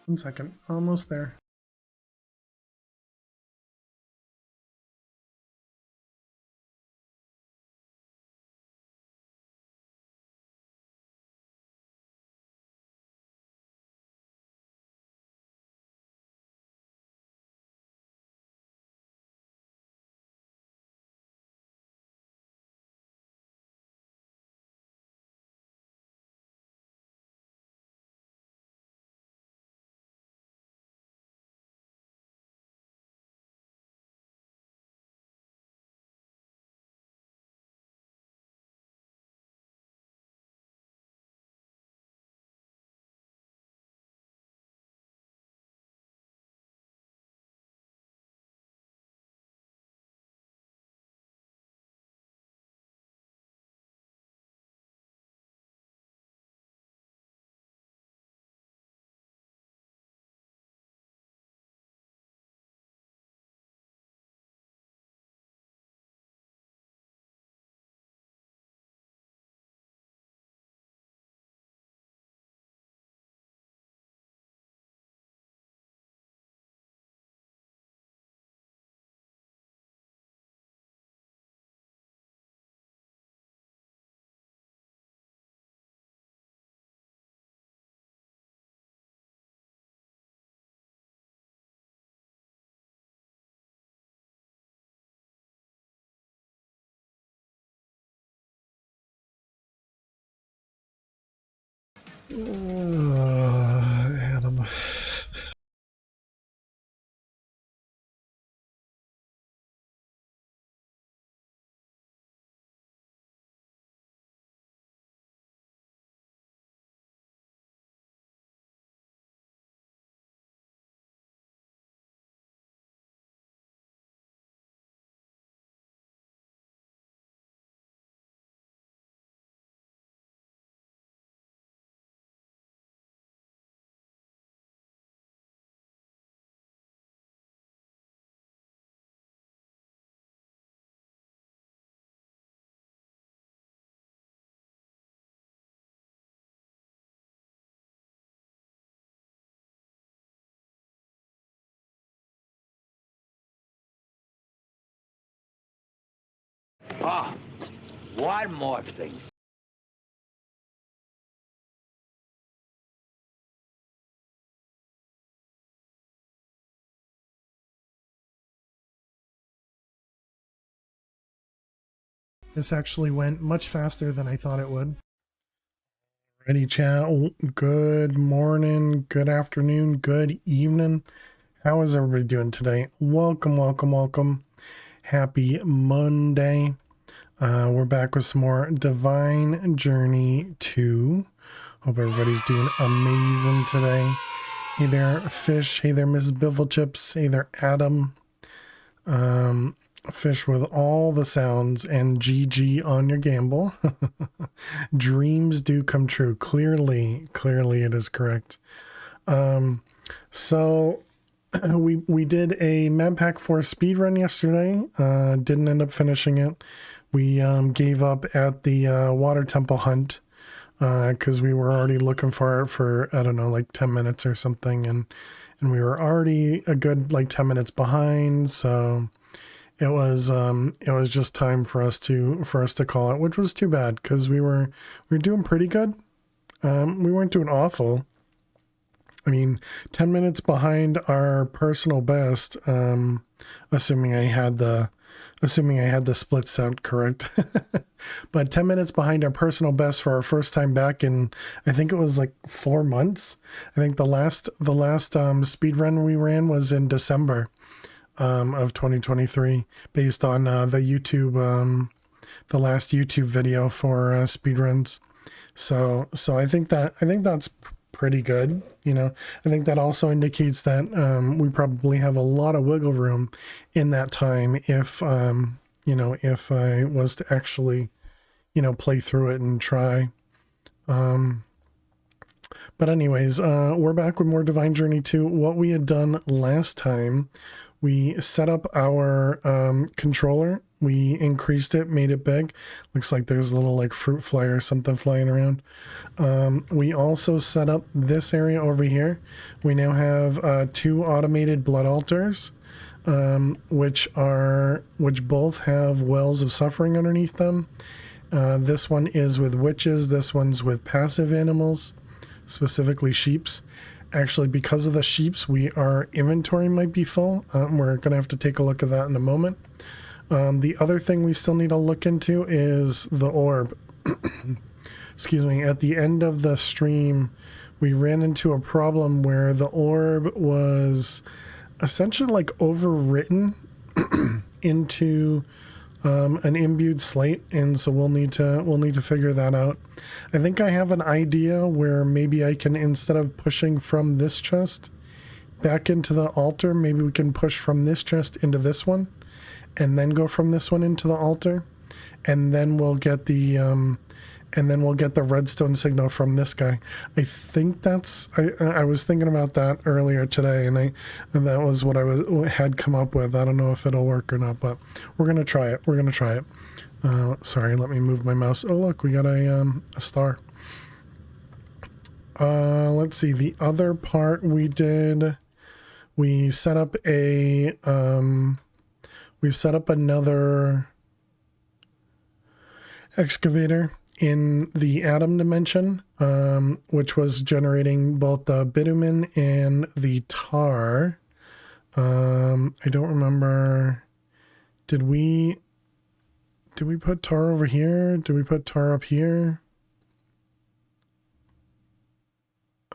1 second. Almost there. Adam. Ah, one more thing. This actually went much faster than I thought it would. Ready, chat. Good morning, good afternoon, good evening. How is everybody doing today? Welcome, welcome, welcome. Happy Monday. We're back with some more Divine Journey 2. Hope everybody's doing amazing today. Hey there, Fish. Hey there, Mrs. Bifflechips. Hey there, Adam. Fish with all the sounds and GG on your gamble. Dreams do come true. Clearly it is correct. So we did a Map Pack 4 speedrun yesterday. Didn't end up finishing it. We gave up at the water temple hunt because we were already looking for it for, I don't know, like 10 minutes or something, and we were already a good like 10 minutes behind, so it was just time for us to call it, which was too bad because we were doing pretty good. We weren't doing awful. I mean, 10 minutes behind our personal best, assuming I had the splits out correct. But 10 minutes behind our personal best for our first time back in, I think it was like 4 months. I think the last speed run we ran was in December of 2023, based on the last YouTube video for speedruns. So I think that's pretty good. You know, I think that also indicates that we probably have a lot of wiggle room in that time if if I was to actually play through it and try. But anyways, we're back with more Divine Journey 2. What we had done last time, we set up our controller We increased it, made it big. Looks like there's a little like fruit fly or something flying around. We also set up this area over here. We now have 2 automated blood altars, which both have wells of suffering underneath them. This one is with witches. This one's with passive animals, specifically sheeps. Actually, because of the sheeps, our inventory might be full. We're going to have to take a look at that in a moment. The other thing we still need to look into is the orb. Excuse me. At the end of the stream, we ran into a problem where the orb was essentially like overwritten into an imbued slate, and so we'll need to figure that out. I think I have an idea where maybe I can, instead of pushing from this chest back into the altar, maybe we can push from this chest into this one, and then go from this one into the altar, and then we'll get the redstone signal from this guy. I think that's I was thinking about that earlier today, and that was what had come up with. I don't know if it'll work or not, but we're gonna try it. Sorry, let me move my mouse. Oh look, we got a star. Let's see, the other part we did, we set up another excavator in the atom dimension, which was generating both the bitumen and the tar. I don't remember. Did we put tar over here? Did we put tar up here?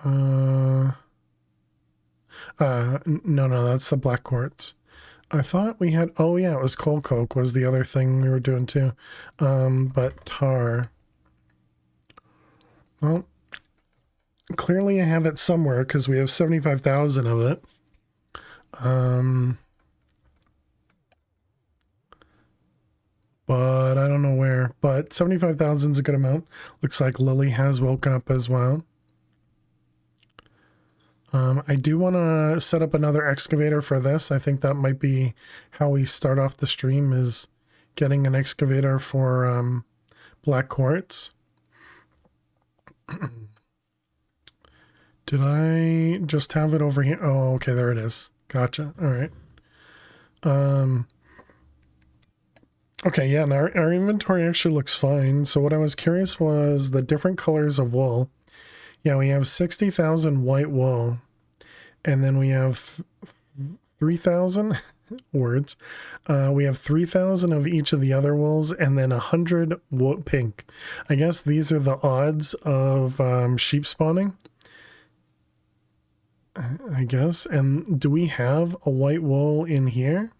No, that's the black quartz. I thought we had, oh yeah, it was coal coke was the other thing we were doing too. But tar. Well, clearly I have it somewhere because we have 75,000 of it. But I don't know where. But 75,000 is a good amount. Looks like Lily has woken up as well. I do want to set up another excavator for this. I think that might be how we start off the stream, is getting an excavator for black quartz. Did I just have it over here? Oh, okay, there it is. Gotcha. All right. Okay, yeah, and our inventory actually looks fine. So what I was curious was the different colors of wool. Yeah, we have 60,000 white wool, and then we have 3,000 words. We have 3,000 of each of the other wools, and then 100 pink. I guess these are the odds of sheep spawning, I guess. And do we have a white wool in here?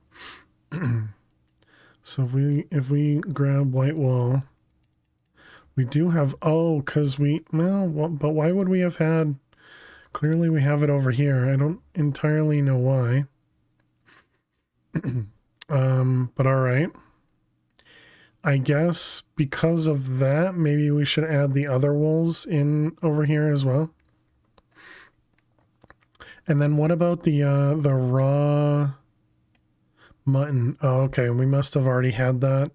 So if we grab white wool, we do have, oh, because but why would we have had, clearly we have it over here. I don't entirely know why. But all right. I guess because of that, maybe we should add the other wools in over here as well. And then what about the raw mutton? Oh, okay, we must have already had that,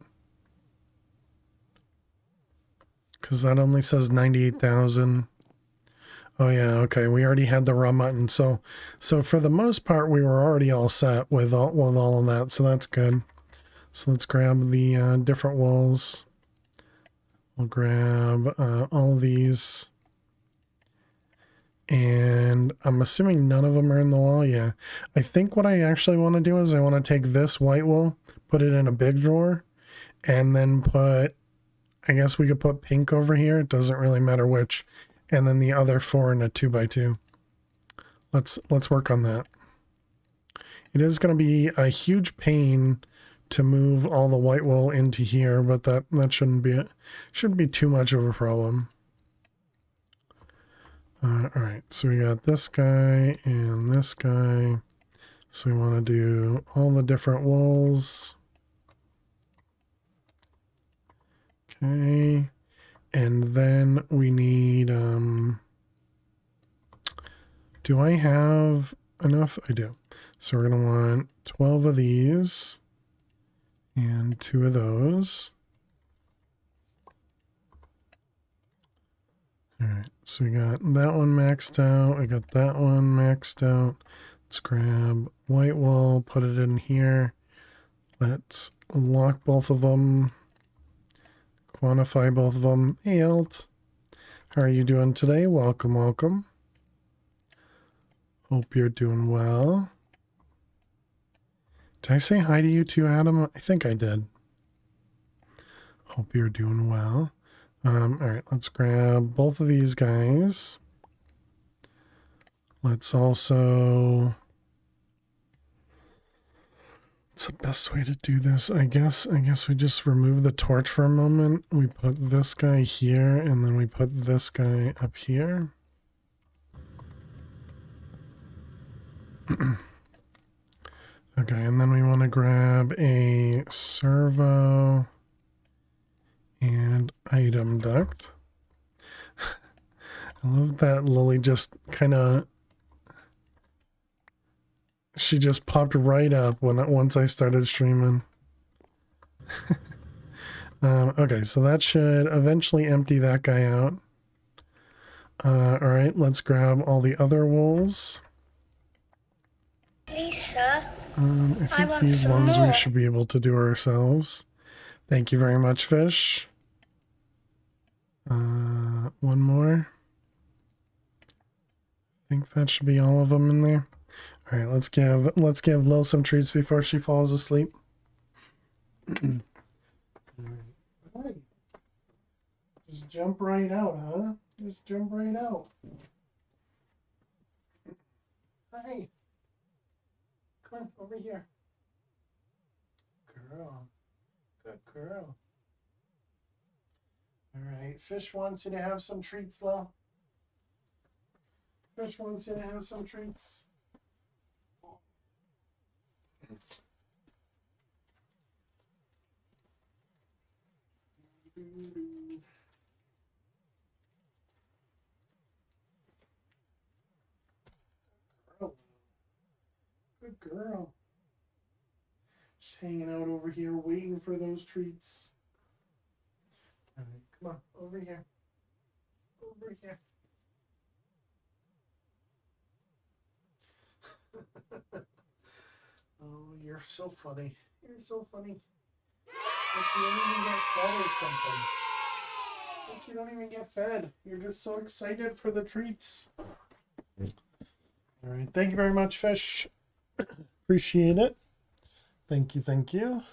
because that only says 98,000. Oh yeah, okay, we already had the raw mutton. So for the most part, we were already all set with all of that. So that's good. So let's grab the different wools. We'll grab all of these. And I'm assuming none of them are in the wall. Yeah. I think what I actually want to do is I want to take this white wool, put it in a big drawer, and then put, I guess we could put pink over here. It doesn't really matter which. And then the other 4 in a 2x2. Let's work on that. It is going to be a huge pain to move all the white wool into here, but that shouldn't be it. Shouldn't be too much of a problem. All right, so we got this guy and this guy. So we want to do all the different wools. Okay, and then we need, do I have enough? I do. So we're going to want 12 of these And 2 of those. All right, so we got that one maxed out. I got that one maxed out. Let's grab white wool, put it in here. Let's lock both of them. Quantify both of them. Hey, Alt. How are you doing today? Welcome, welcome. Hope you're doing well. Did I say hi to you too, Adam? I think I did. Hope you're doing well. All right, let's grab both of these guys. Let's also... What's the best way to do this? I guess we just remove the torch for a moment. We put this guy here, and then we put this guy up here. Okay, and then we want to grab a servo and item duct. I love that Lily just kind of... She just popped right up once I started streaming. Okay, so that should eventually empty that guy out. All right, let's grab all the other wools. Lisa, I think these ones we should be able to do ourselves. Thank you very much, Fish. One more. I think that should be all of them in there. All right, let's give Lil some treats before she falls asleep. All right. Just jump right out, huh? Just jump right out. Hi. Come on, over here. Girl. Good girl. All right, Fish wants you to have some treats, Lil. Fish wants you to have some treats. Girl. Good girl. Just hanging out over here waiting for those treats. All right, come on, over here. Over here. Oh, you're so funny. You're so funny. It's like you don't even get fed or something. It's like you don't even get fed. You're just so excited for the treats. All right. Thank you very much, Fish. Appreciate it. Thank you. Thank you.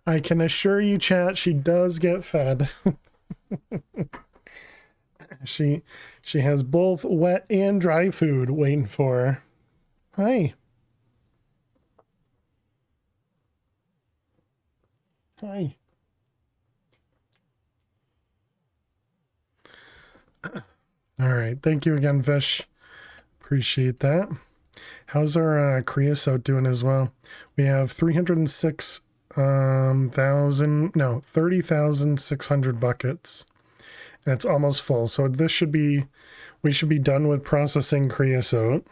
I can assure you, chat, she does get fed. She has both wet and dry food waiting for her. Hi. Hi. All right. Thank you again, Fish. Appreciate that. How's our creosote doing as well? We have 30,600 buckets. And it's almost full. So we should be done with processing creosote.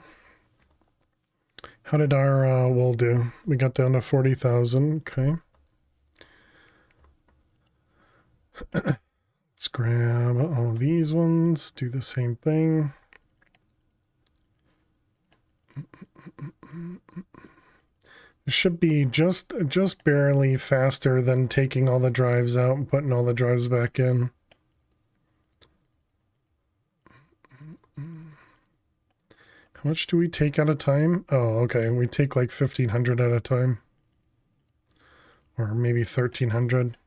How did our wool do? We got down to 40,000. Okay. Let's grab all of these ones. Do the same thing. It should be just barely faster than taking all the drives out and putting all the drives back in. How much do we take at a time? Oh, okay. We take like 1,500 at a time. Or maybe 1,300.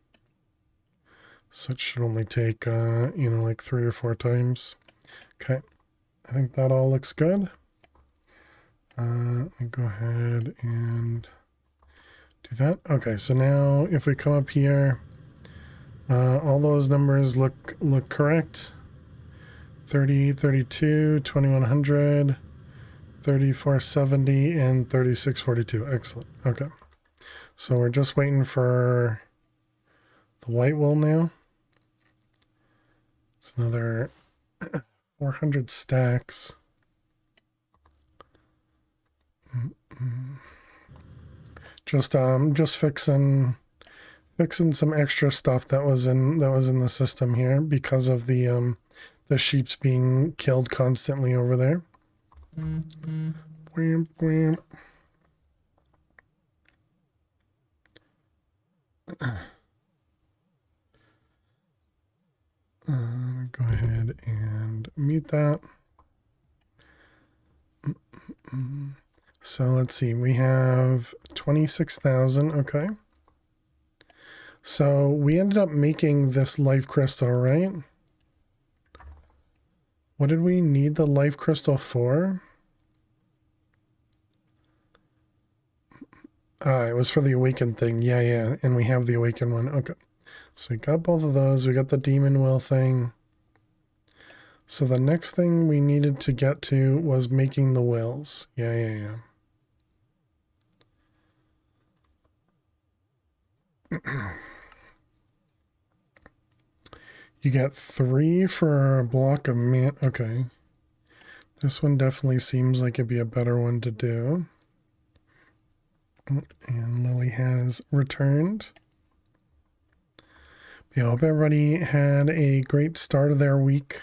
So it should only take, like 3 or 4 times. Okay. I think that all looks good. Let me go ahead and do that. Okay, so now if we come up here, all those numbers look correct. 30, 32, 2100, 3470, and 3642. Excellent. Okay. So we're just waiting for the white wool now. It's another 400 stacks. Just fixing some extra stuff that was in the system here because of the sheeps being killed constantly over there. Wham, wham. Go ahead and mute that. So let's see, we have 26,000. Okay. So we ended up making this life crystal, right? What did we need the life crystal for? It was for the awakened thing. Yeah. And we have the awakened one. Okay. So we got both of those. We got the demon will thing. So the next thing we needed to get to was making the wills. Yeah. You get 3 for a block of man. Okay. This one definitely seems like it'd be a better one to do. And Lily has returned. Yeah, I hope everybody had a great start of their week.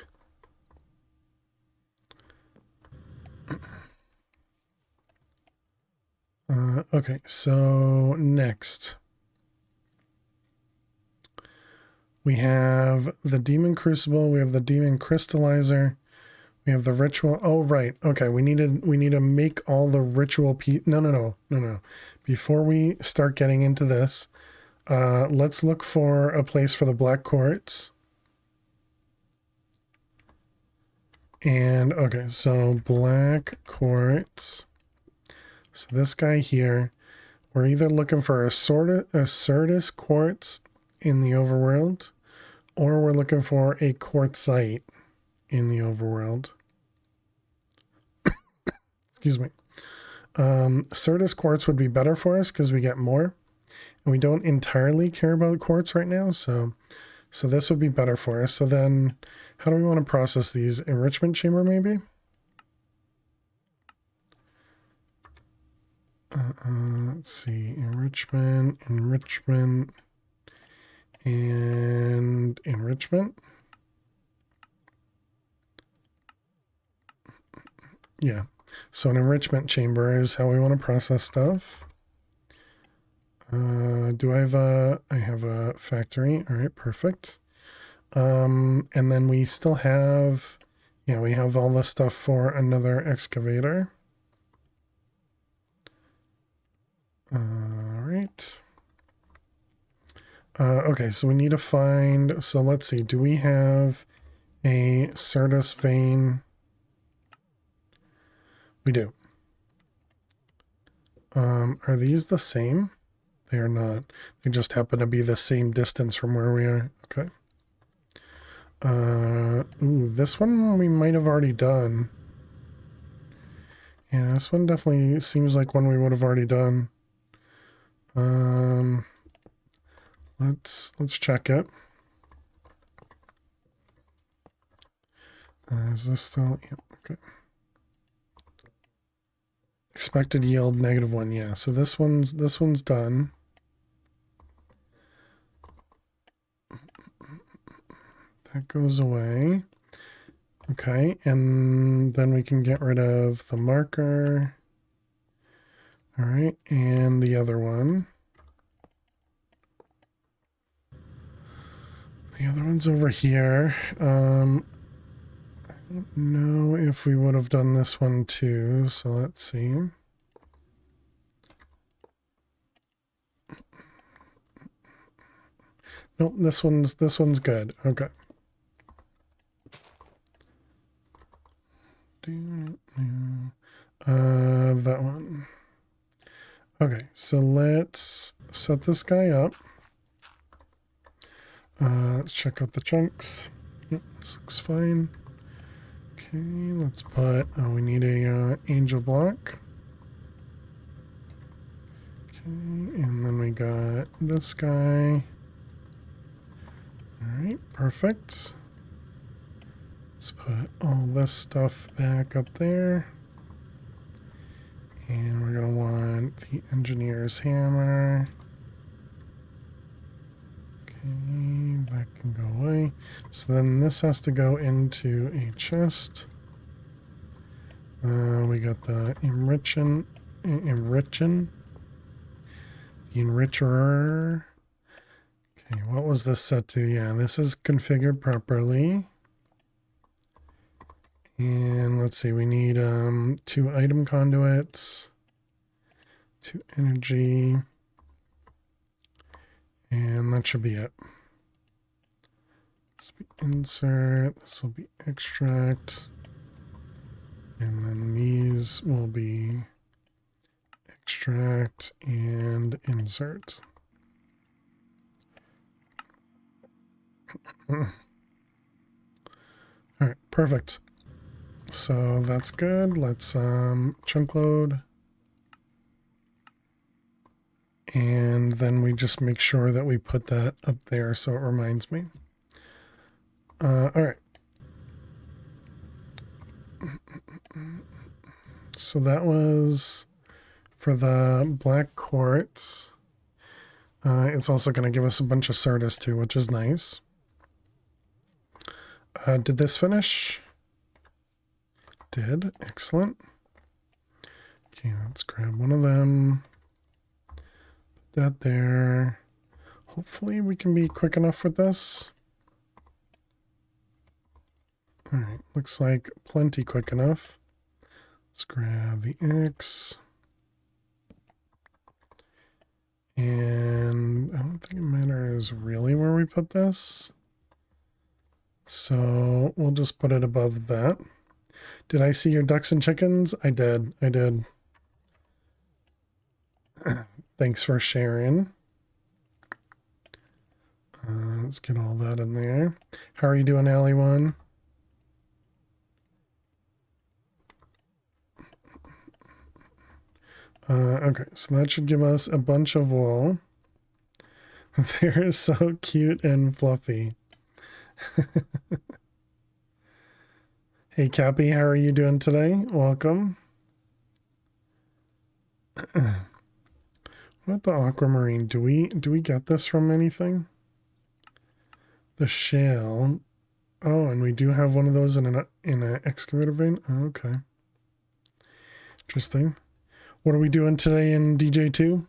Okay, so next. We have the Demon Crucible, we have the Demon Crystallizer, we have the Ritual. Oh, right. Okay, we need to make all the ritual No. Before we start getting into this, let's look for a place for the Black Quartz. And, okay, so Black Quartz. So this guy here, we're either looking for a Certus Quartz in the overworld, or we're looking for a quartzite in the overworld. Excuse me. Certus quartz would be better for us because we get more, and we don't entirely care about quartz right now, so this would be better for us. So then, how do we want to process these? Enrichment chamber, maybe? Let's see. Enrichment, and enrichment. Yeah. So an enrichment chamber is how we want to process stuff. Do I have a factory? All right, perfect. And then we still have, we have all the stuff for another excavator. All right. Okay, so we need to find, so let's see, do we have a Certus vein? We do. Are these the same? They are not. They just happen to be the same distance from where we are. Okay. Ooh, this one we might have already done. Yeah, this one definitely seems like one we would have already done. Let's check it. Is this still? Yep. Okay. Expected yield -1. Yeah. So this one's done. That goes away. Okay, and then we can get rid of the marker. All right, and the other one. The other one's over here. I don't know if we would have done this one too, so let's see. Nope, this one's good. Okay. That one. Okay, so let's set this guy up. Let's check out the chunks. Yep, this looks fine. Okay, let's put, we need a angel block. Okay, and then we got this guy. Alright, perfect. Let's put all this stuff back up there. And we're going to want the engineer's hammer. Okay, that can go away. So then this has to go into a chest. We got the enrichen, the enricher. Okay, what was this set to? Yeah, this is configured properly. And let's see, we need 2 item conduits, 2 energy, and that should be it. This will be insert, this will be extract, and then these will be extract and insert. All right, perfect. So that's good. Let's chunk load. And then we just make sure that we put that up there so it reminds me. All right. So that was for the black quartz. It's also going to give us a bunch of Certus too, which is nice. Did this finish? Did. Excellent. Okay, let's grab one of them. Put that there. Hopefully we can be quick enough with this. All right, looks like plenty quick enough. Let's grab the X. And I don't think it matters really where we put this. So we'll just put it above that. Did I see your ducks and chickens? I did. I did. Thanks for sharing. Let's get all that in there. How are you doing, Alley One? Okay, so that should give us a bunch of wool. They're so cute and fluffy. Hey, Cappy, how are you doing today? Welcome. What about the aquamarine? Do we get this from anything? The shale. Oh, and we do have one of those in an excavator vein. Oh, okay. Interesting. What are we doing today in DJ2?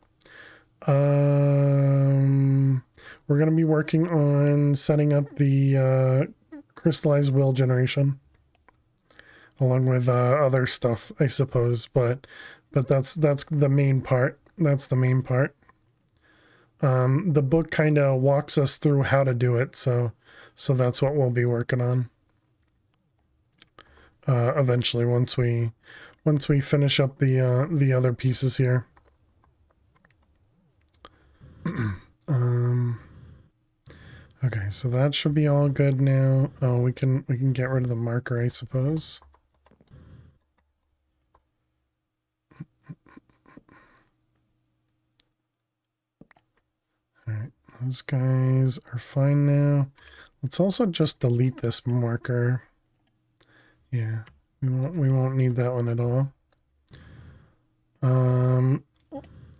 We're going to be working on setting up the crystallized will generation, along with other stuff, I suppose. But that's the main part. That's the main part. The book kind of walks us through how to do it, so that's what we'll be working on. Eventually, once we finish up the other pieces here. Okay, so that should be all good now. Oh, we can get rid of the marker, I suppose. All right, those guys are fine now. Let's also just delete this marker. Yeah, we won't need that one at all.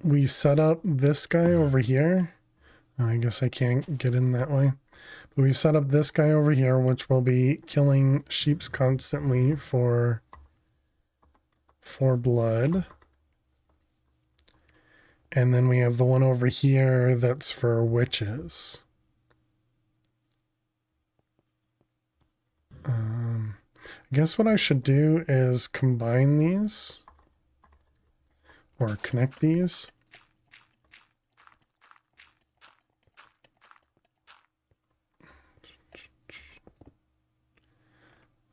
We set up this guy over here. I guess I can't get in that way. But we set up this guy over here, which will be killing sheeps constantly for blood. And then we have the one over here that's for witches. I guess what I should do is combine these. Or connect these.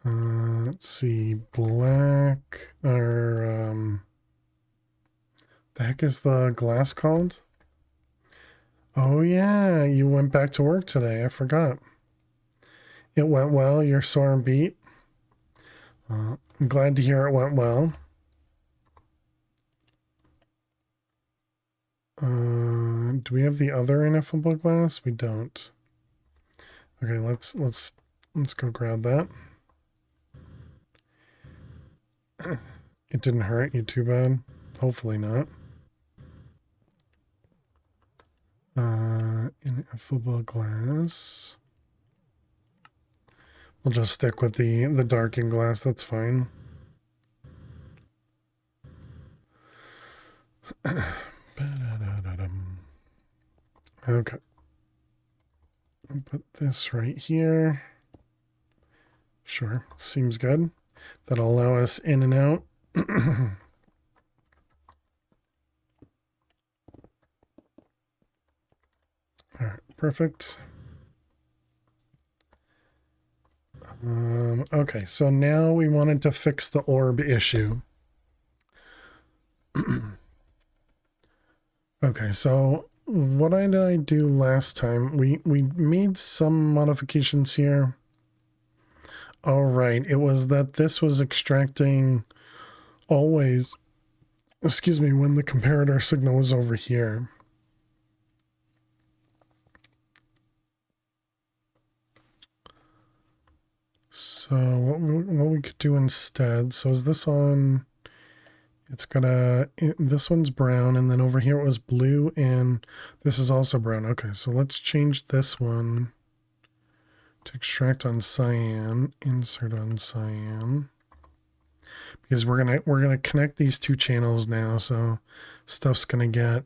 Let's see, black, or, the heck is the glass called? Oh yeah, you went back to work today, I forgot. It went well, you're sore and beat. I'm glad to hear it went well. Do we have the other ineffable glass? We don't. Okay, let's go grab that. It didn't hurt you too bad. Hopefully not. Ineffable glass. We'll just stick with the darkened glass. That's fine. Okay. I'll put this right here. Sure, seems good. That'll allow us in and out. All right, perfect. Okay, so now we wanted to fix the orb issue. Okay, so what did I do last time? We made some modifications here. All right, it was that this was extracting always, excuse me, when the comparator signal was over here. So what we could do instead, so is this on, it's gonna, this one's brown, and then over here it was blue, and this is also brown. Okay, so let's change this one to extract on cyan, insert on cyan, because we're gonna connect these two channels now, so stuff's gonna get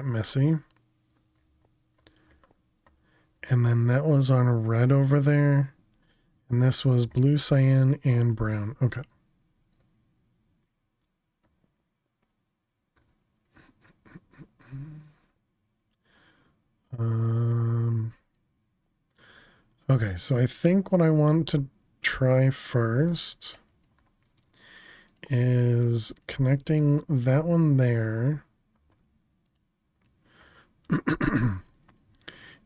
messy. And then that was on red over there, and this was blue, cyan, and brown. Okay. Okay, so I think what I want to try first is connecting that one there.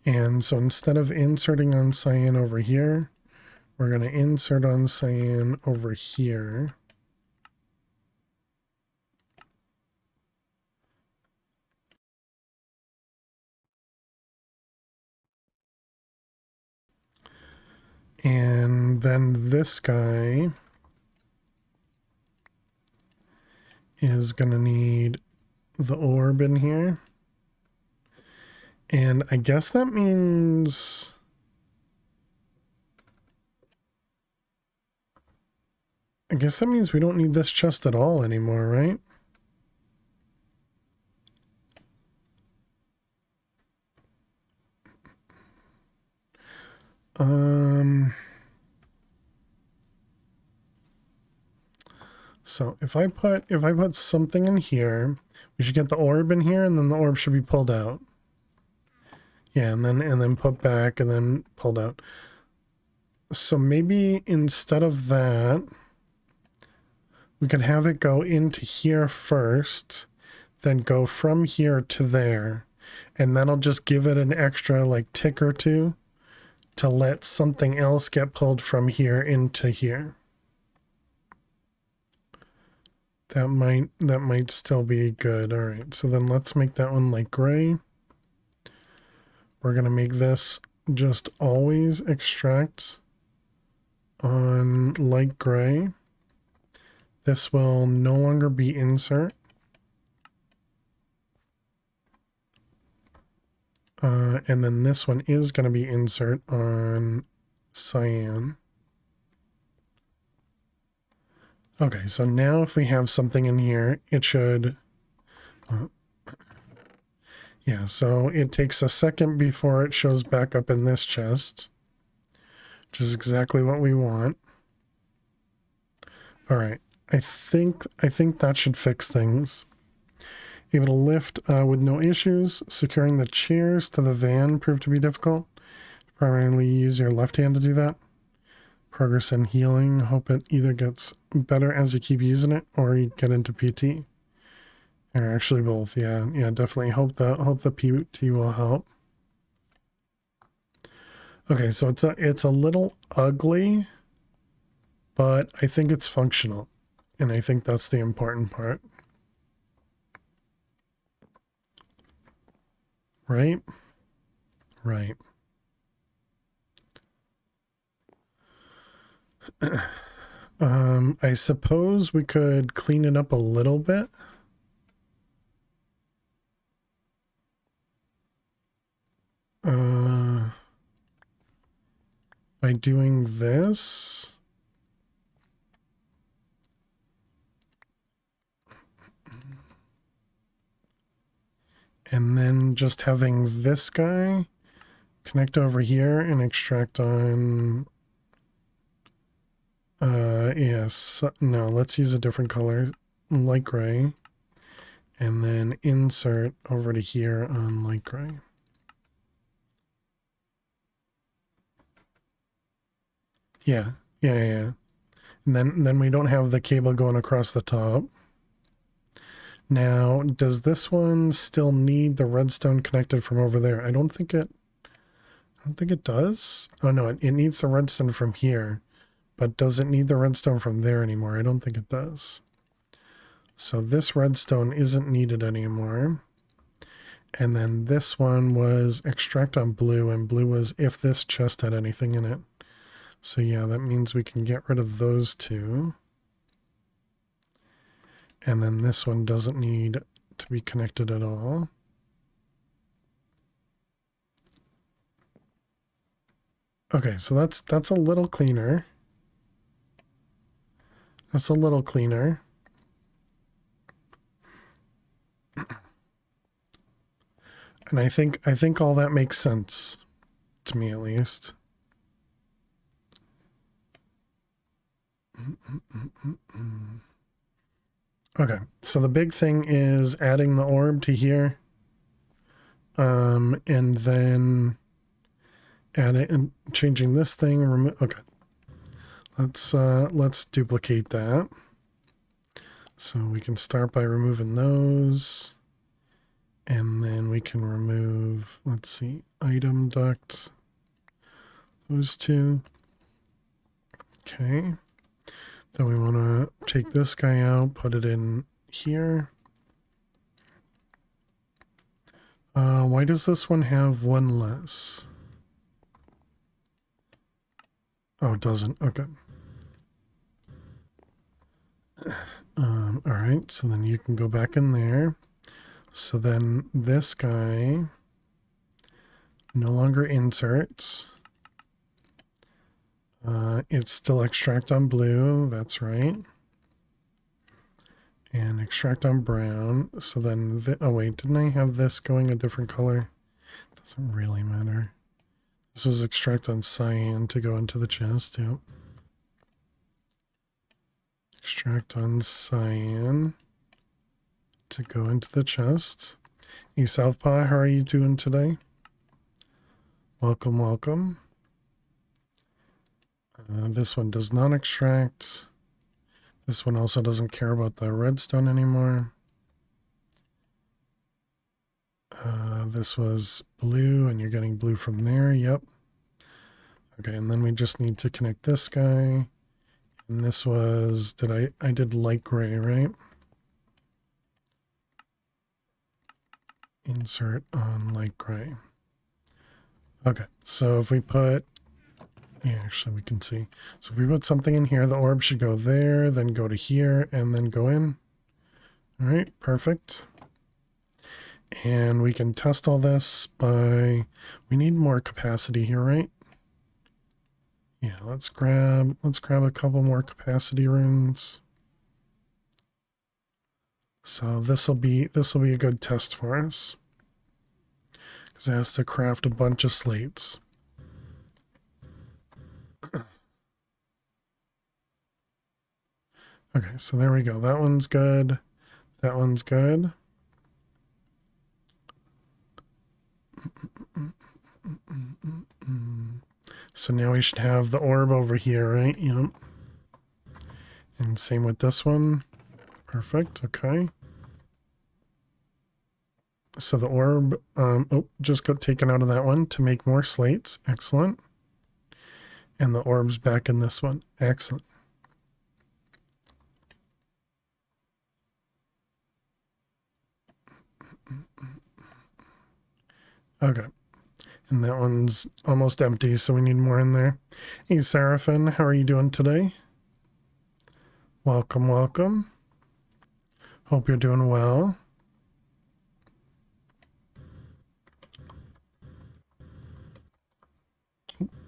And so instead of inserting on cyan over here, we're going to insert on cyan over here. And then this guy is going to need the orb in here. And I guess that means... we don't need this chest at all anymore, right? So if I put something in here, we should get the orb in here, and then the orb should be pulled out. Yeah, and then put back and then pulled out. So maybe instead of that, we could have it go into here first, then go from here to there, and that'll just give it an extra like tick or two to let something else get pulled from here into here. That might still be good. All right, so then let's make that one light gray. We're gonna make this just always extract on light gray. This will no longer be insert. And then this one is going to be insert on cyan. Okay, so now if we have something in here, it should... yeah, so it takes a second before it shows back up in this chest, which is exactly what we want. All right, I think that should fix things. Able to lift with no issues. Securing the chairs to the van proved to be difficult. Primarily use your left hand to do that. Progress in healing. Hope it either gets better as you keep using it, or you get into PT. Or actually both. Yeah, definitely. Hope the PT will help. Okay, so it's a little ugly, but I think it's functional, and I think that's the important part. Right? Right. I suppose we could clean it up a little bit. By doing this. And then just having this guy connect over here and extract on, yes, no, let's use a different color, light gray, and then insert over to here on light gray. Yeah. And then we don't have the cable going across the top. Now, does this one still need the redstone connected from over there? I don't think it does. Oh no, it needs the redstone from here, but does it need the redstone from there anymore? I don't think it does. So this redstone isn't needed anymore. And then this one was extract on blue, and blue was if this chest had anything in it. So yeah, that means we can get rid of those two. And then this one doesn't need to be connected at all. Okay, so that's a little cleaner. That's a little cleaner. And I think all that makes sense to me, at least. Okay, so the big thing is adding the orb to here. And then add it and changing this thing. Okay, let's duplicate that. So we can start by removing those. And then we can remove, let's see, item duct, those two. Okay. Then we want to take this guy out, put it in here. Why does this one have one less? Oh, it doesn't. Okay. All right, so then you can go back in there. So then this guy no longer inserts. It's still extract on blue, that's right. And extract on brown. So then, oh wait, didn't I have this going a different color? Doesn't really matter. This was extract on cyan to go into the chest, yep. Extract on cyan to go into the chest. Hey Southpaw, how are you doing today? Welcome, welcome. This one does not extract. This one also doesn't care about the redstone anymore. This was blue, and you're getting blue from there. Yep. Okay, and then we just need to connect this guy. And this was, I did light gray, right? Insert on light gray. Okay, so if we put, yeah, actually we can see. So if we put something in here, the orb should go there, then go to here, and then go in. All right, perfect. And we can test all this by, we need more capacity here, right? Yeah, let's grab a couple more capacity runes. So this will be a good test for us, because it has to craft a bunch of slates. Okay, so there we go. That one's good. That one's good. So now we should have the orb over here, right? Yep. And same with this one. Perfect. Okay. So the orb, just got taken out of that one to make more slates. Excellent. And the orb's back in this one. Excellent. Okay. And that one's almost empty, so we need more in there. Hey, Seraphin, how are you doing today? Welcome, welcome. Hope you're doing well.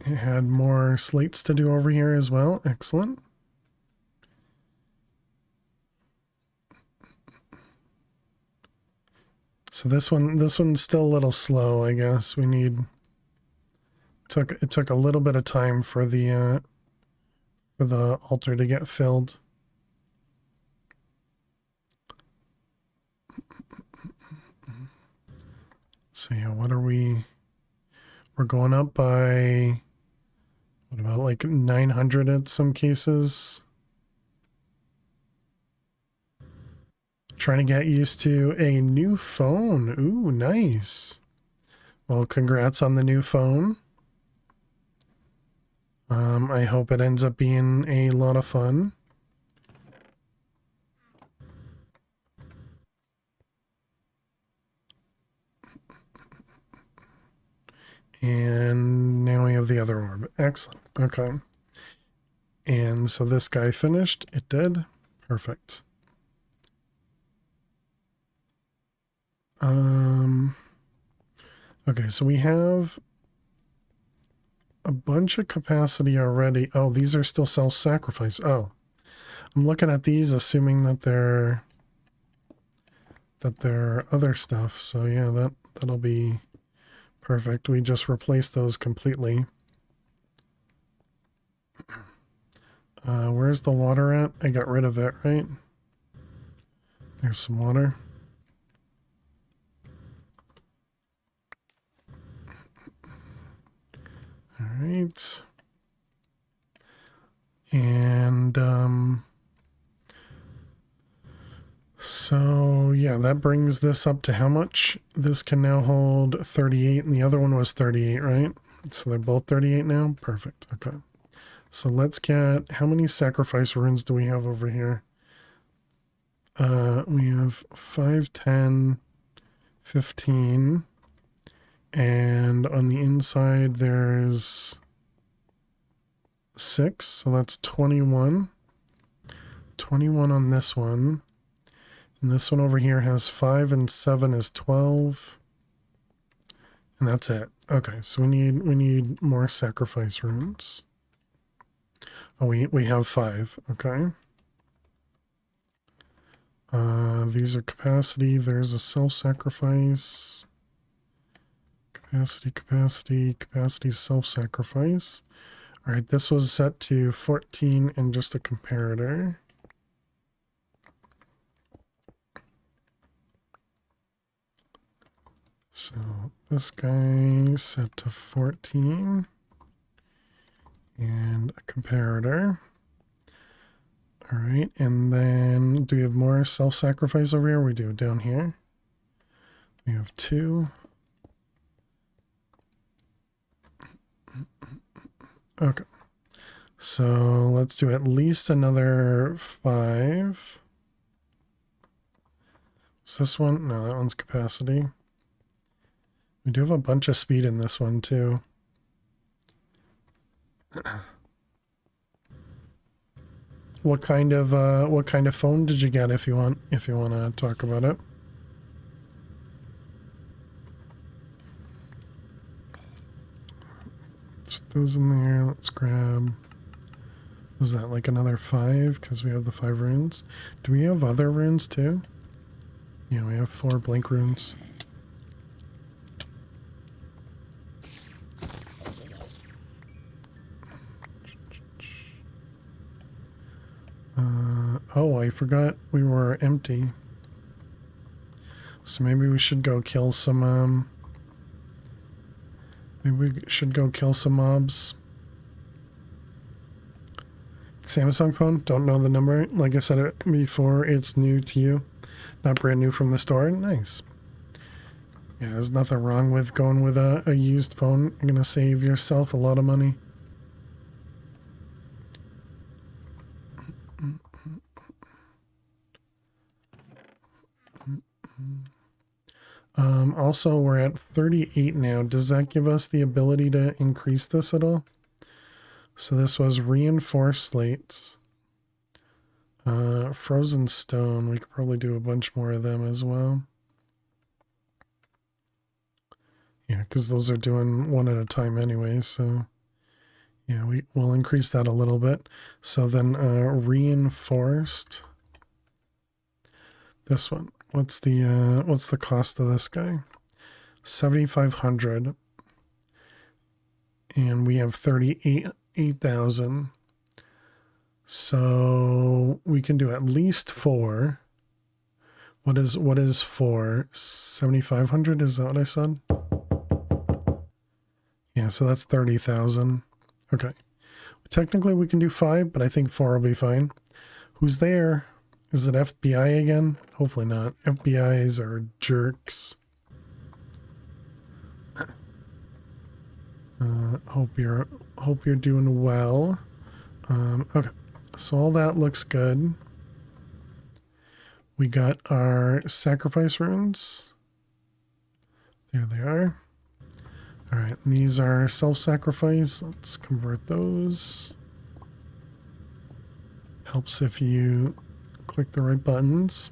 I had more slates to do over here as well. Excellent. So this one's still a little slow, I guess. It took a little bit of time for the altar to get filled. So yeah, we're going up by, what about like 900 in some cases? Trying to get used to a new phone. Ooh, nice. Well, congrats on the new phone. I hope it ends up being a lot of fun. And now we have the other orb. Excellent. Okay. And so this guy finished. It did. Perfect. Okay, so we have a bunch of capacity already. Oh, these are still self-sacrifice. Oh, I'm looking at these assuming that they're other stuff. So yeah, that'll be perfect. We just replace those completely. Where's the water at? I got rid of it, right? There's some water. All right. And so yeah, that brings this up to how much? This can now hold 38 and the other one was 38, right? So they're both 38 now? Perfect. Okay. So let's get, how many sacrifice runes do we have over here? We have 5, 10, 15. And on the inside there's 6, so that's 21. 21 on this one. And this one over here has 5 and 7 is 12. And that's it. Okay, so we need more sacrifice runes. Oh, we have 5. Okay. These are capacity. There's a self-sacrifice. Capacity, self-sacrifice. All right, this was set to 14 and just a comparator. So this guy set to 14 and a comparator. All right, and then do we have more self-sacrifice over here? We do down here. We have 2. Okay, so let's do at least another 5. Is this one? No, that one's capacity. We do have a bunch of speed in this one too. What kind of phone did you get if you want to talk about it? Let's put those in there. Let's grab, was that like another 5 because we have the 5 runes? Do we have other runes too? Yeah, we have 4 blink runes. Oh, I forgot we were empty. So maybe we should go kill some, maybe we should go kill some mobs. Samsung phone, don't know the number. Like I said it before, it's new to you. Not brand new from the store. Nice. Yeah, there's nothing wrong with going with a used phone. You're gonna save yourself a lot of money. Also, we're at 38 now. Does that give us the ability to increase this at all? So this was reinforced slates. Frozen stone, we could probably do a bunch more of them as well. Yeah, because those are doing one at a time anyway, so yeah, we'll increase that a little bit. So then reinforced. This one. What's the cost of this guy? 7,500. And we have 38,000. So we can do at least 4. What is 4? 7,500, is that what I said? Yeah, so that's 30,000. Okay. Technically we can do 5, but I think 4 will be fine. Who's there? Is it FBI again? Hopefully not. FBIs are jerks. Hope you're doing well. Okay, so all that looks good. We got our sacrifice runes. There they are. All right, these are self-sacrifice. Let's convert those. Helps if you click the right buttons.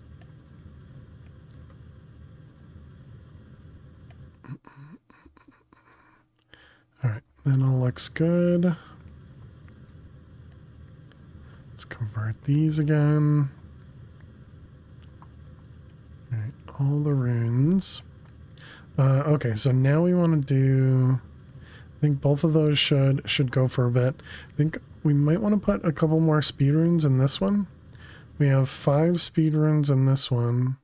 All right, that all looks good. Let's convert these again. All right, all the runes. Okay, so now we want to do, I think both of those should go for a bit. I think we might want to put a couple more speed runes in this one. We have 5 speed runes in this one.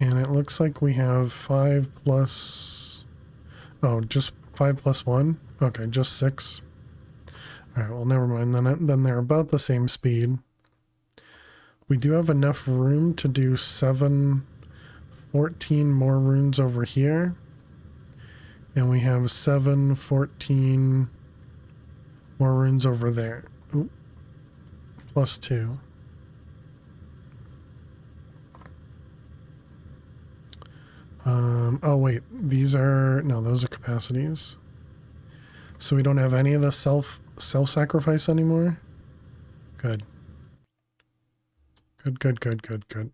And it looks like we have 5 plus, oh, just 5 plus 1? Okay, just 6. All right, well, never mind. Then they're about the same speed. We do have enough room to do 14 more runes over here. And we have 14 more runes over there. Ooh. Plus 2. Oh wait, these are, no, those are capacities. So we don't have any of the self-sacrifice anymore? Good. Good.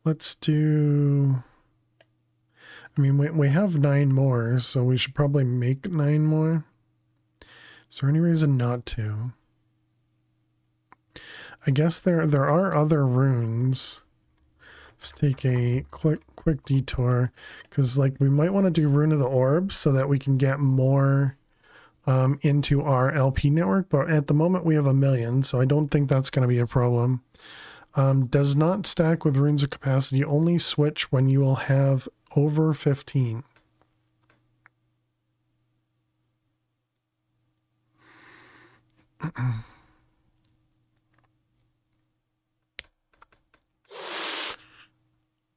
Let's do, I mean, we have 9 more, so we should probably make 9 more. Is there any reason not to? I guess there are other runes. Let's take a quick detour, because like we might want to do Rune of the Orb so that we can get more into our LP network, but at the moment we have 1 million, so I don't think that's going to be a problem. Does not stack with runes of capacity, only switch when you will have over 15.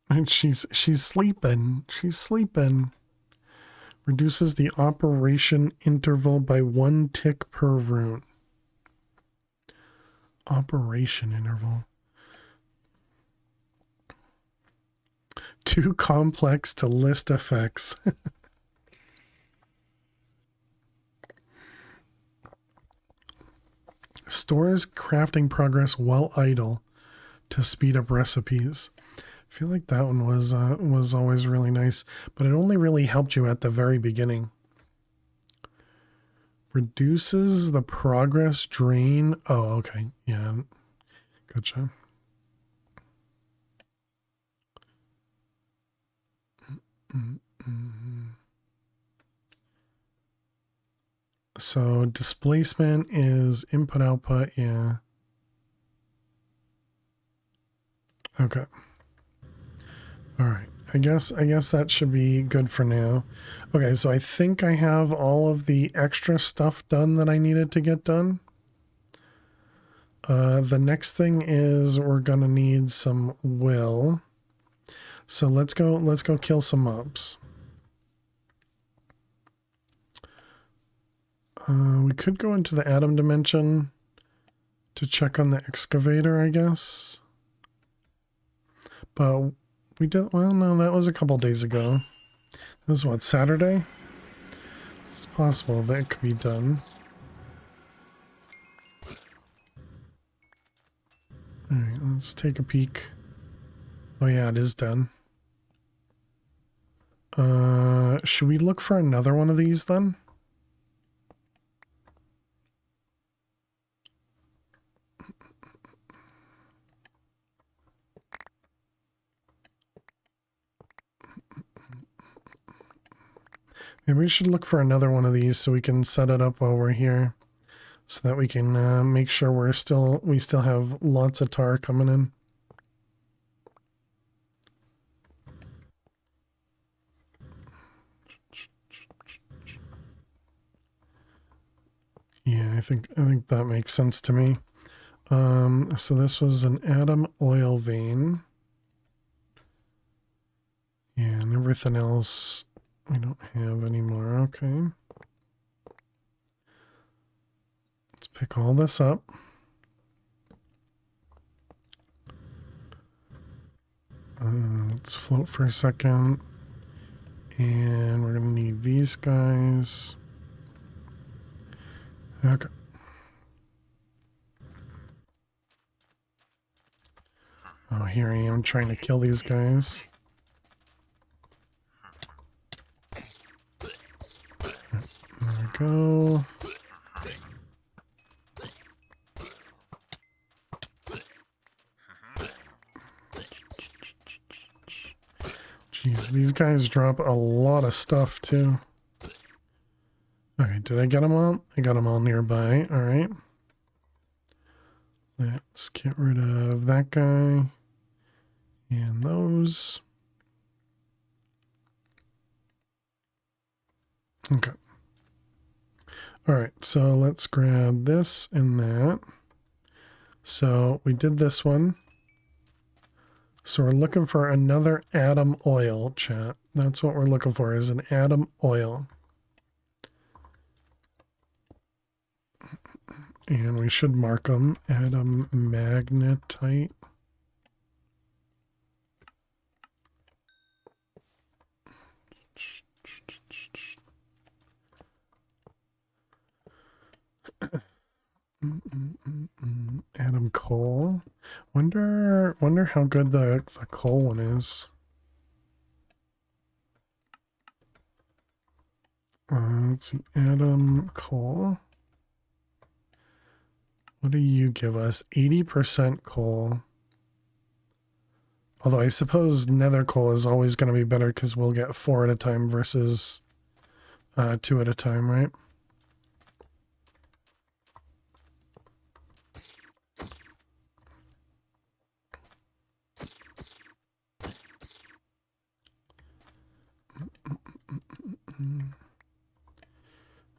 And she's sleeping. She's sleeping. Reduces the operation interval by 1 tick per rune. Operation interval. Too complex to list effects. Stores crafting progress while idle to speed up recipes. I feel like that one was always really nice, but it only really helped you at the very beginning. Reduces the progress drain. Oh, okay. Yeah. Gotcha. So displacement is input output, yeah. Okay. All right. I guess that should be good for now. Okay, so I think I have all of the extra stuff done that I needed to get done. The next thing is we're gonna need some will. So let's go kill some mobs. We could go into the atom dimension to check on the excavator, I guess. But we did, well, no, that was a couple days ago. It was what, Saturday? It's possible that it could be done. Alright, let's take a peek. Oh yeah, it is done. Should we look for another one of these then? Maybe we should look for another one of these so we can set it up while we're here, so that we can make sure we still have lots of tar coming in. Yeah, I think that makes sense to me. So this was an atom oil vein. Yeah, and everything else we don't have anymore. Okay. Let's pick all this up. Let's float for a second. And we're going to need these guys. Okay. Oh, here I am trying to kill these guys. There we go. Jeez, these guys drop a lot of stuff too. Okay, did I get them all? I got them all nearby. All right. Let's get rid of that guy and those. Okay. All right, so let's grab this and that. So we did this one. So we're looking for another atom oil, chat. That's what we're looking for, is an atom oil. And we should mark them. Atom magnetite. Atom coal. Wonder how good the coal one is. Let's see, atom coal. What do you give us? 80% coal. Although I suppose nether coal is always going to be better because we'll get 4 at a time versus 2 at a time, right?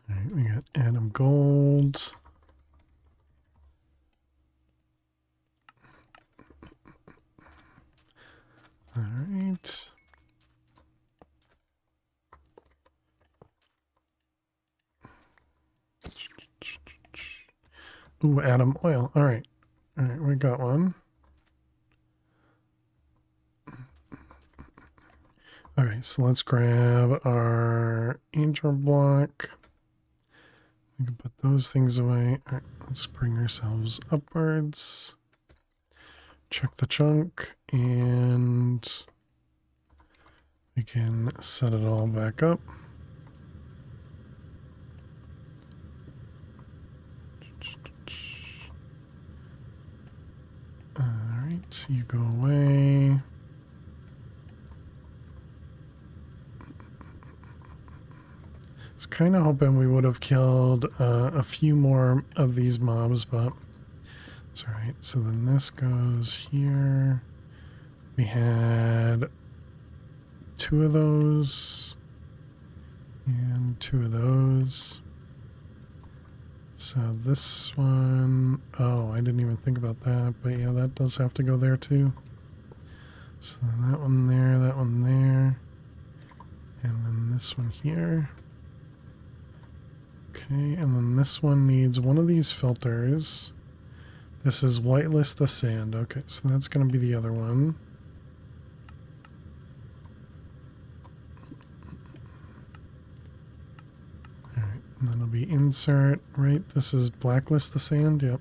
Alright, we got atom gold. Alright. Ooh, atom oil. Alright. Alright, we got one. Okay, so let's grab our angel block. We can put those things away. All right, let's bring ourselves upwards. Check the chunk, and we can set it all back up. All right, you go away. I was kind of hoping we would have killed a few more of these mobs, but it's all right. So then this goes here. We had 2 of those and 2 of those. So this one, oh, I didn't even think about that, but yeah, that does have to go there too. So then that one there, and then this one here. Okay, and then this one needs one of these filters. This is whitelist the sand. Okay, so that's going to be the other one. And then it'll be insert, right? This is blacklist the sand, yep.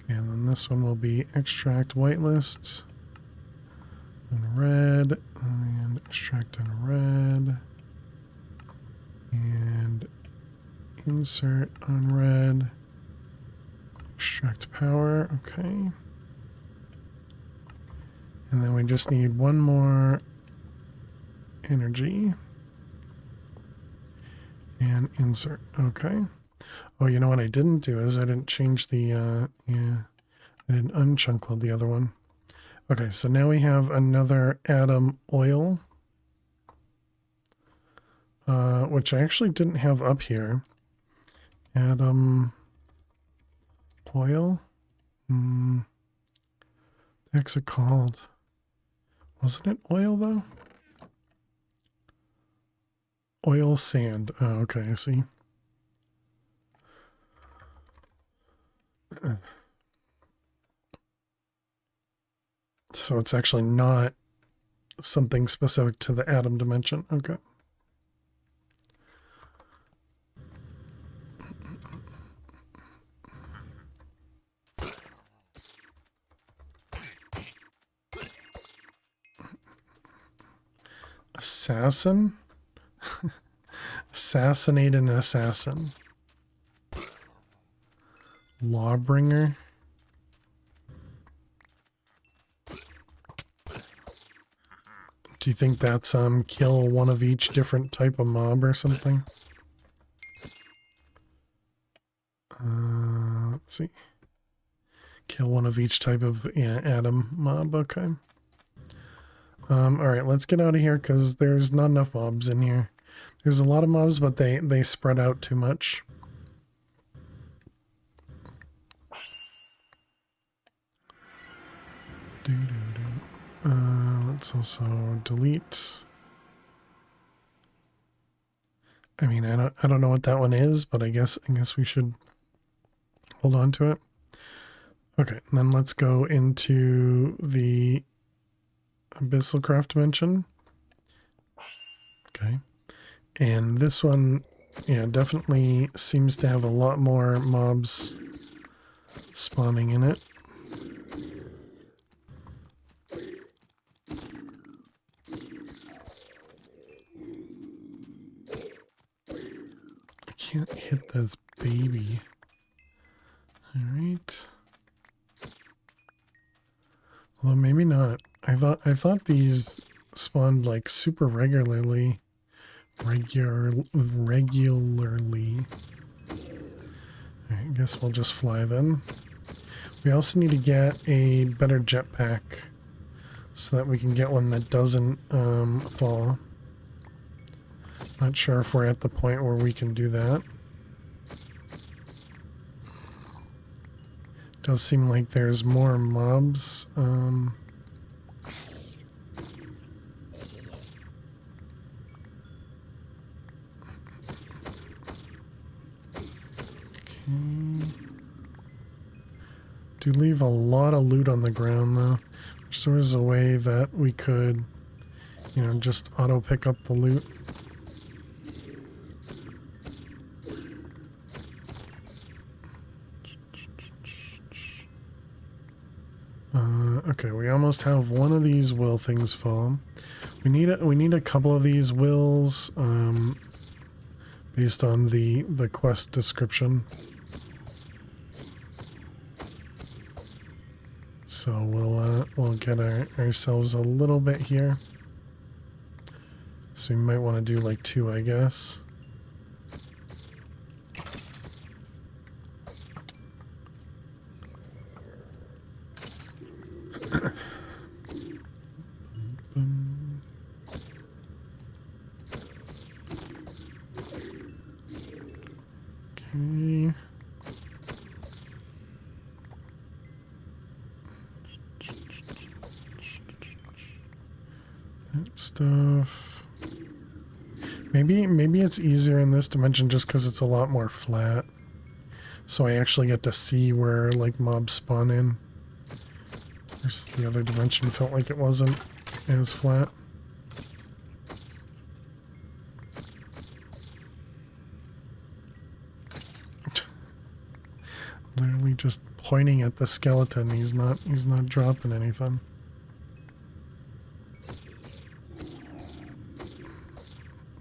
Okay, and then this one will be extract whitelist and red, and extract in red, and insert on red, extract power, okay. And then we just need one more energy. And insert, okay. Oh, you know what I didn't do is I didn't change the, yeah, I didn't unchunk load the other one. Okay, so now we have another atom oil, which I actually didn't have up here. Atom oil? What's it called? Wasn't it oil though? Oil sand. Oh, okay, I see. So it's actually not something specific to the atom dimension. Okay. Assassin? Assassinate an assassin. Lawbringer? Do you think that's kill one of each different type of mob or something? Let's see. Kill one of each type of atom mob, okay. Alright, let's get out of here because there's not enough mobs in here. There's a lot of mobs, but they spread out too much. Let's also delete. I mean, I don't know what that one is, but I guess we should hold on to it. Okay, and then let's go into the Abyssal Craft dimension. Okay. And this one, yeah, definitely seems to have a lot more mobs spawning in it. I can't hit this baby. Alright. Well, maybe not. I thought these spawned like super regularly. Regularly. I guess we'll just fly then. We also need to get a better jetpack so that we can get one that doesn't fall. Not sure if we're at the point where we can do that. Does seem like there's more mobs. Do leave a lot of loot on the ground though. Wish there was a way that we could, you know, just auto pick up the loot. Okay, we almost have one of these will things full. We need a couple of these wills, based on the quest description. So we'll get ourselves a little bit here. So we might want to do like 2, I guess. Okay. That stuff. Maybe it's easier in this dimension just because it's a lot more flat. So I actually get to see where like mobs spawn in. Versus the other dimension felt like it wasn't as flat. Literally just pointing at the skeleton. He's not dropping anything.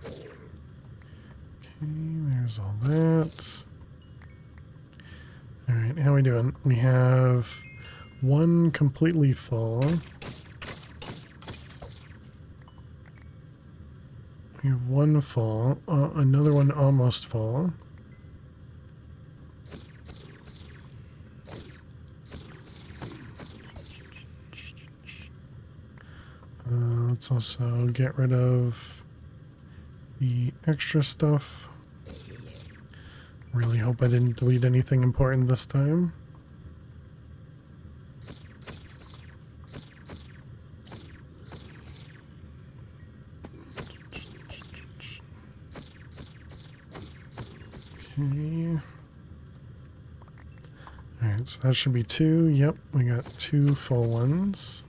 Okay, there's all that. Alright, how are we doing? We have one completely full. We have one full. Another one almost full. Let's also get rid of the extra stuff. Really hope I didn't delete anything important this time. Okay. Alright, so that should be 2. Yep, we got 2 full ones.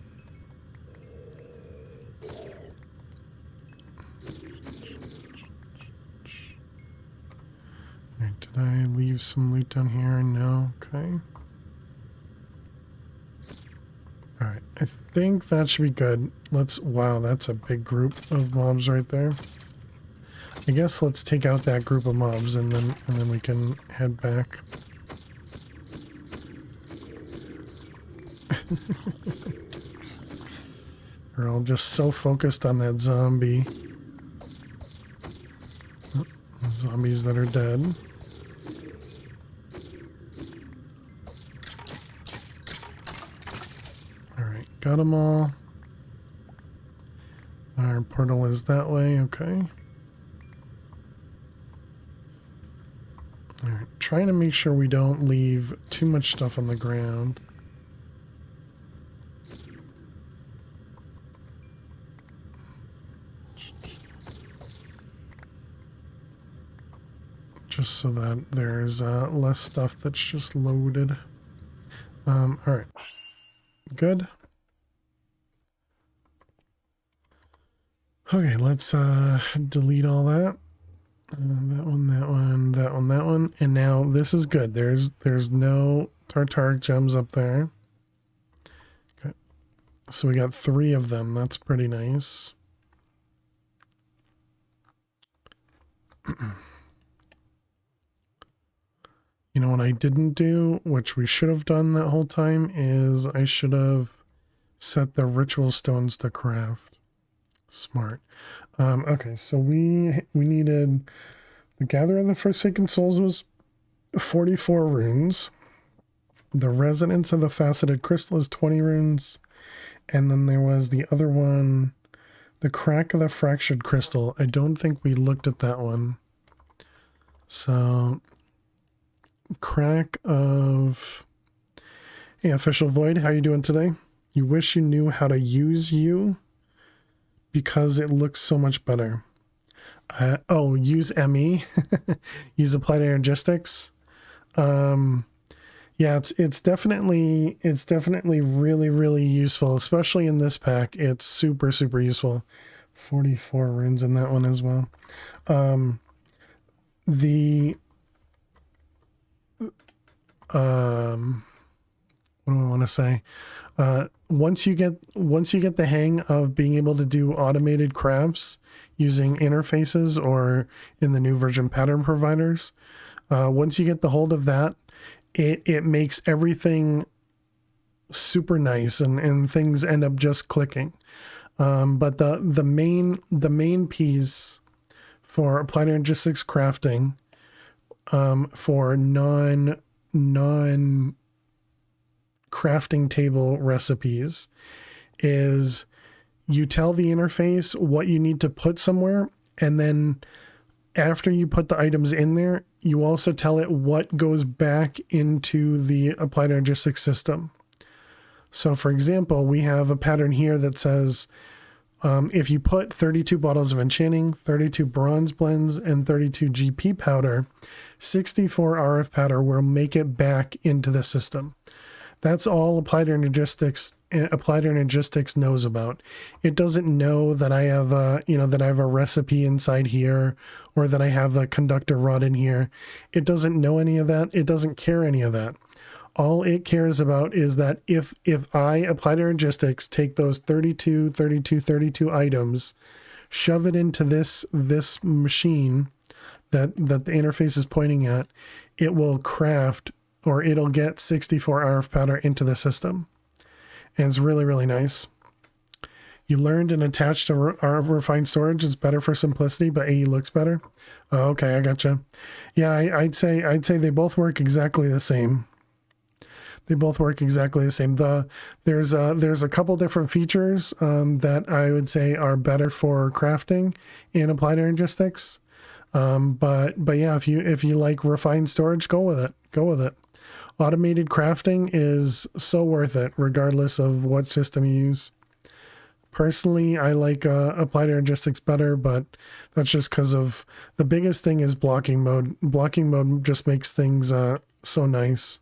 Alright, did I leave some loot down here? No, okay. Alright, I think that should be good. Wow, that's a big group of mobs right there. I guess let's take out that group of mobs and then we can head back. We're all just so focused on that zombie. Oh, zombies that are dead. Alright, got them all. Our portal is that way, okay. Alright, trying to make sure we don't leave too much stuff on the ground. Just so that there's less stuff that's just loaded. Alright. Good. Okay, let's delete all that. That one, that one, that one, that one. And now this is good. There's no Tartaric gems up there. Okay. So we got 3 of them. That's pretty nice. You know what I didn't do, which we should have done that whole time, is I should have set the ritual stones to craft. Smart. Okay, so we needed the Gathering of the Forsaken Souls was 44 runes. The Resonance of the Faceted Crystal is 20 runes. And then there was the other one, the Crack of the Fractured Crystal. I don't think we looked at that one. So, Crack of... Hey, Official Void, how you doing today? You wish you knew how to use you because it looks so much better. Oh, use ME. Use Applied Energistics. Yeah, it's definitely really, really useful, especially in this pack. It's super, super useful. 44 runes in that one as well. What do I want to say? Once you get the hang of being able to do automated crafts using interfaces or in the new version pattern providers, once you get the hold of that, it makes everything super nice and things end up just clicking. But the main piece for Applied Energistics crafting, for non crafting table recipes, is you tell the interface what you need to put somewhere, and then after you put the items in there, you also tell it what goes back into the Applied Energistics system. So for example, we have a pattern here that says if you put 32 bottles of enchanting, 32 bronze blends, and 32 GP powder, 64 RF powder will make it back into the system. That's all Applied Energistics knows about. It doesn't know that I have a recipe inside here, or that I have a conductor rod in here. It doesn't know any of that. It doesn't care any of that. All it cares about is that if I, Applied Energistics, take those 32 items, shove it into this machine that the interface is pointing at, it will craft, or it'll get 64 RF powder into the system. And it's really, really nice. You learned and attached to RF refined storage is better for simplicity, but AE looks better. Okay, I gotcha. Yeah, I'd say they both work exactly the same. They both work exactly the same. There's a couple different features that I would say are better for crafting in Applied Energistics. But yeah, if you like refined storage, go with it. Go with it. Automated crafting is so worth it, regardless of what system you use. Personally, I like Applied Energistics better, but that's just because of the biggest thing is blocking mode. Blocking mode just makes things so nice.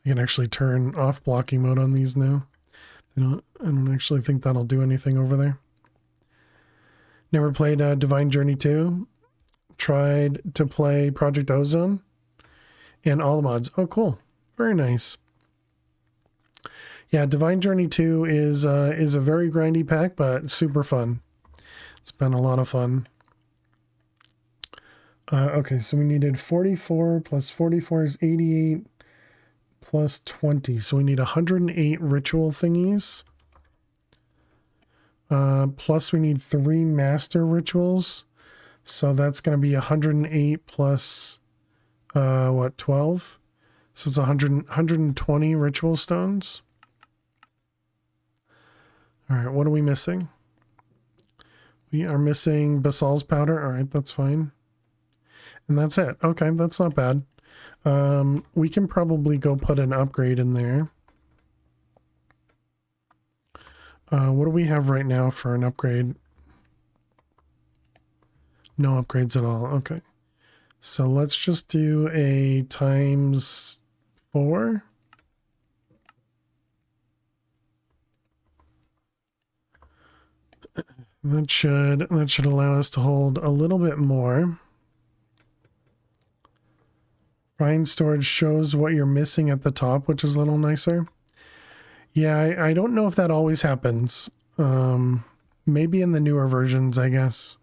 You can actually turn off blocking mode on these now. I don't actually think that'll do anything over there. Never played Divine Journey 2. Tried to play Project Ozone and all the mods. Oh, cool. Very nice. Yeah, Divine Journey 2 is a very grindy pack, but super fun. It's been a lot of fun. Okay, so we needed 44 plus 44 is 88 plus 20. So we need 108 ritual thingies. Plus we need 3 master rituals. So that's going to be 108 plus, 12? So it's 120 ritual stones. All right, what are we missing? We are missing Basal's powder. All right, that's fine. And that's it. Okay, that's not bad. We can probably go put an upgrade in there. What do we have right now for an upgrade? No upgrades at all. Okay. So let's just do a times 4. That should allow us to hold a little bit more. Find storage shows what you're missing at the top, which is a little nicer. Yeah, I don't know if that always happens. Maybe in the newer versions, I guess.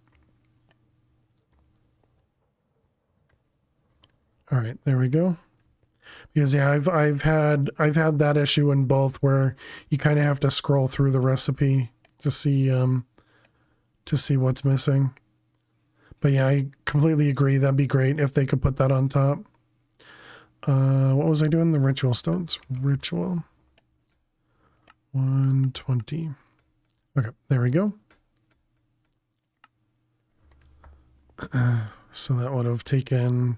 All right, there we go. Because yeah, I've had that issue in both, where you kind of have to scroll through the recipe to see what's missing. But yeah, I completely agree. That'd be great if they could put that on top. What was I doing? The ritual stones. Ritual. 120. Okay, there we go. So that would have taken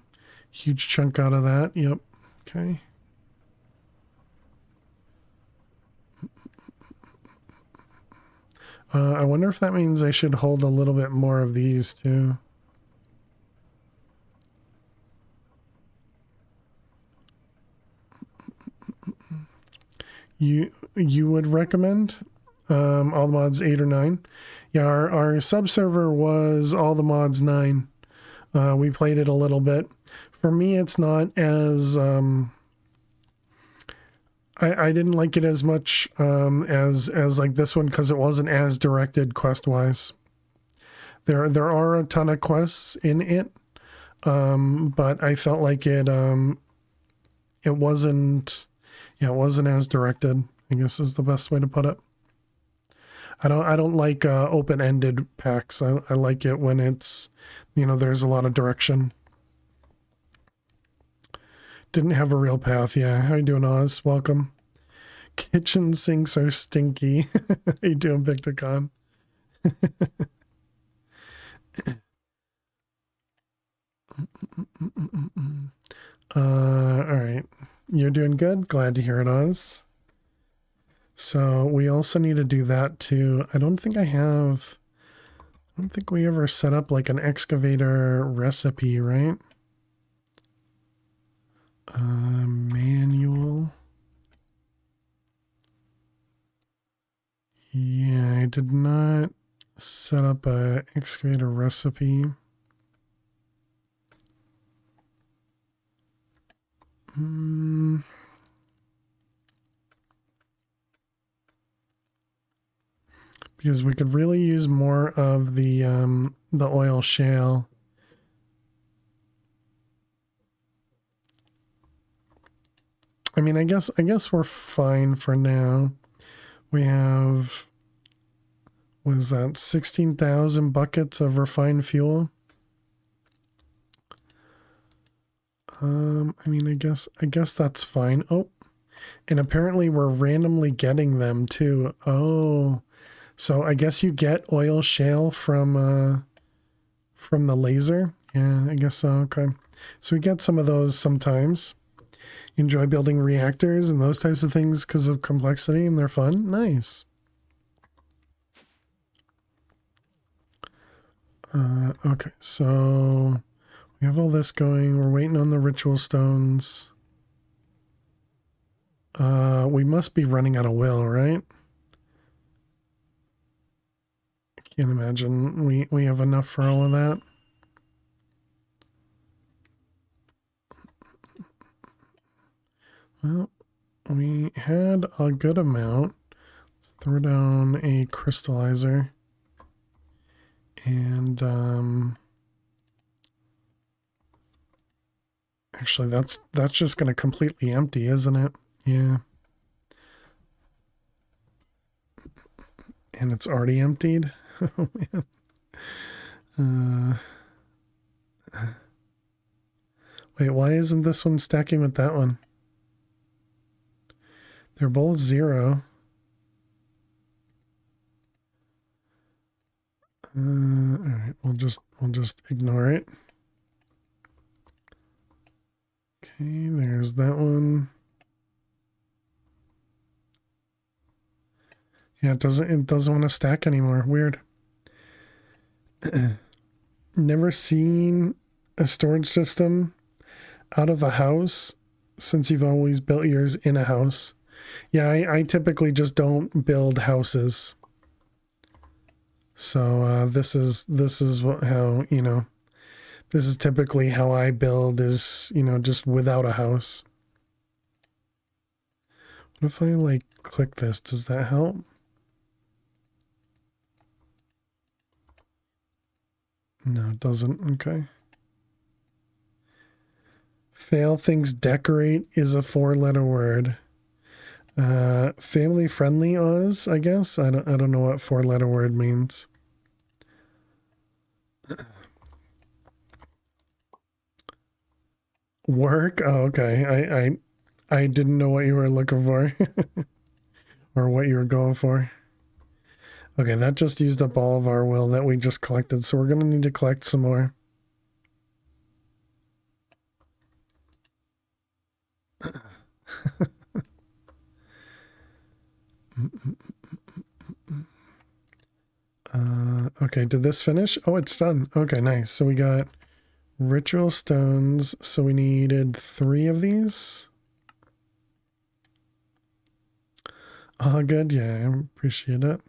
a huge chunk out of that. Yep. Okay. I wonder if that means I should hold a little bit more of these too. You would recommend all the mods 8 or 9? Yeah, our subserver was all the mods 9. We played it a little bit. For me, it's not as I didn't like it as much as like this one, because it wasn't as directed quest wise. There are a ton of quests in it, but I felt like it wasn't. Yeah, it wasn't as directed, I guess is the best way to put it. I don't like open-ended packs. I like it when it's, there's a lot of direction. Didn't have a real path. Yeah, how you doing, Oz? Welcome. Kitchen sinks are stinky. How you doing, Victorcon? All right. You're doing good. Glad to hear it, Oz. So we also need to do that too. I don't think we ever set up like an excavator recipe, right? Manual. Yeah, I did not set up a excavator recipe. Because we could really use more of the oil shale. I mean, I guess we're fine for now. We have, what is that, 16,000 buckets of refined fuel. I mean, I guess that's fine. Oh, and apparently we're randomly getting them too. Oh, so I guess you get oil shale from the laser. Yeah, I guess so. Okay, so we get some of those sometimes. You enjoy building reactors and those types of things because of complexity, and they're fun. Nice. Okay, so we have all this going. We're waiting on the ritual stones. We must be running out of will, right? I can't imagine we have enough for all of that. Well, we had a good amount. Let's throw down a crystallizer. And actually that's just going to completely empty, isn't it? Yeah. And it's already emptied. Oh man. Wait, why isn't this one stacking with that one? They're both 0. All right, we'll just ignore it. Okay, there's that one. Yeah, it doesn't want to stack anymore. Weird. Never seen a storage system out of a house since you've always built yours in a house. Yeah, I typically just don't build houses. So this is how, this is typically how I build, is, just without a house. What if I like click this? Does that help? No, it doesn't. Okay. Fail things decorate is a 4-letter word. Family friendly Oz, I guess. I don't know what 4-letter word means. Work? Oh, okay. I didn't know what you were looking for. Or what you were going for. Okay, that just used up all of our will that we just collected, so we're gonna need to collect some more. Okay, did this finish? Oh, it's done. Okay, nice. So we got ritual stones. So we needed 3 of these. Oh, good. Yeah, I appreciate it.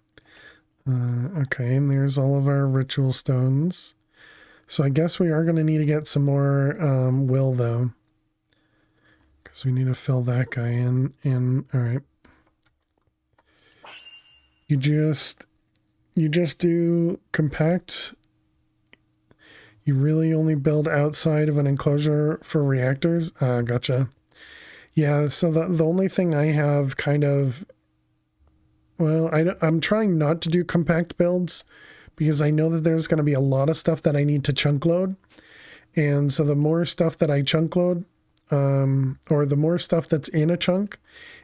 Okay, and there's all of our ritual stones. So I guess we are going to need to get some more will, though. Because we need to fill that guy in. All right. You just do compact. You really only build outside of an enclosure for reactors? Gotcha. Yeah, so the only thing I have kind of... Well, I'm trying not to do compact builds because I know that there's going to be a lot of stuff that I need to chunk load. And so the more stuff that I chunk load, or the more stuff that's in a chunk,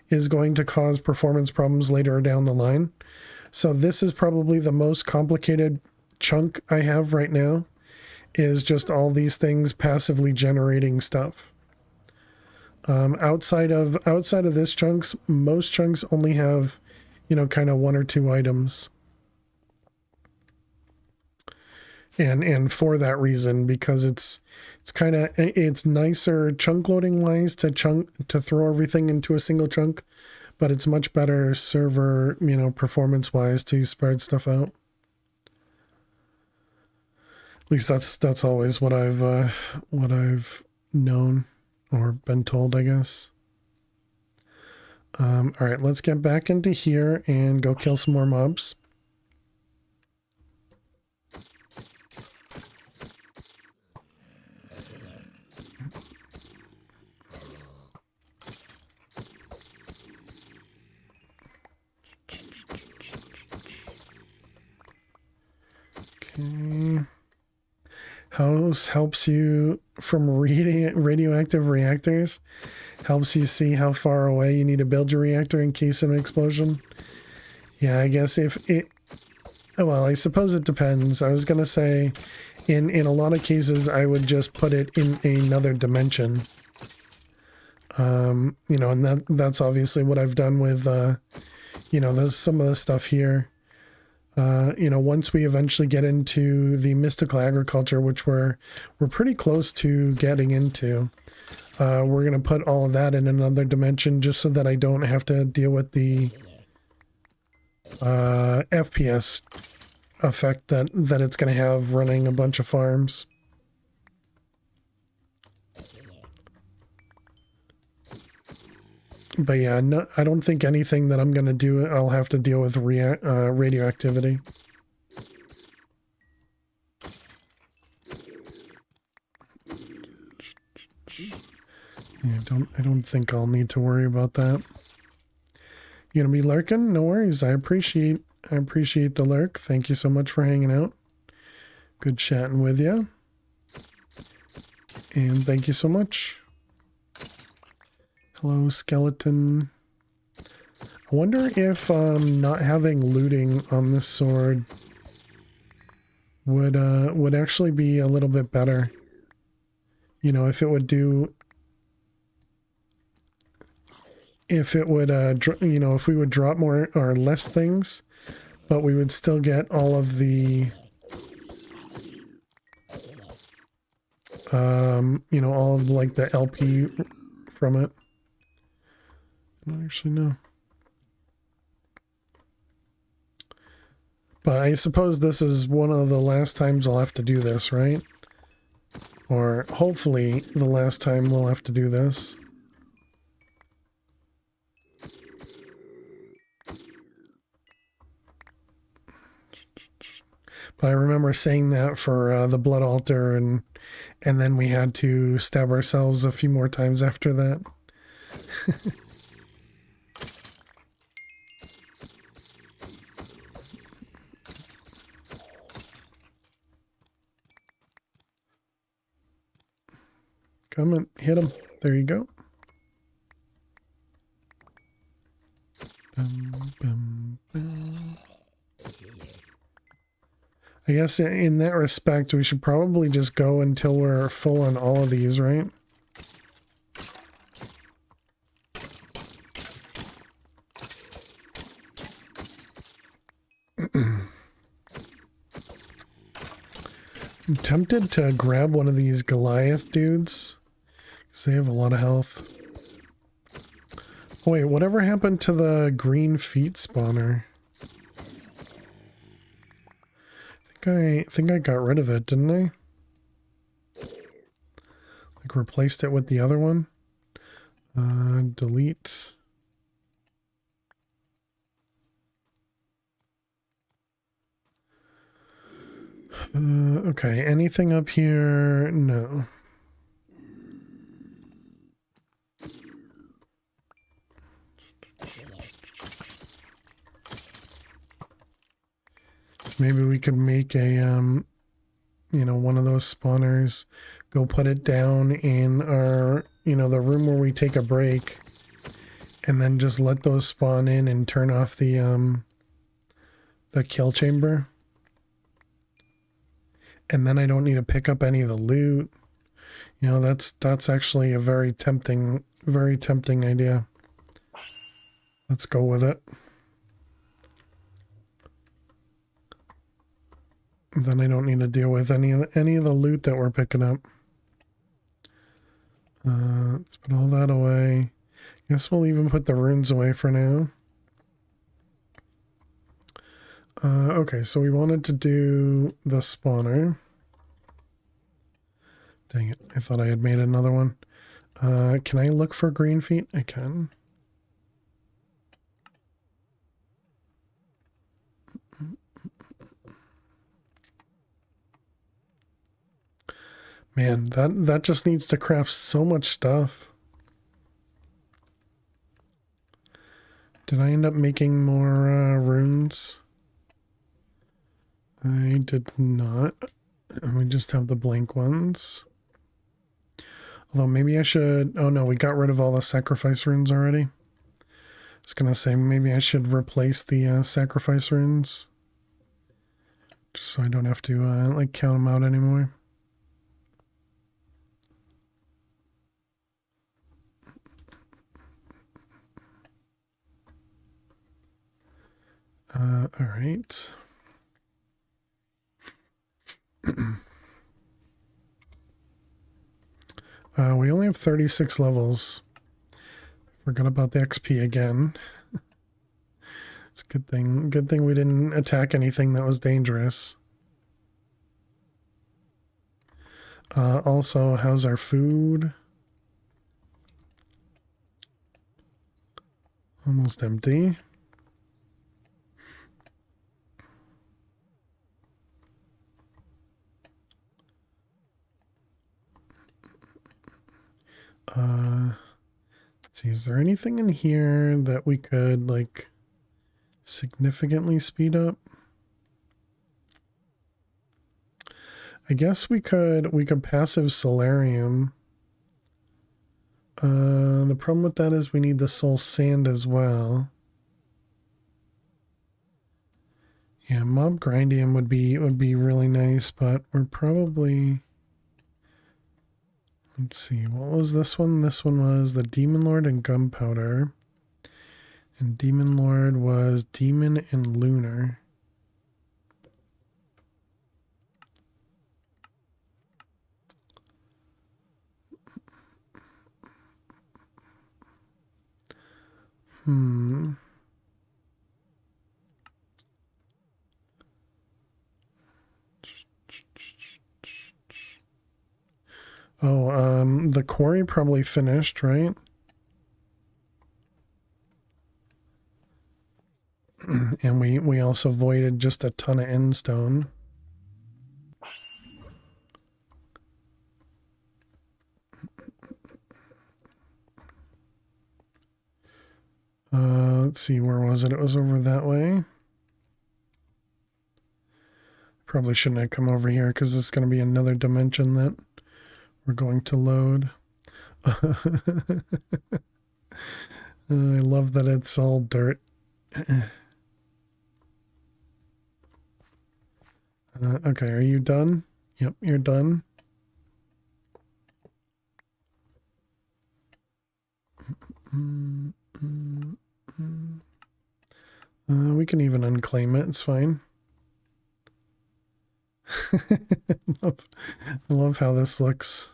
is going to cause performance problems later down the line. So this is probably the most complicated chunk I have right now, is just all these things passively generating stuff. Outside of this chunks, most chunks only have, kind of 1 or 2 items. And for that reason, because it's nicer chunk loading wise to throw everything into a single chunk, but it's much better server, performance wise to spread stuff out. At least that's always what I've known. or been told, I guess. All right, let's get back into here and go kill some more mobs. Okay. House helps you from radioactive reactors. Helps you see how far away you need to build your reactor in case of an explosion. Yeah, I guess if it... Well, I suppose it depends. I was going to say, in a lot of cases, I would just put it in another dimension. You know, and that's obviously what I've done with, you know, there's some of the stuff here. You know, once we eventually get into the mystical agriculture, which we're pretty close to getting into, we're going to put all of that in another dimension just so that I don't have to deal with the FPS effect that it's going to have running a bunch of farms. But yeah, no, I don't think anything that I'm going to do, I'll have to deal with radioactivity. Yeah, I don't think I'll need to worry about that. You gonna be lurking? No worries. I appreciate the lurk. Thank you so much for hanging out. Good chatting with you. And thank you so much. Hello, skeleton. I wonder if not having looting on this sword would actually be a little bit better. You know, if it would do... If it would, you know, if we would drop more or less things, but we would still get all of the, you know, all of like the LP from it. I don't actually know. But I suppose this is one of the last times I'll have to do this, right? Or hopefully the last time we'll have to do this. But I remember saying that for the blood altar, and then we had to stab ourselves a few more times after that. Come and hit him. There you go. Bum, bum, bum. I guess in that respect, we should probably just go until we're full on all of these, right? I'm tempted to grab one of these Goliath dudes, because they have a lot of health. Oh, wait, whatever happened to the green feet spawner? I think I got rid of it, didn't I? Like replaced it with the other one. Delete. Okay, anything up here? No. So maybe we could make a, you know, one of those spawners, go put it down in our, you know, the room where we take a break, and then just let those spawn in and turn off the kill chamber. And then I don't need to pick up any of the loot. You know, that's actually a very tempting idea. Let's go with it. Then I don't need to deal with any of the loot that we're picking up. Let's put all that away. Guess we'll even put the runes away for now. Okay, so we wanted to do the spawner. Dang it, I thought I had made another one. Can I look for green feet? I can. Man, that just needs to craft so much stuff. Did I end up making more runes? I did not. We just have the blank ones. Although maybe I should... Oh no, we got rid of all the sacrifice runes already. I was gonna say maybe I should replace the sacrifice runes. Just so I don't have to like count them out anymore. All right. We only have 36 levels. Forgot about the XP again. It's a good thing. Good thing we didn't attack anything that was dangerous. Also, how's our food? Almost empty. Let's see, is there anything in here that we could like significantly speed up? I guess we could passive solarium. The problem with that is we need the soul sand as well. Yeah, mob grindium would be really nice, but we're probably... Let's see, what was this one? This one was the Demon Lord and Gunpowder. And Demon Lord was Demon and Lunar. Oh, the quarry probably finished, right? And we also voided just a ton of end stone. Let's see, where was it? It was over that way. Probably shouldn't have come over here because it's going to be another dimension that we're going to load. I love that it's all dirt. Okay, are you done? Yep, you're done. We can even unclaim it, it's fine. I love how this looks.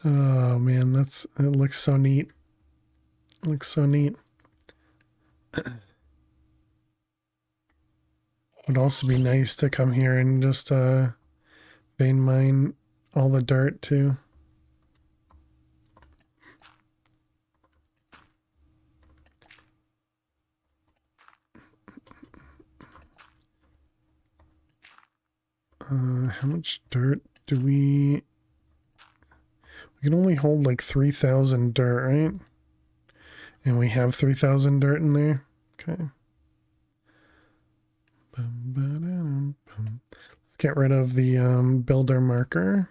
Oh man, it looks so neat. It looks so neat. Would also be nice to come here and just vein mine all the dirt too. How much dirt do we... We can only hold like 3,000 dirt, right? And we have 3,000 dirt in there. Okay. Let's get rid of the builder marker.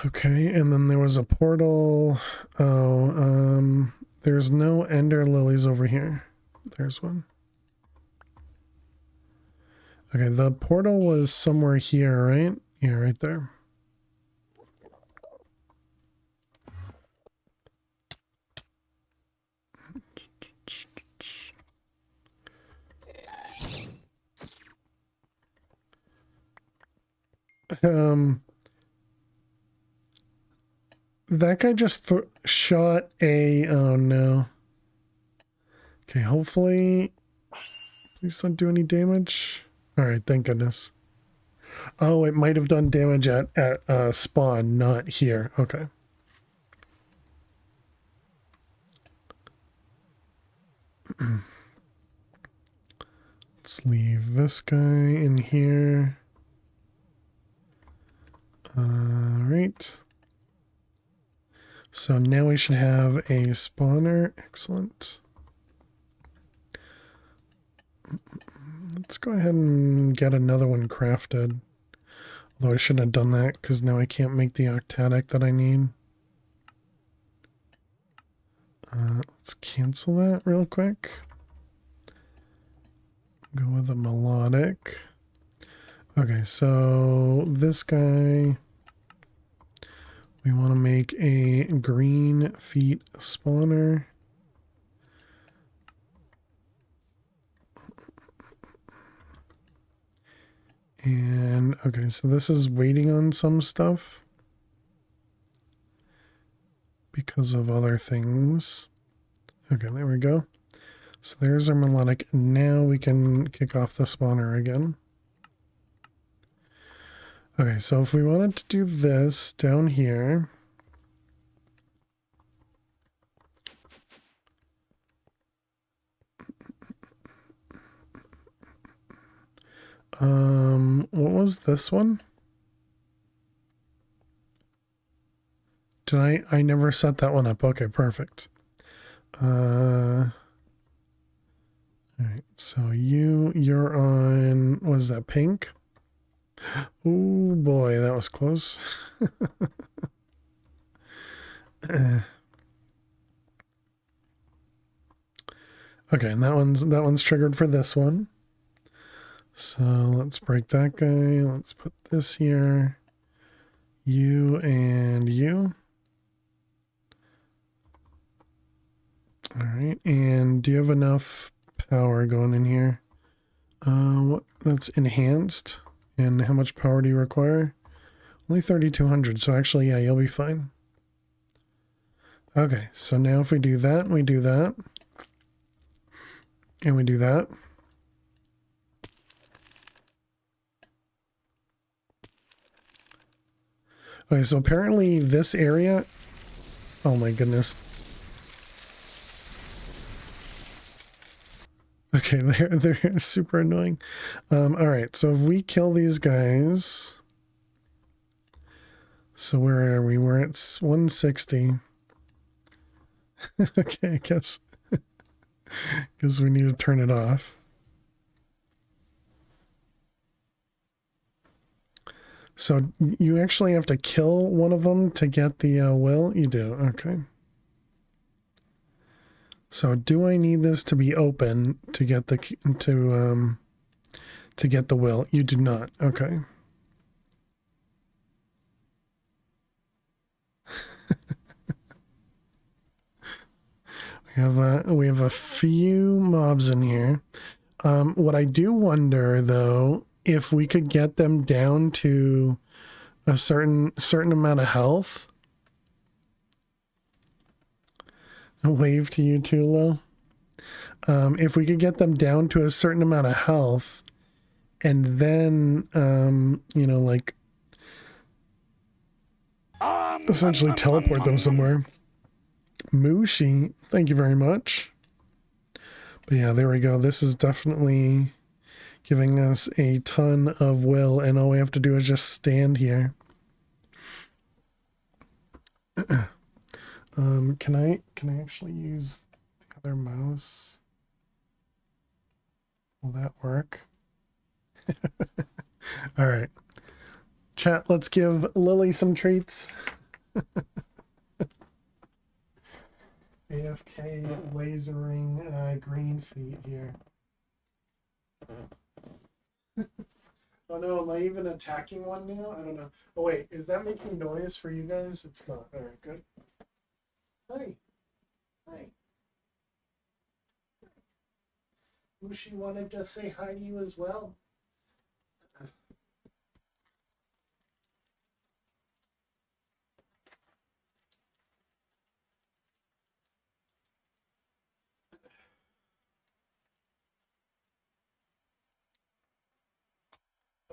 Okay, and then there was a portal. Oh, there's no ender lilies over here. There's one. Okay, the portal was somewhere here, right? Yeah, right there. Um, that guy just shot a... Oh, no. Okay, hopefully... Please don't do any damage. All right, thank goodness. Oh, it might have done damage at spawn, not here. Okay. Let's leave this guy in here. All right. So now we should have a spawner. Excellent. Let's go ahead and get another one crafted. Although I shouldn't have done that because now I can't make the octatic that I need. Let's cancel that real quick. Go with a melodic. Okay, so this guy, we want to make a green feet spawner. And okay, so this is waiting on some stuff because of other things. Okay, there we go. So there's our melodic. Now we can kick off the spawner again. Okay, so if we wanted to do this down here, what was this one? Did I never set that one up. Okay, perfect. All right, so you're on, what is that, pink? Oh boy, that was close. Okay, and that one's triggered for this one. So let's break that guy. Let's put this here. You and you. All right, and do you have enough power going in here? What? That's enhanced. And how much power do you require? Only 3,200. So actually, yeah, you'll be fine. Okay, so now if we do that, we do that, and we do that. Okay, so apparently this area, oh my goodness. Okay, they're super annoying. All right, so if we kill these guys, so where are we? We're at 160. Okay, I guess we need to turn it off. So you actually have to kill one of them to get the will? You do, okay. So do I need this to be open to get the to get the will? You do not. Okay. we have a few mobs in here. What I do wonder though, if we could get them down to a certain amount of health. A wave to you too, Lo. If we could get them down to a certain amount of health, and then you know, like essentially teleport them somewhere. Mushi, thank you very much. But yeah, there we go. This is definitely giving us a ton of will, and all we have to do is just stand here. Can I actually use the other mouse? Will that work? All right. Chat, let's give Lily some treats. AFK lasering green feet here. Oh no, am I even attacking one now? I don't know. Oh wait, is that making noise for you guys? It's not. Alright, good. Hi. Hi. Mushi wanted to say hi to you as well.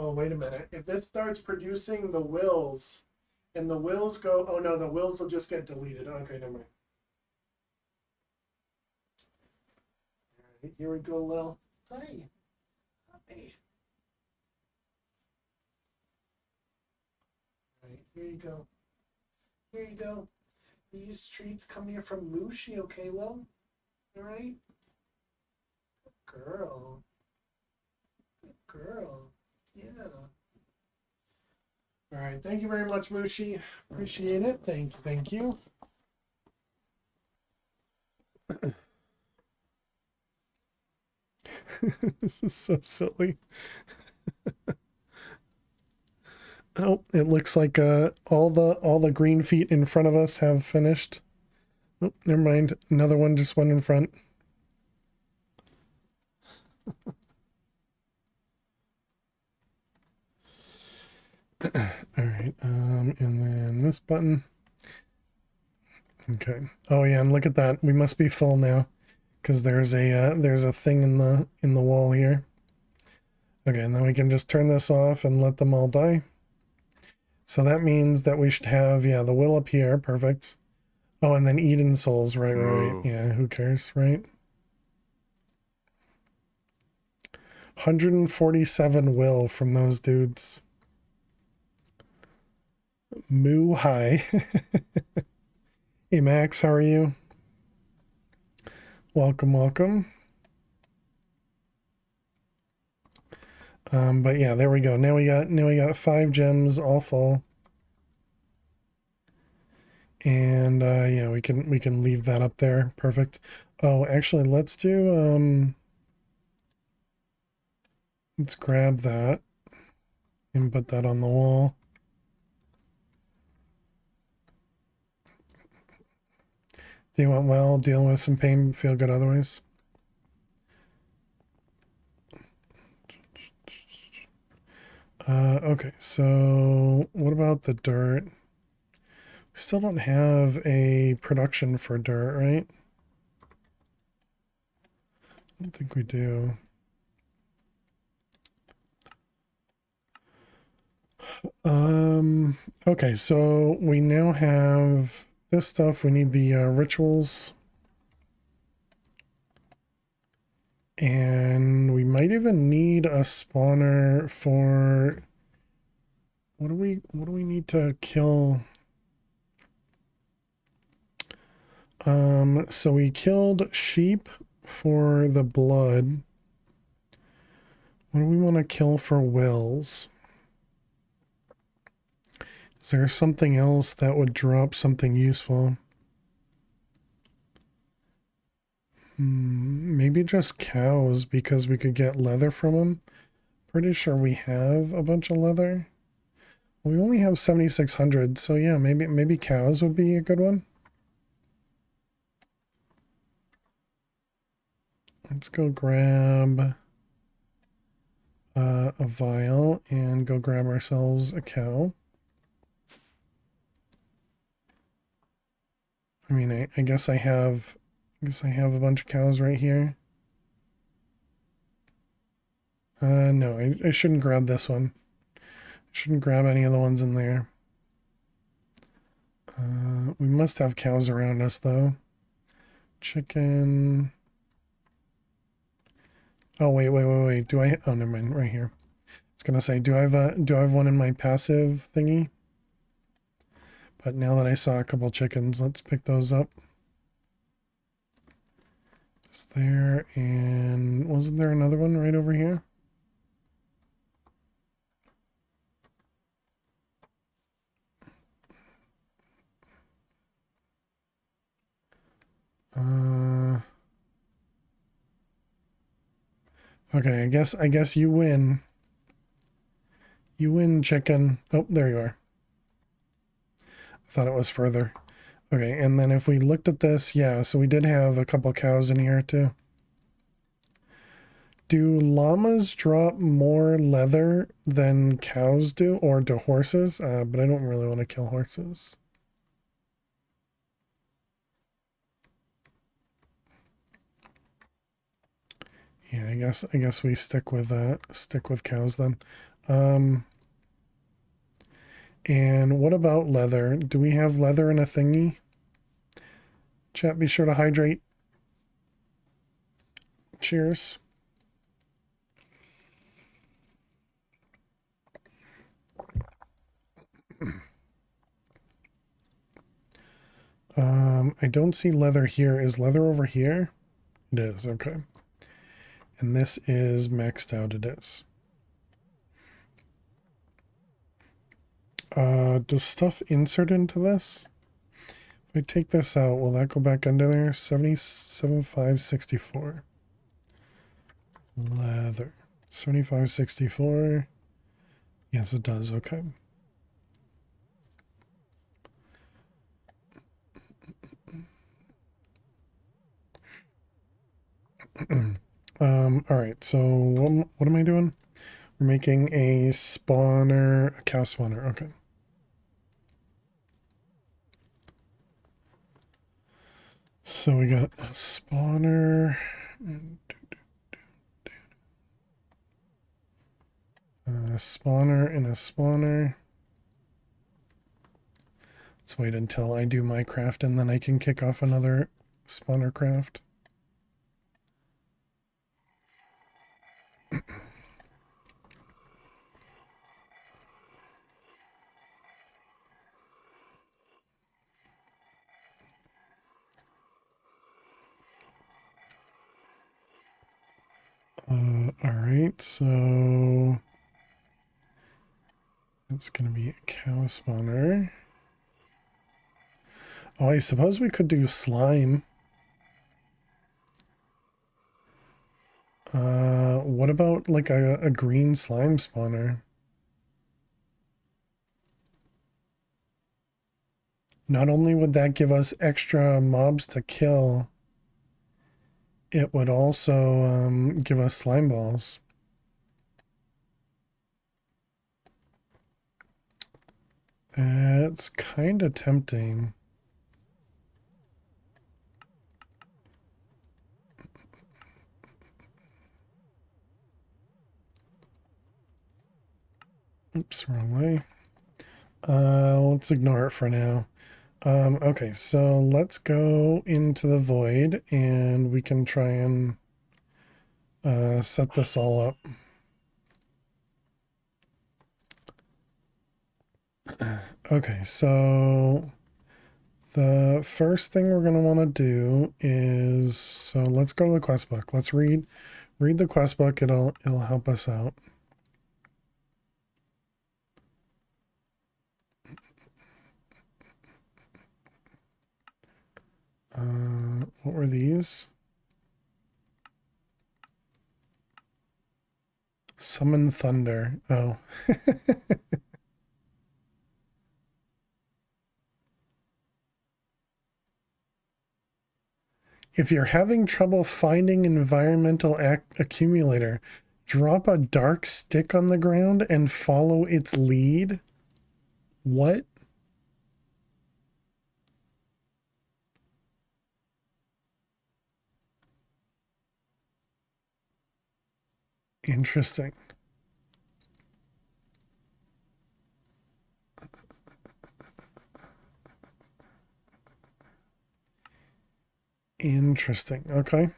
Oh, wait a minute. If this starts producing the wills, and the wills go, oh no, the wills will just get deleted. Okay, never mind. All right, here we go, Lil. Hi. Hi. All right, here you go. Here you go. These treats come here from Mushi, okay, Lil? All right? Girl. Good girl. Yeah. All right, thank you very much, Mushi. Appreciate it. Thank you, thank you. This is so silly. Oh, it looks like all the green feet in front of us have finished. Oh, never mind. Another one just went in front. All right, and then this button. Okay. Oh yeah, and look at that. We must be full now, because there's a thing in the wall here. Okay, and then we can just turn this off and let them all die. So that means that we should have, yeah, the will up here. Perfect. Oh, and then Eden souls. Right. Yeah, who cares, right? 147 will from those dudes. Moo hi. Hey Max, how are you? Welcome, welcome. But yeah, there we go. Now we got 5 gems all full. And yeah, we can leave that up there. Perfect. Oh, actually let's let's grab that and put that on the wall. They went well, dealing with some pain, feel good otherwise. Okay, so what about the dirt? We still don't have a production for dirt, right? I don't think we do. Okay, so we now have this stuff. We need the rituals. And we might even need a spawner for what do we need to kill? So we killed sheep for the blood. What do we want to kill for wills? Is there something else that would drop something useful? Maybe just cows, because we could get leather from them. Pretty sure we have a bunch of leather. We only have 7,600, so yeah, maybe cows would be a good one. Let's go grab a vial and go grab ourselves a cow. I mean, I guess I have a bunch of cows right here. No, I shouldn't grab this one. I shouldn't grab any of the ones in there. We must have cows around us though. Chicken. Oh wait. Do I? Oh, never mind. Right here. I was gonna say, do I have one in my passive thingy? But now that I saw a couple chickens, let's pick those up. Is there, and wasn't there another one right over here? Okay, I guess you win. You win, chicken. Oh, there you are. I thought it was further. Okay, and then if we looked at this, yeah, so we did have a couple cows in here too. Do llamas drop more leather than cows do, or do horses? But I don't really want to kill horses. Yeah, I guess we stick with cows then. And what about leather? Do we have leather in a thingy? Chat, be sure to hydrate. Cheers. I don't see leather here. Is leather over here? It is, okay. And this is maxed out, it is. Does stuff insert into this? If I take this out, will that go back under there? 77,564. Leather. 7564. Yes, it does, okay. Alright, so what am I doing? We're making a spawner, a cow spawner, okay. So we got a spawner, a spawner and a spawner. Let's wait until I do my craft and then I can kick off another spawner craft. Alright, so it's going to be a cow spawner. Oh, I suppose we could do slime. What about like a green slime spawner? Not only would that give us extra mobs to kill, it would also give us slime balls. That's kind of tempting. Oops, wrong way. Let's ignore it for now. Okay, so let's go into the void and we can try and set this all up. Okay, so the first thing we're going to want to do is, so let's go to the quest book. Let's read the quest book. It'll help us out. What were these? Summon thunder. Oh. If you're having trouble finding environmental accumulator, drop a dark stick on the ground and follow its lead. What? Interesting. Interesting. Okay.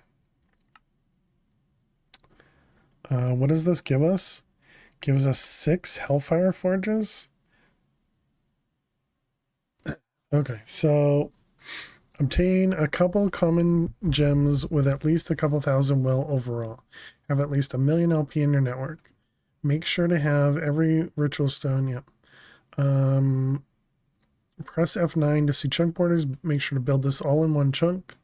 What does this give us? Gives us 6 Hellfire Forges. Okay, so obtain a couple common gems with at least a couple thousand will overall. Have at least 1,000,000 LP in your network. Make sure to have every ritual stone. Yep. Press F9 to see chunk borders. Make sure to build this all in one chunk.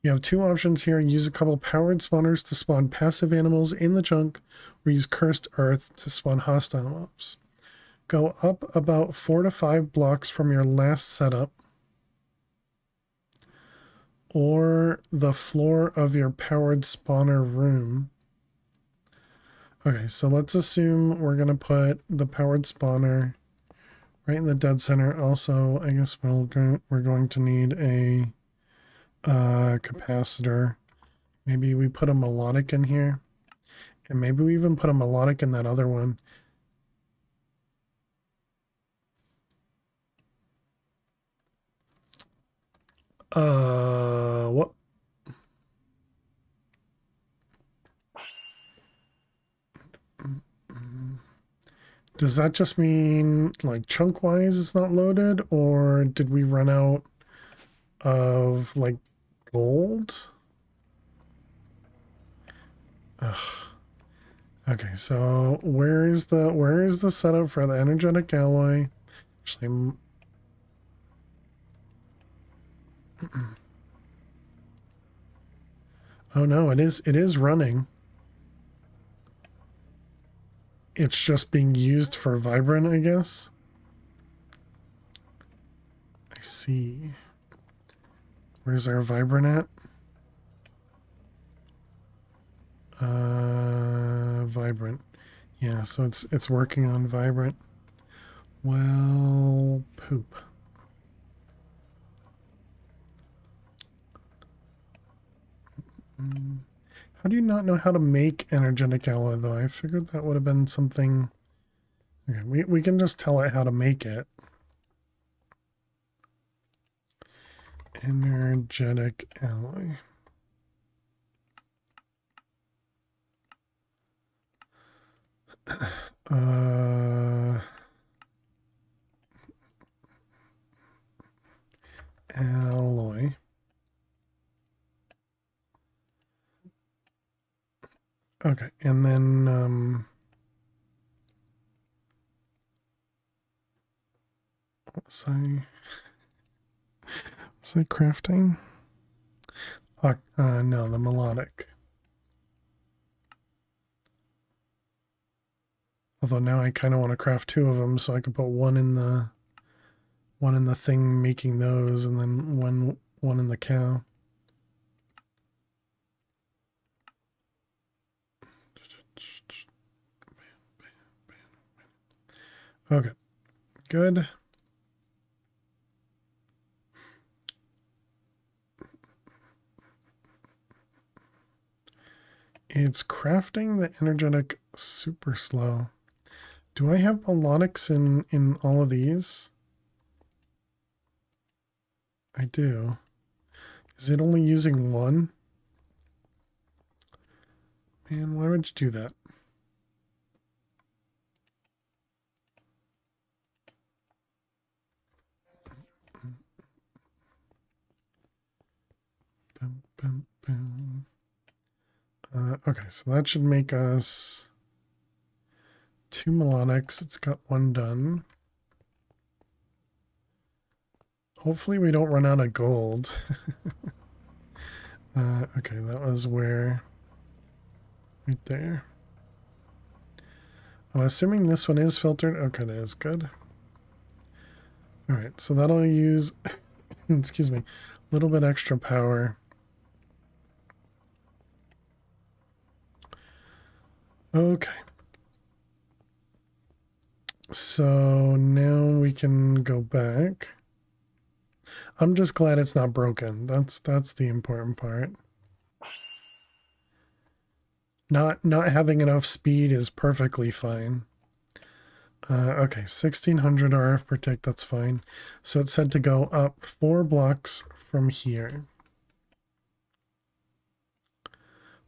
You have 2 options here. Use a couple powered spawners to spawn passive animals in the chunk, or use cursed earth to spawn hostile mobs. Go up about 4 to 5 blocks from your last setup, or the floor of your powered spawner room. Okay, so let's assume we're going to put the powered spawner right in the dead center. Also, I guess we're going to need a capacitor. Maybe we put a melodic in here, and maybe we even put a melodic in that other one. What? Does that just mean like chunk wise it's not loaded, or did we run out of like gold? Ugh. Okay, so where is the setup for the energetic alloy? Actually, oh no, it is running. It's just being used for vibrant, I guess. I see. Where's our vibrant at? Vibrant. Yeah, so it's working on vibrant. Well, poop. How do you not know how to make energetic alloy, though? I figured that would have been something... Okay, we can just tell it how to make it. Energetic alloy. Alloy. Okay, and then what was I crafting? No, the melodic. Although now I kind of want to craft two of them, so I could put one in the thing making those, and then one in the cow. Okay, good. It's crafting the energetic super slow. Do I have melodics in all of these? I do. Is it only using one? Man, why would you do that? Bum, bum, bum. Okay, so that should make us two melodics. It's got one done. Hopefully we don't run out of gold. Okay, that was where... Right there. I'm assuming this one is filtered. Okay, that is good. Alright, so that'll use... excuse me. A little bit extra power. Okay. So now we can go back. I'm just glad it's not broken. That's the important part. Not having enough speed is perfectly fine. Okay, 1600 RF per tick, that's fine. So it said to go up 4 blocks from here.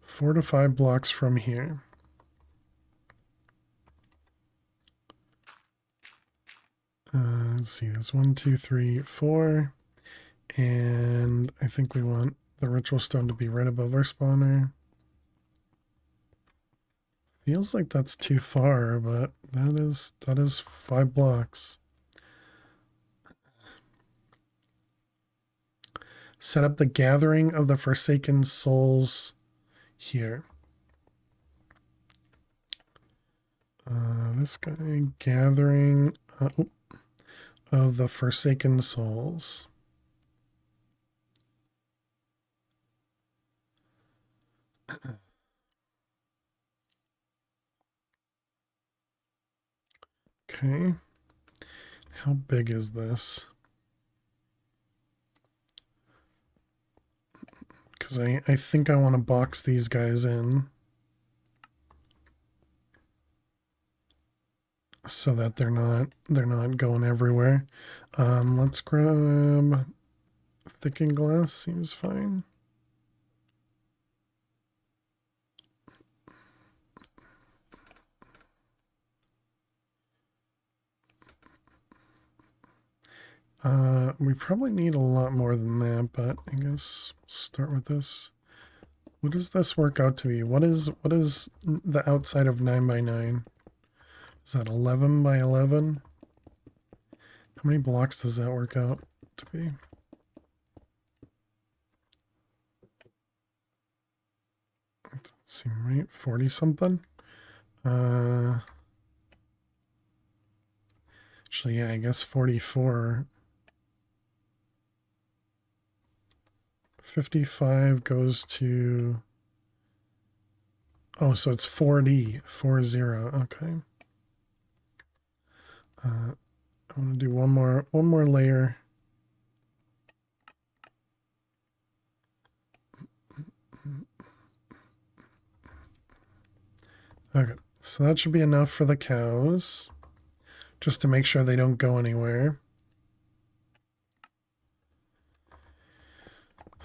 4 to 5 blocks from here. Let's see, there's 1, 2, 3, 4. And I think we want the ritual stone to be right above our spawner. Feels like that's too far, but that is 5 blocks. Set up the gathering of the Forsaken Souls here. This guy, gathering of the Forsaken Souls. Okay. How big is this? Because I think I want to box these guys in so that they're not going everywhere. Let's grab Thickened glass seems fine. We probably need a lot more than that, but I guess we'll start with this. What does this work out to be? What is the outside of 9 by 9? Is that 11 by 11? How many blocks does that work out to be? Doesn't seem right. 40 something? Actually, yeah, I guess 44. 55 goes to... Oh, so it's 40. 40. Okay. I'm gonna do one more layer. Okay, so that should be enough for the cows, just to make sure they don't go anywhere.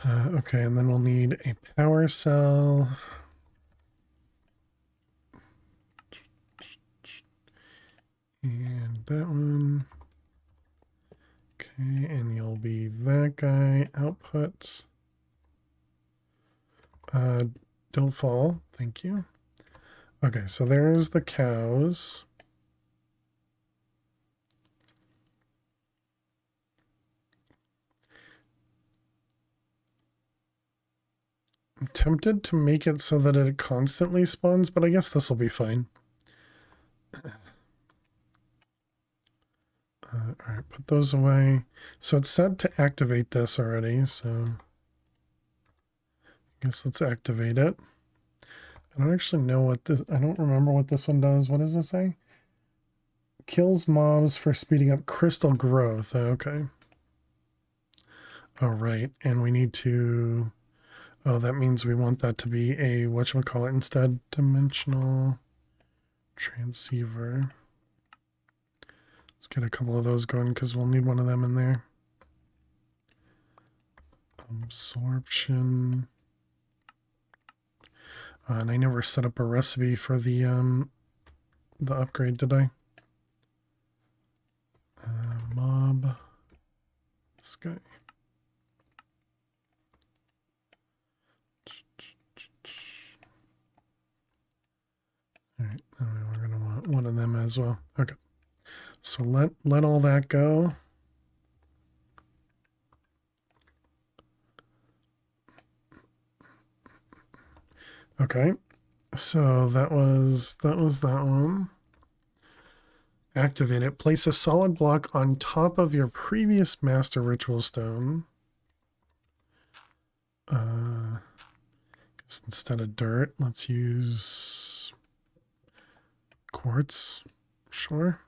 Okay, and then we'll need a power cell. And that one. Okay, and you'll be that guy. Output. Don't fall. Thank you. Okay, so there's the cows. I'm tempted to make it so that it constantly spawns, but I guess this will be fine. Alright, put those away. So it's set to activate this already, so I guess let's activate it. I don't actually know what this, I don't remember what this one does. What does it say? Kills mobs for speeding up crystal growth. Okay. All right, and we need to, oh, that means we want that to be a, whatchamacallit instead, dimensional transceiver. Let's get a couple of those going because we'll need one of them in there. Absorption. And I never set up a recipe for the upgrade, did I? Mob. This guy. All right, we're gonna want one of them as well. Okay, so let all that go. Okay, so that was that one. Activate it. Place a solid block on top of your previous master ritual stone. Instead of dirt, let's use quartz. Sure.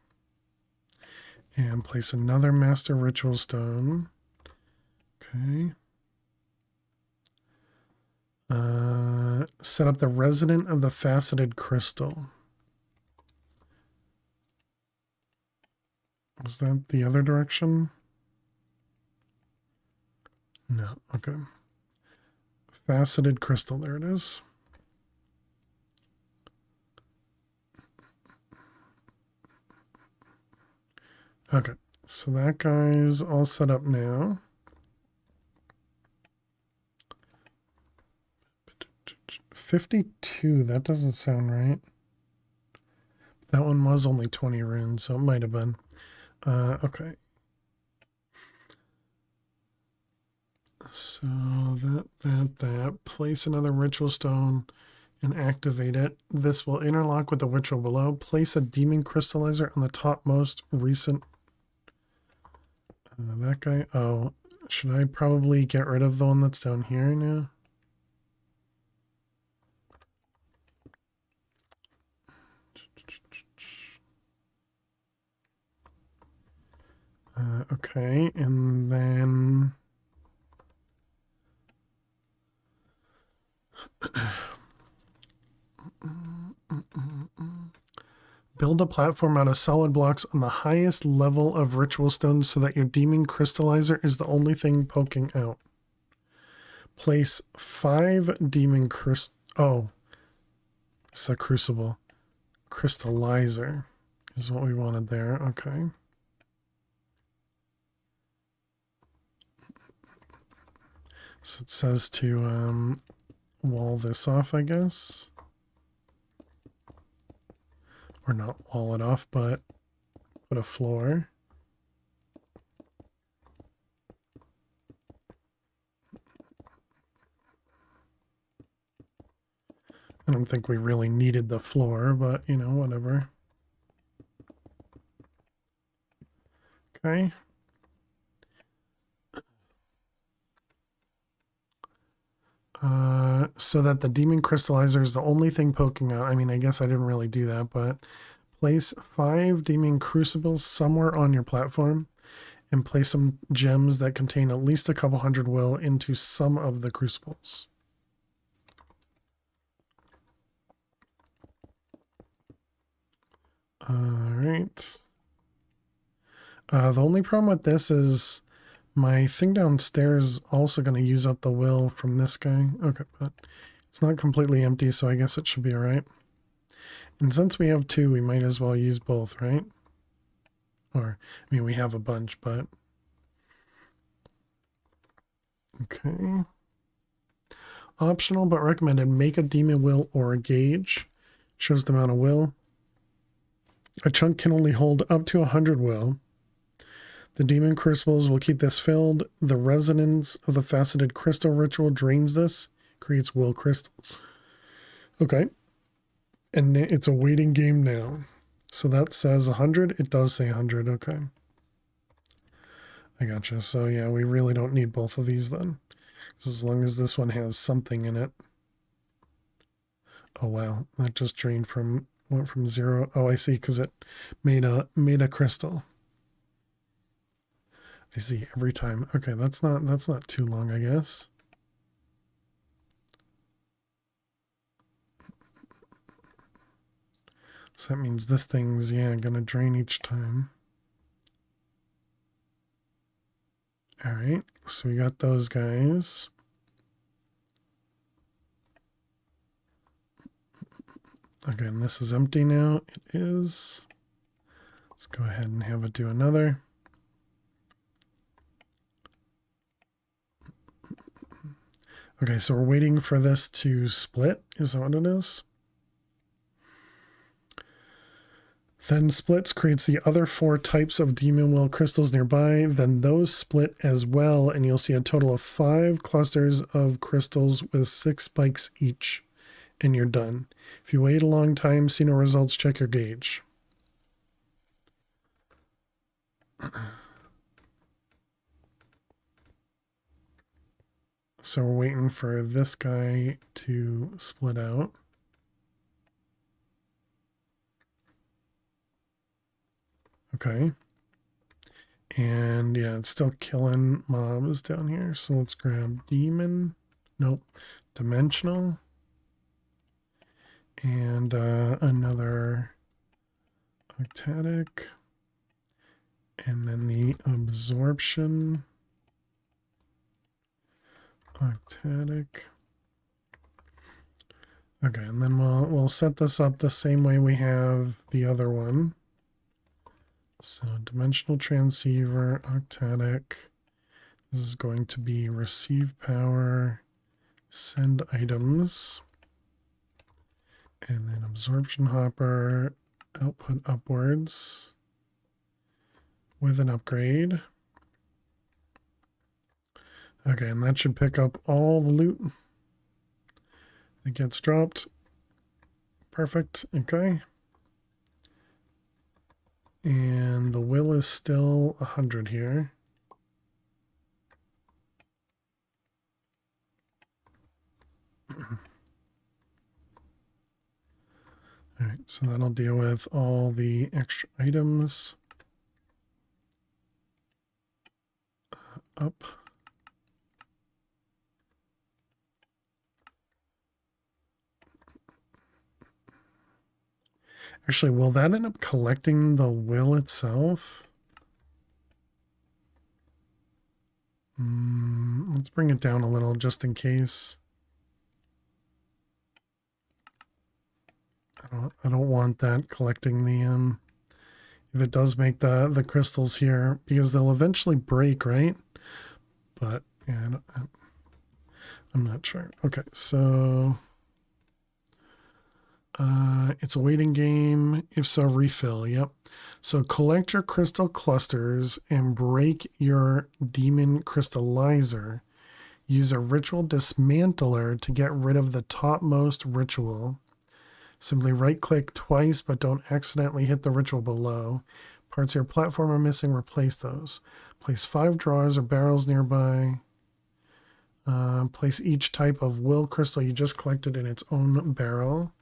And place another master ritual stone. Okay. Set up the resident of the faceted crystal. Was that the other direction? No. Okay. Faceted crystal. There it is. Okay. So that guy's all set up now. $52. That doesn't sound right. That one was only 20 runes, so it might have been. Okay. So that. Place another ritual stone and activate it. This will interlock with the ritual below. Place a demon crystallizer on the topmost recent. That guy. Oh, should I probably get rid of the one that's down here now? Okay, and then Build a platform out of solid blocks on the highest level of ritual stones so that your demon crystallizer is the only thing poking out. Place 5 demon Oh, it's a crucible. Crystallizer is what we wanted there. Okay. So it says to wall this off, I guess. Or not wall it off, but put a floor. I don't think we really needed the floor, but you know, whatever. Okay. So that the demon crystallizer is the only thing poking out. I mean, I guess I didn't really do that, but place 5 demon crucibles somewhere on your platform and place some gems that contain at least a couple hundred will into some of the crucibles. All right. The only problem with this is my thing downstairs also going to use up the will from this guy. Okay, but it's not completely empty, so I guess it should be all right. And since we have 2, we might as well use both, right? Or, I mean, we have a bunch, but... Okay. Optional but recommended. Make a demon will or a gauge. Shows the amount of will. A chunk can only hold up to 100 will. The demon crucibles will keep this filled. The resonance of the faceted crystal ritual drains this, creates will crystals. Okay. And it's a waiting game now. So that says 100. It does say 100. Okay. I gotcha. So yeah, we really don't need both of these then. As long as this one has something in it. Oh wow, that just drained from, went from 0. Oh, I see, because it made a crystal. I see every time. Okay, that's not too long, I guess. So that means this thing's, yeah, gonna drain each time. All right, so we got those guys. Again, this is empty now. It is. Let's go ahead and have it do another. Okay, so we're waiting for this to split. Is that what it is? Then splits creates the other 4 types of demon will crystals nearby. Then those split as well, and you'll see a total of 5 clusters of crystals with 6 spikes each, and you're done. If you wait a long time, see no results, check your gauge. So we're waiting for this guy to split out. Okay. And yeah, it's still killing mobs down here. So let's grab demon. Nope. Dimensional. And another octatic. And then the absorption. Octatic. Okay, and then we'll set this up the same way we have the other one. So dimensional transceiver, octatic. This is going to be receive power, send items, and then absorption hopper, output upwards with an upgrade. Okay, and that should pick up all the loot that gets dropped. Perfect. Okay. And the will is still 100 here. All right, so that'll deal with all the extra items. Up. Actually, will that end up collecting the will itself? Let's bring it down a little just in case. I don't want that collecting the if it does make the crystals here, because they'll eventually break, right? But yeah, I'm not sure. Okay, so it's a waiting game. If so, refill. Yep. So collect your crystal clusters and break your demon crystallizer. Use a ritual dismantler to get rid of the topmost ritual. Simply right click twice, but don't accidentally hit the ritual below. Parts of your platform are missing, replace those. Place 5 drawers or barrels nearby. Place each type of will crystal you just collected in its own barrel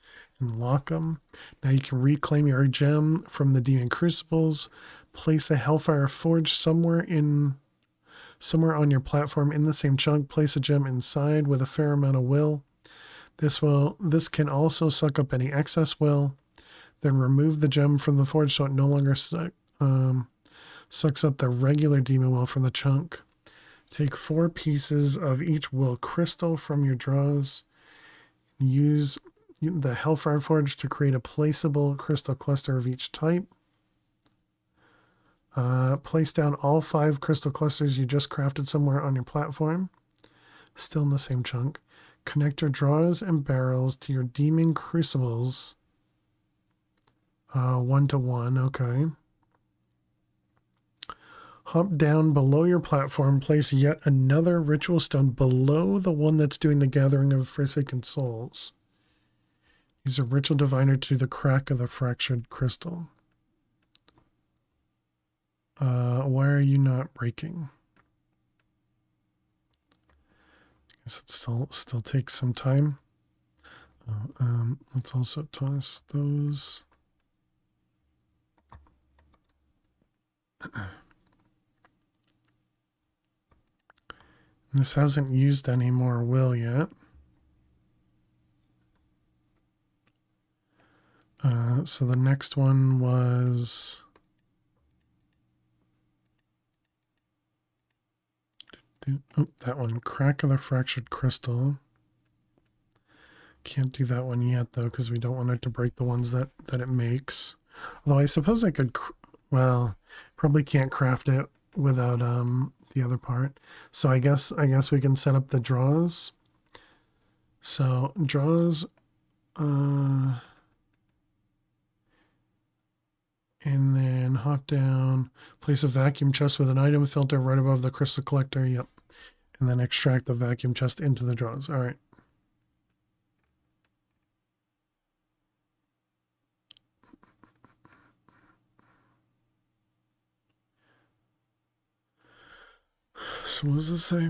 and lock them. Now you can reclaim your gem from the demon crucibles. Place a hellfire forge somewhere on your platform in the same chunk. Place a gem inside with a fair amount of will. This can also suck up any excess will. Then remove the gem from the forge so it no longer sucks up the regular demon will from the chunk. Take 4 pieces of each will crystal from your drawers. Use the Hellfire Forge to create a placeable crystal cluster of each type. Place down all 5 crystal clusters you just crafted somewhere on your platform. Still in the same chunk. Connect your drawers and barrels to your demon crucibles. 1 to 1, okay. Hop down below your platform, place yet another ritual stone below the one that's doing the gathering of forsaken souls. Use a ritual diviner to the crack of the fractured crystal. Why are you not breaking? Guess it still takes some time. Let's also toss those. This hasn't used any more will yet. So the next one was... Oh, that one. Crack of the fractured crystal. Can't do that one yet, though, because we don't want it to break the ones that it makes. Although I suppose I could... Well, probably can't craft it without the other part. So I guess we can set up the draws. So draws, and then hop down, place a vacuum chest with an item filter right above the crystal collector. Yep. And then extract the vacuum chest into the draws. All right. So what does this say?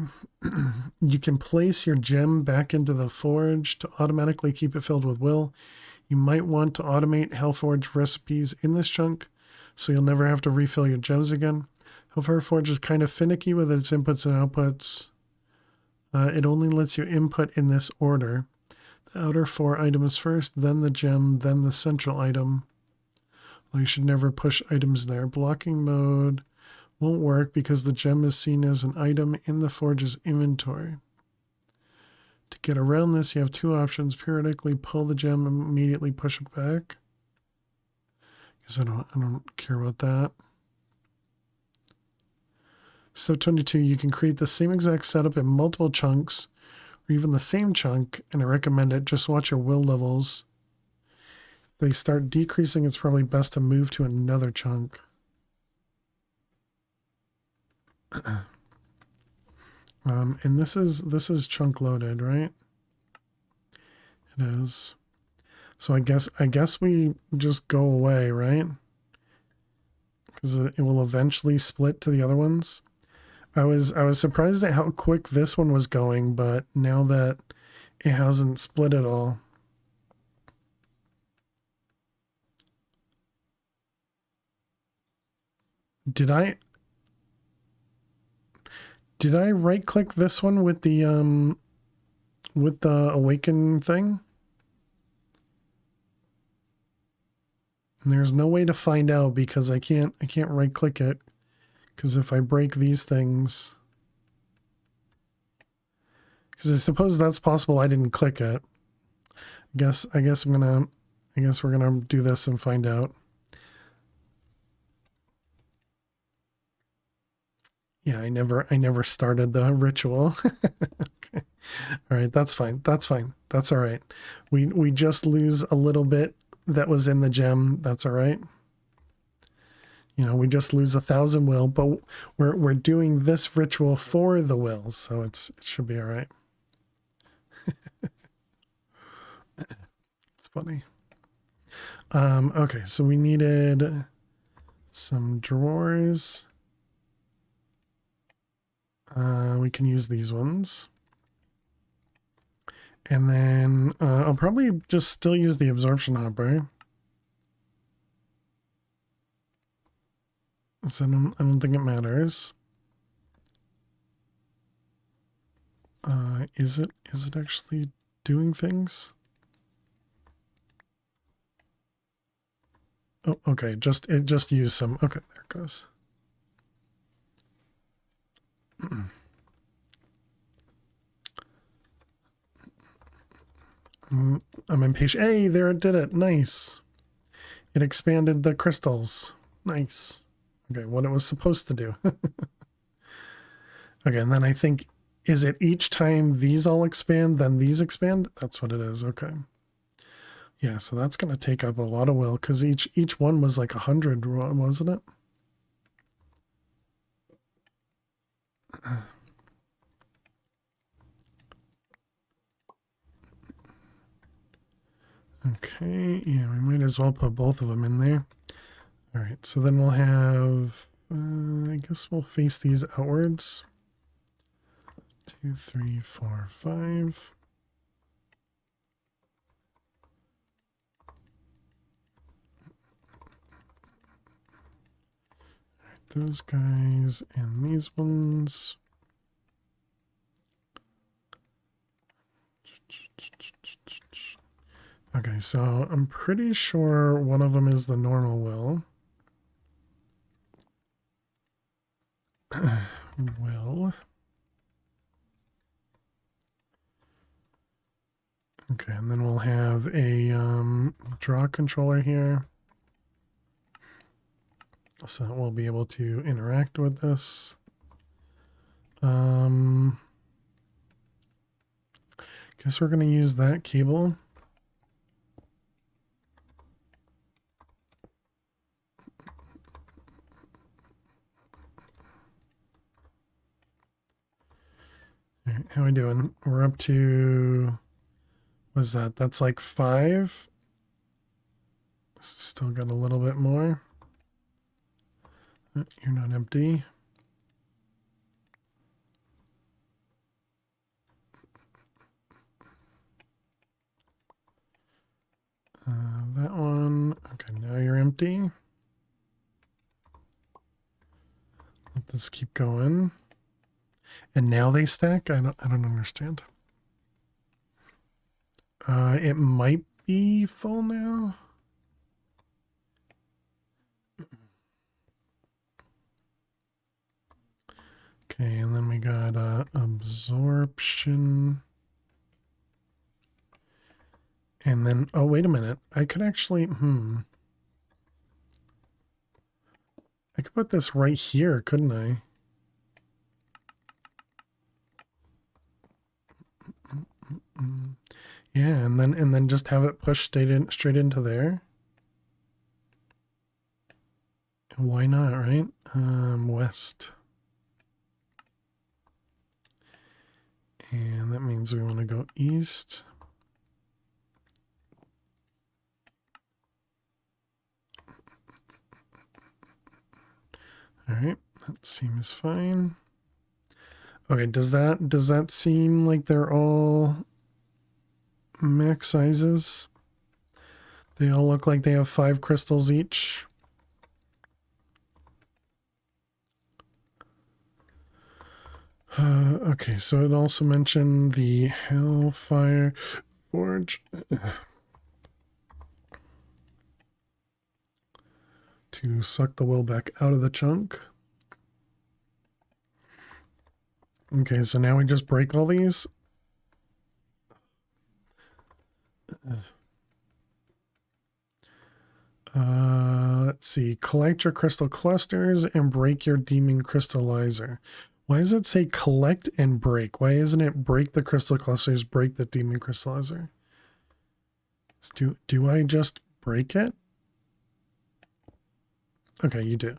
You can place your gem back into the forge to automatically keep it filled with will. You might want to automate Hellforge recipes in this chunk, so you'll never have to refill your gems again. Hellfire Forge is kind of finicky with its inputs and outputs. It only lets you input in this order. The outer 4 items first, then the gem, then the central item. Well, you should never push items there. Blocking mode won't work because the gem is seen as an item in the forge's inventory. To get around this, you have 2 options. Periodically pull the gem and immediately push it back. Because I don't care about that. Step 22, you can create the same exact setup in multiple chunks, or even the same chunk, and I recommend it. Just watch your will levels. If they start decreasing, it's probably best to move to another chunk. And this is chunk loaded, right? It is. So I guess we just go away, right? Because it will eventually split to the other ones. I was surprised at how quick this one was going, but now that it hasn't split at all. Did I right click this one with the awaken thing? And there's no way to find out because I can't right click it. Because if I break these things, because I suppose that's possible I didn't click it. I guess we're gonna do this and find out. Yeah, I never started the ritual. Okay. All right, that's fine. That's fine. That's all right. We just lose a little bit that was in the gem. That's all right. You know, we just lose 1,000 will, but we're doing this ritual for the wills, so it should be all right. It's funny. Okay, so we needed some drawers. We can use these ones. And then I'll probably just still use the absorption hopper. So I don't think it matters. Is it actually doing things? Oh, okay. It just used some. Okay, there it goes. I'm impatient. Hey, there it did it. Nice. It expanded the crystals. Nice. Okay, what it was supposed to do. Okay, and then I think, is it each time these all expand, then these expand? That's what it is. Okay. Yeah, so that's going to take up a lot of will because each one was like 100, wasn't it? Okay, yeah, we might as well put both of them in there. All right, so then we'll have, I guess we'll face these outwards. 2, 3, 4, 5. All right, those guys and these ones. Okay, so I'm pretty sure one of them is the normal will. Will. Okay, and then we'll have a draw controller here. So that we'll be able to interact with this. Guess we're going to use that cable. All right, how are we doing? We're up to, what's that? That's like 5. Still got a little bit more. You're not empty. That one. Okay, now you're empty. Let this keep going. And now they stack? I don't understand. It might be full now. Okay, and then we got absorption. And then, oh, wait a minute. I could actually, I could put this right here, couldn't I? Yeah, and then just have it pushed straight into there. Why not, right? West. And that means we want to go east. All right, that seems fine. Okay, does that seem like they're all max sizes? They all look like they have 5 crystals each. Okay, so it also mentioned the Hellfire Forge. to suck the will back out of the chunk. Okay, so now we just break all these. Let's see. Collect your crystal clusters and break your demon crystallizer. Why does it say collect and break? Why isn't it break the crystal clusters, break the demon crystallizer? Do I just break it? Okay, you do.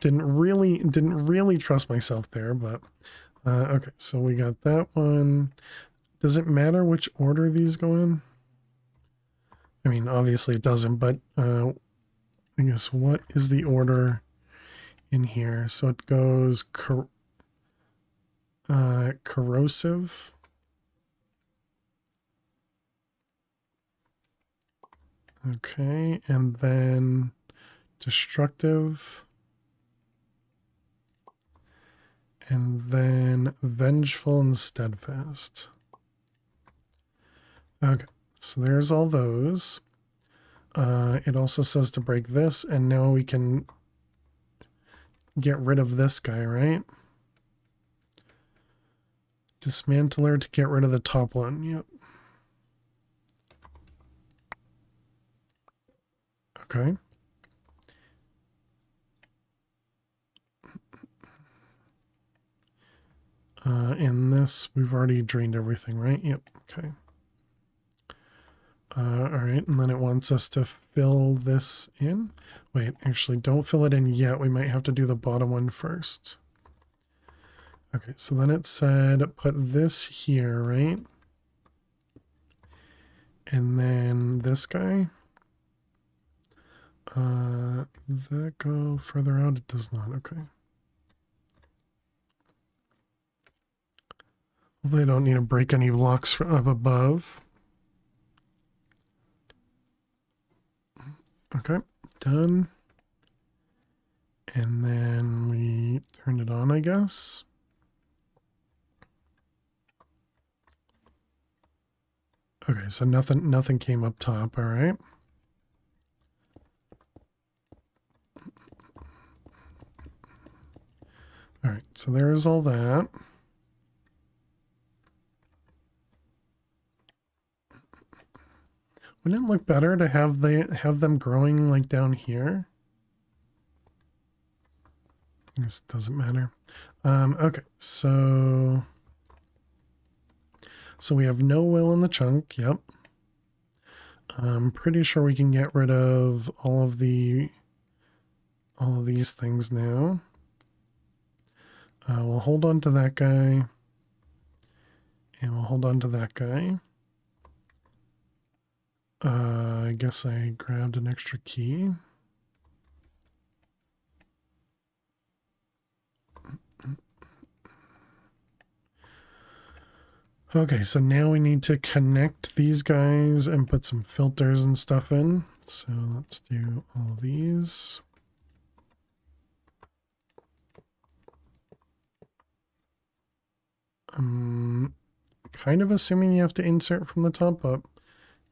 Didn't really trust myself there, but okay, so we got that one. Does it matter which order these go in? I mean, obviously it doesn't, but I guess what is the order in here? So it goes corrosive. Okay, and then destructive. And then vengeful and steadfast. Okay, so there's all those. It also says to break this, and now we can get rid of this guy, right? Dismantler to get rid of the top one. Yep. Okay. In this, we've already drained everything, right? Yep. Okay. All right, and then it wants us to fill this in. Wait, actually, don't fill it in yet. We might have to do the bottom one first. Okay, so then it said put this here, right? And then this guy. Does that go further out? It does not. Okay. Hopefully I don't need to break any blocks from up above. Okay, done. And then we turn it on, I guess. Okay, so nothing came up top, all right. All right, so there's all that. Wouldn't it look better to have them growing like down here? This doesn't matter. Okay, so we have no will in the chunk. Yep. I'm pretty sure we can get rid of all of these things now. We'll hold on to that guy, and we'll hold on to that guy. I guess I grabbed an extra key. Okay, so now we need to connect these guys and put some filters and stuff in. So let's do all these. I'm kind of assuming you have to insert from the top up.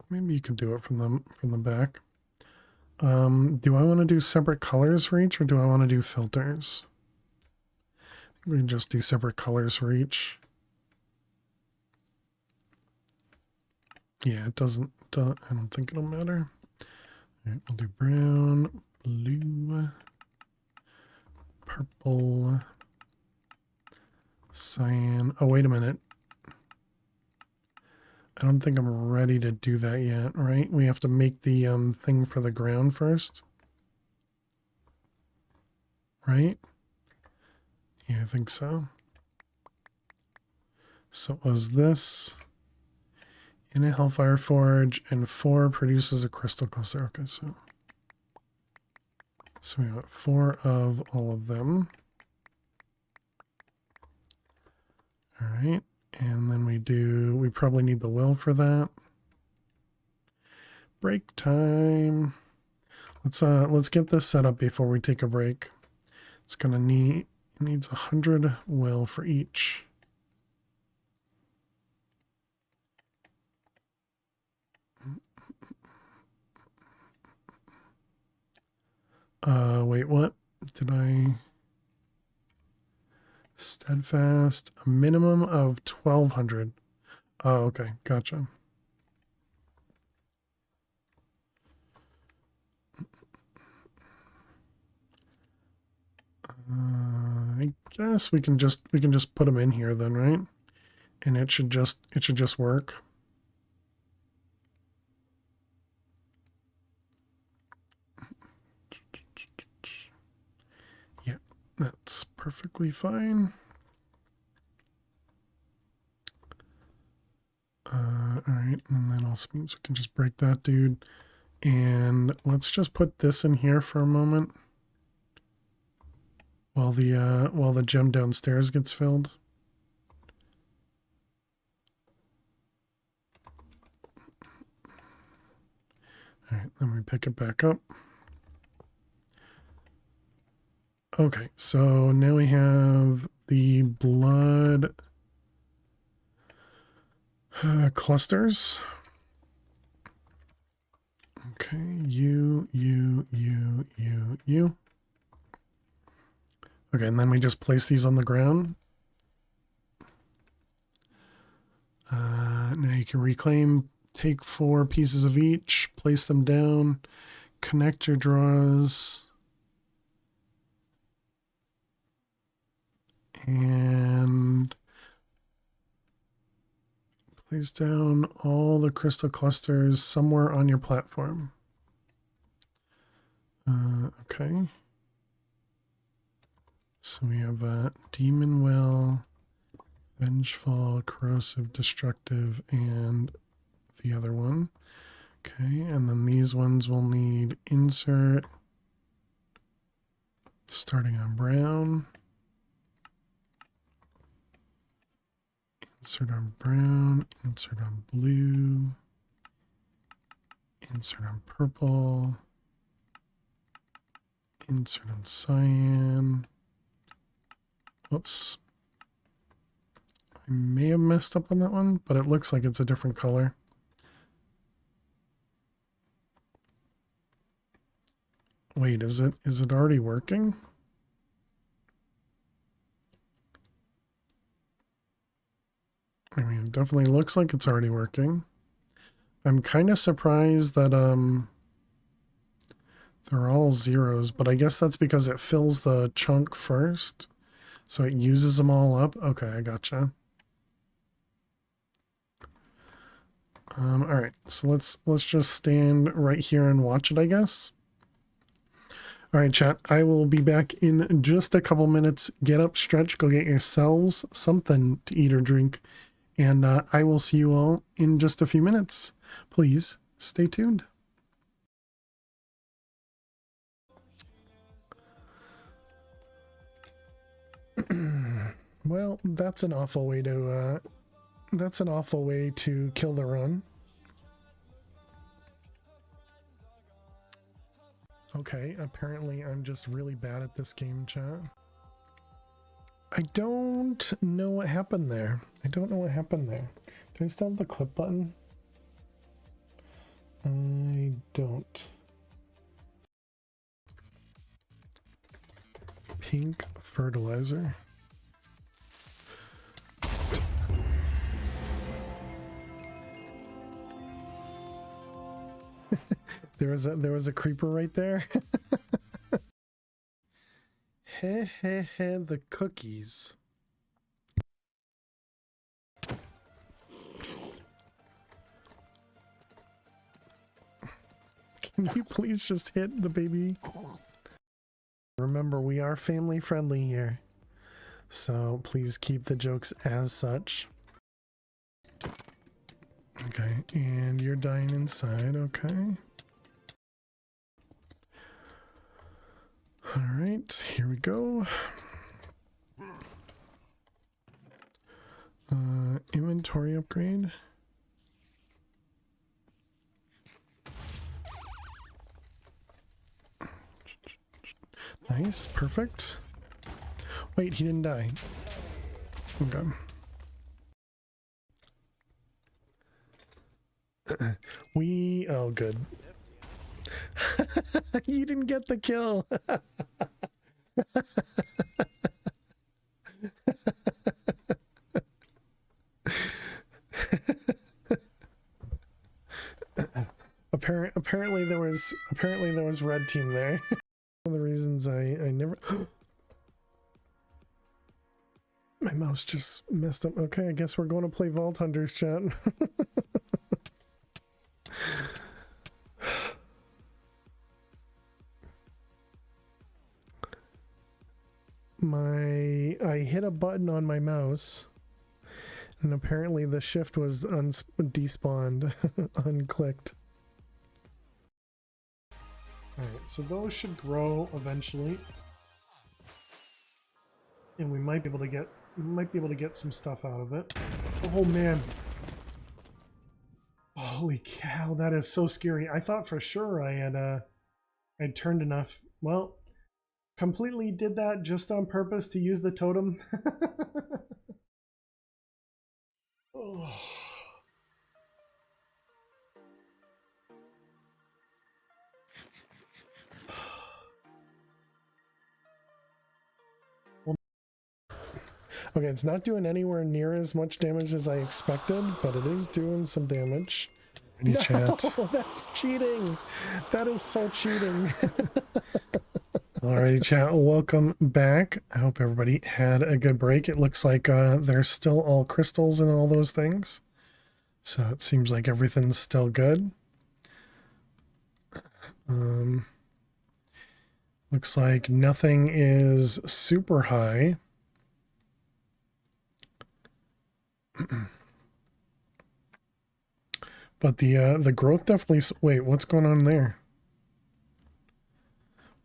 Maybe you could do it from the back. Do I want to do separate colors for each, or do I want to do filters? I think we can just do separate colors for each. Yeah, it doesn't. I don't think it'll matter. All right, we'll do brown, blue, purple, cyan. Oh, wait a minute. I don't think I'm ready to do that yet, right? We have to make the thing for the ground first. Right? Yeah, I think so. So it was this in a Hellfire Forge, and 4 produces a crystal cluster. Okay, so we got 4 of all of them. All right. And then we probably need the well for that. Break time. Let's get this set up before we take a break. It's gonna needs 100 well for each. Wait, what? Did I... Steadfast, a minimum of 1,200. Oh, okay, gotcha. I guess we can just put them in here then, right? And it should just work. Yeah, that's perfectly fine. All right, and that also means we can just break that dude. And let's just put this in here for a moment while the gem downstairs gets filled. All right, then we pick it back up. Okay, so now we have the blood clusters. Okay, you. Okay, and then we just place these on the ground. Now you can reclaim, take 4 pieces of each, place them down, connect your draws, and place down all the crystal clusters somewhere on your platform. Okay. So we have Demon Well, Vengeful, Corrosive, Destructive, and the other one. Okay, and then these ones will need insert, starting on brown. Insert on brown, insert on blue, insert on purple, insert on cyan. Whoops. I may have messed up on that one, but it looks like it's a different color. Wait, is it already working? I mean, it definitely looks like it's already working. I'm kind of surprised that they're all zeros, but I guess that's because it fills the chunk first. So it uses them all up. Okay, I gotcha. All right, so let's just stand right here and watch it, I guess. All right, chat, I will be back in just a couple minutes. Get up, stretch, go get yourselves something to eat or drink, and I will see you all in just a few minutes. Please stay tuned. Well, that's an awful way to kill the run. Okay, apparently I'm just really bad at this game, chat. I don't know what happened there. Do I still have the clip button? I don't. Pink fertilizer. There was a creeper right there. The cookies. Can you please just hit the baby? Remember, we are family friendly here, so please keep the jokes as such. Okay, and you're dying inside, okay. All right, here we go. Inventory upgrade. Nice, perfect. Wait, he didn't die. Okay. Oh, good. You didn't get the kill. Apparently there was red team there. One of the reasons I never my mouse just messed up. Okay, I guess we're going to play Vault Hunters, chat. I hit a button on my mouse and apparently the shift was despawned, unclicked. Alright, so those should grow eventually. And we might be able to get some stuff out of it. Oh man. Holy cow, that is so scary. I thought for sure I'd turned enough. Well, completely did that just on purpose to use the totem. Oh. Okay, it's not doing anywhere near as much damage as I expected, but it is doing some damage. No, chat. That's cheating. That is so cheating. Alrighty, chat. Welcome back. I hope everybody had a good break. It looks like there's still all crystals and all those things. So it seems like everything's still good. Looks like nothing is super high. But the growth definitely... Wait, what's going on there?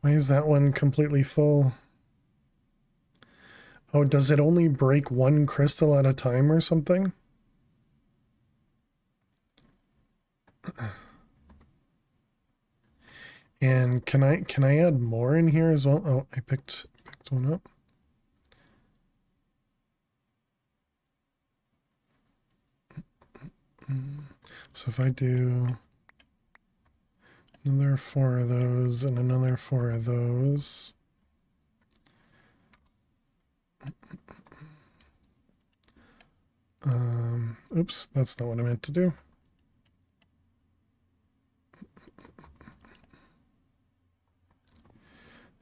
Why is that one completely full? Oh, does it only break one crystal at a time or something? And can I add more in here as well? Oh, I picked one up. So if I do another 4 of those and another 4 of those. Oops, that's not what I meant to do.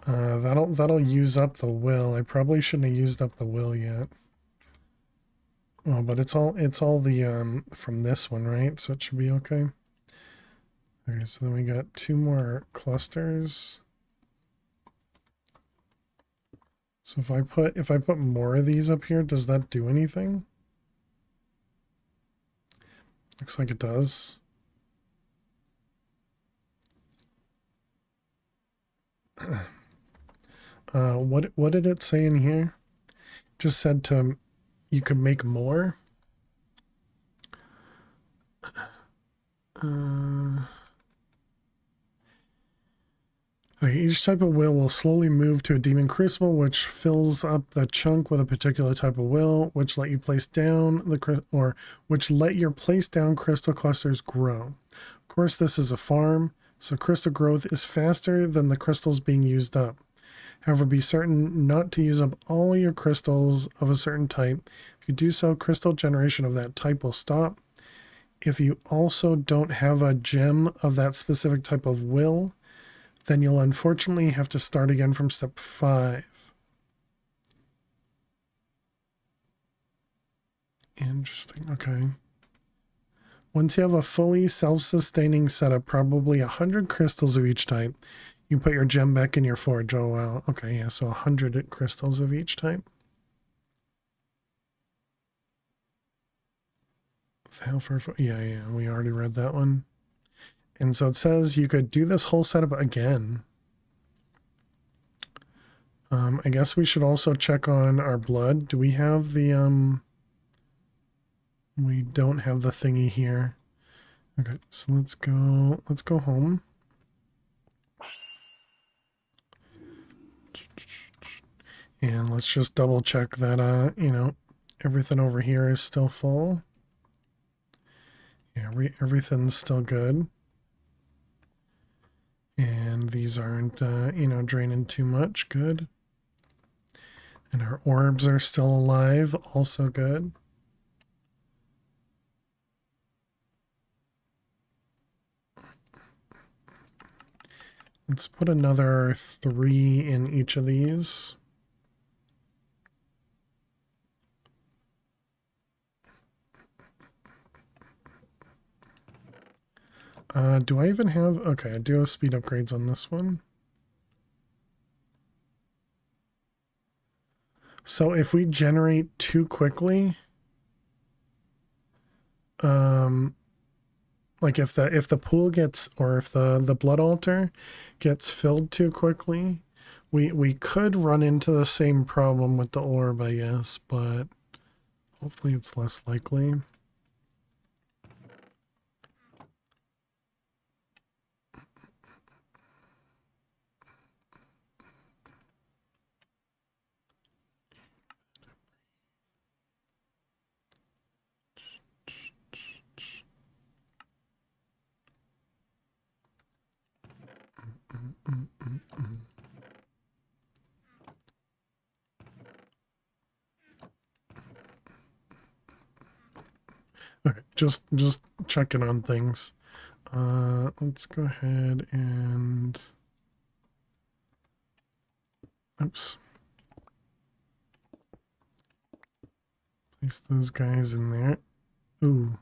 That'll use up the will. I probably shouldn't have used up the will yet. Oh, but it's all the from this one, right? So it should be okay. Okay, so then we got 2 more clusters. So if I put more of these up here, does that do anything? Looks like it does. What did it say in here? Just said to you could make more. Okay, each type of will slowly move to a demon crucible, which fills up the chunk with a particular type of will, which let you place down which let your place down crystal clusters grow. Of course, this is a farm, so crystal growth is faster than the crystals being used up. However, be certain not to use up all your crystals of a certain type. If you do so, crystal generation of that type will stop. If you also don't have a gem of that specific type of will, then you'll unfortunately have to start again from step 5. Interesting, okay. Once you have a fully self-sustaining setup, probably 100 crystals of each type, you put your gem back in your forge. Oh, wow. Okay, yeah, so 100 crystals of each type. The hell for... Yeah, we already read that one. And so it says you could do this whole setup again. I guess we should also check on our blood. Do we have the... We don't have the thingy here. Okay, so let's go home. And let's just double check that, you know, everything over here is still full. Yeah, everything's still good. And these aren't, you know, draining too much. Good. And our orbs are still alive. Also good. Let's put another 3 in each of these. Do I even have... Okay, I do have speed upgrades on this one. So if we generate too quickly, like if the pool gets, or if the blood altar gets filled too quickly, we could run into the same problem with the orb, I guess, but hopefully it's less likely. Okay, just checking on things. Let's go ahead and... Oops. Place those guys in there. Ooh.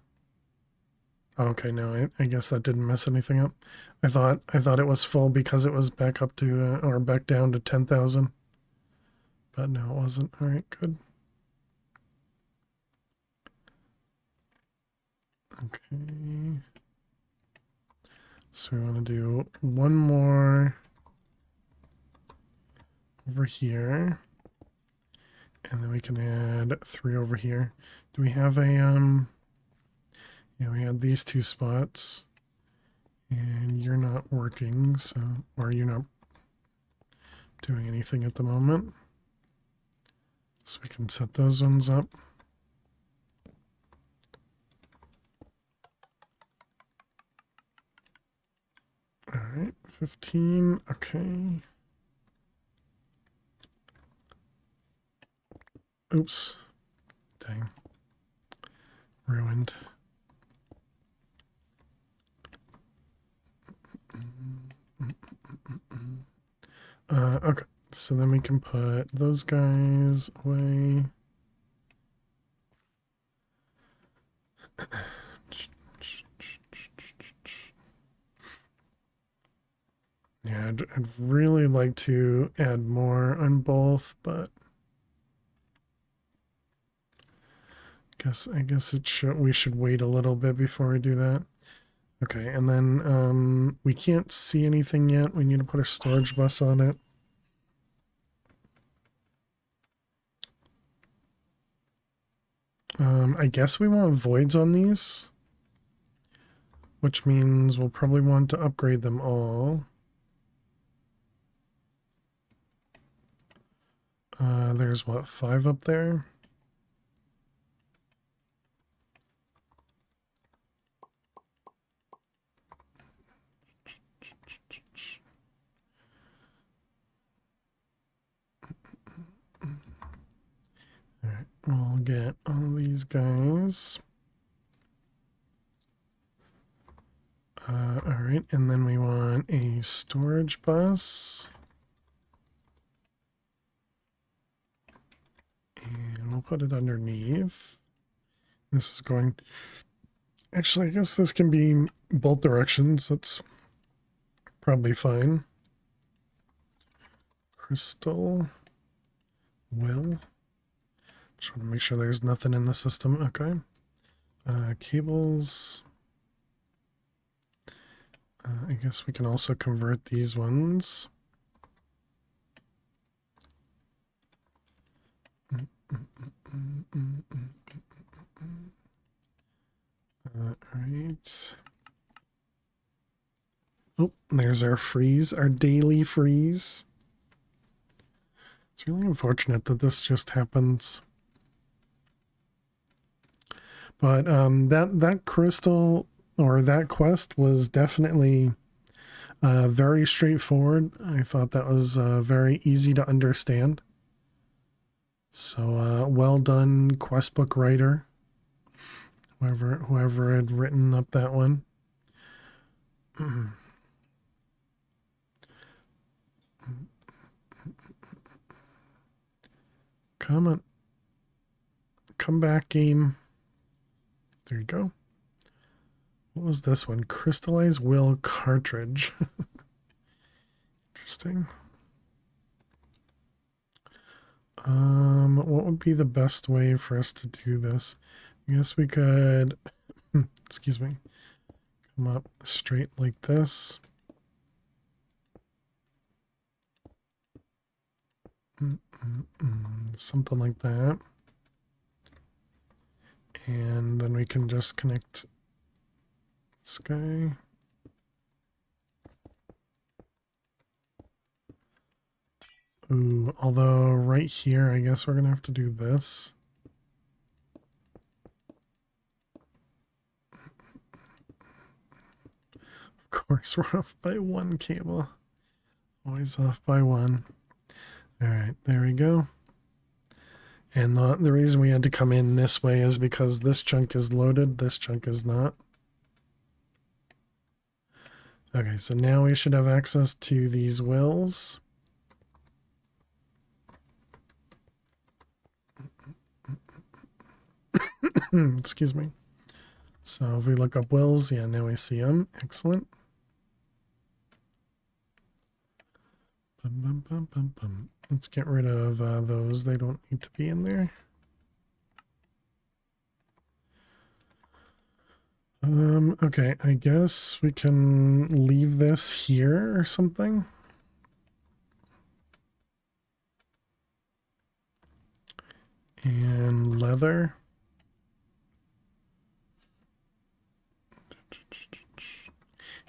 Okay, no, I guess that didn't mess anything up. I thought it was full because it was back up to, or back down to 10,000. But no, it wasn't. All right, good. Okay. So we want to do one more over here. And then we can add 3 over here. Do we have a, yeah, we had these 2 spots. And you're not working, so, or you're not doing anything at the moment. So we can set those ones up. All right, 15, okay. Oops, dang, ruined. Okay, so then we can put those guys away. Yeah, I'd really like to add more on both, but I guess we should wait a little bit before we do that. Okay, and then we can't see anything yet. We need to put a storage bus on it. I guess we want voids on these, which means we'll probably want to upgrade them all. There's what, 5 up there? All right, we'll get all these guys. All right, and then we want a storage bus. And we'll put it underneath. This is going... Actually, I guess this can be both directions. That's probably fine. Crystal. Will. Just want to make sure there's nothing in the system. Okay. Cables. I guess we can also convert these ones. Alright. Oh, there's our freeze, our daily freeze. It's really unfortunate that this just happens. But that crystal, or that quest, was definitely Very straightforward. I thought that was very easy to understand. So well done, questbook writer. Whoever had written up that one. Come on. Come back, game. There you go. What was this one? Crystallized Will cartridge. Interesting. What would be the best way for us to do this? I guess we could, excuse me, come up straight like this. Something like that. And then we can just connect this guy. Ooh, although right here, I guess we're gonna have to do this. Of course, we're off by one cable. Always off by one. All right, there we go. And the reason we had to come in this way is because this chunk is loaded, this chunk is not. Okay, so now we should have access to these wills. Excuse me. So if we look up wills, yeah, now we see them. Excellent. Let's get rid of those. They don't need to be in there. Okay, I guess we can leave this here or something. And leather.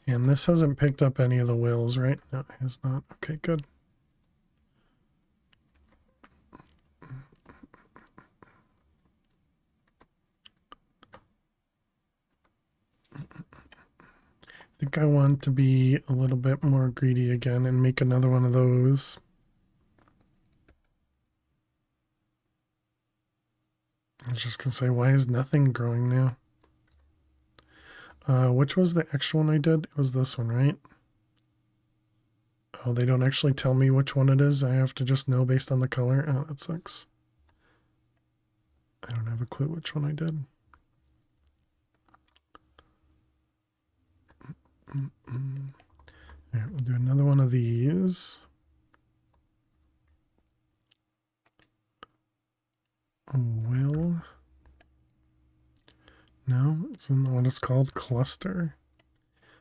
And this hasn't picked up any of the wills, right? No, it has not. Okay, good. I think I want to be a little bit more greedy again and make another one of those. I was just going to say, why is nothing growing now? Which was the extra one I did? It was this one, right? Oh, they don't actually tell me which one it is. I have to just know based on the color. Oh, that sucks. I don't have a clue which one I did. All right, we'll do another one of these. Will. No, it's in what it's called, cluster.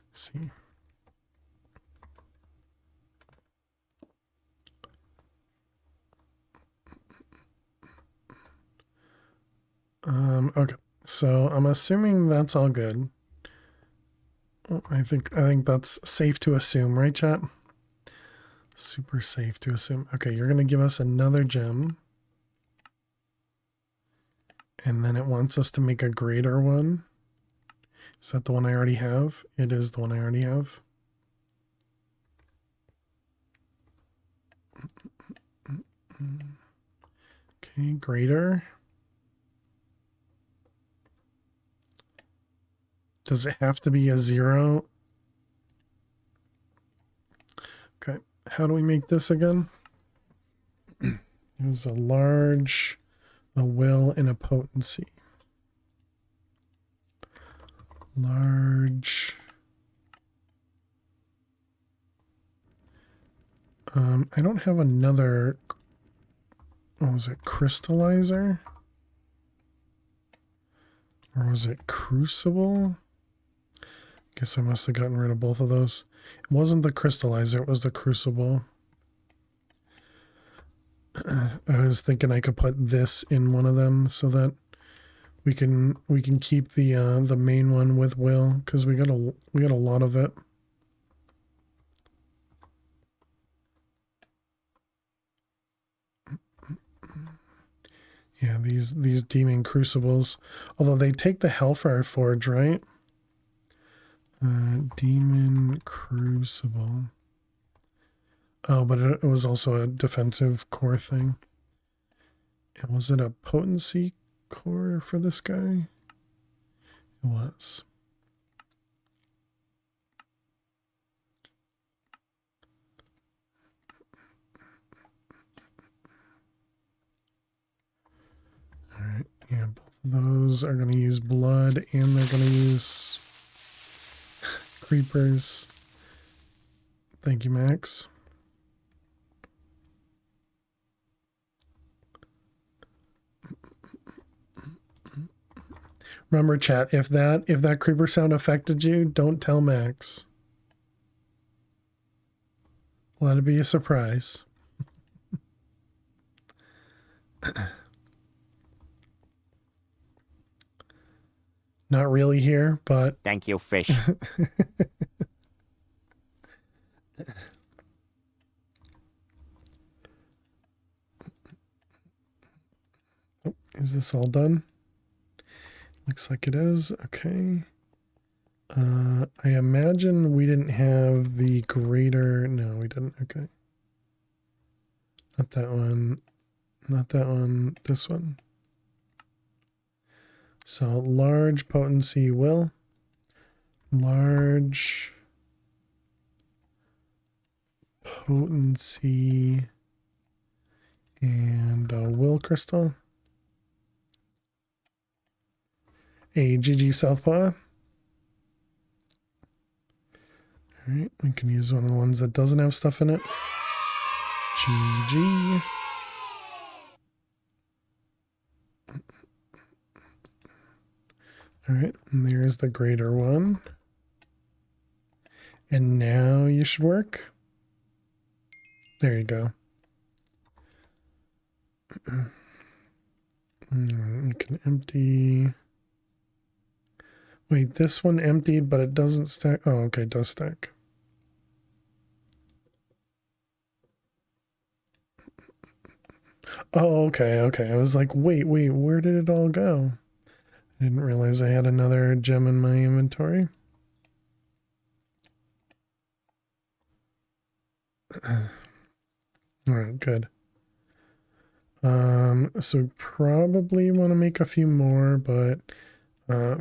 Let's see. Okay, so I'm assuming that's all good. I think that's safe to assume, right, chat? Super safe to assume. Okay, you're gonna give us another gem. And then it wants us to make a greater one. Is that the one I already have? It is the one I already have. Okay, greater. Does it have to be a 0? Okay, how do we make this again? It was a large, a will, and a potency. Large. I don't have another, what was it, crystallizer? Or was it crucible? Guess I must have gotten rid of both of those. It wasn't the crystallizer, it was the crucible. I was thinking I could put this in one of them so that we can keep the main one with will, because we got a lot of it. Yeah, these demon crucibles, although they take the Hellfire Forge, right? Demon Crucible. Oh, but it was also a defensive core thing. And was it a potency core for this guy? It was. Alright, yeah, both of those are going to use blood and they're going to use creepers. Thank you, Max. Remember, chat, if that creeper sound affected you, don't tell Max. Let it be a surprise. Not really here, but Thank you, fish. oh, is this all done? Looks like it is. Okay. I imagine we didn't have the greater. No, we didn't. Okay. Not that one. Not that one. This one. So large potency will. Large potency and will crystal. A GG Southpaw. Alright, we can use one of the ones that doesn't have stuff in it. GG. Alright, and there's the greater one. And now you should work. There you go. You can empty. Wait, this one emptied, but it doesn't stack. Oh, okay, it does stack. Oh, okay, okay. I was like, wait, where did it all go? I didn't realize I had another gem in my inventory. Alright, good. So we probably want to make a few more, but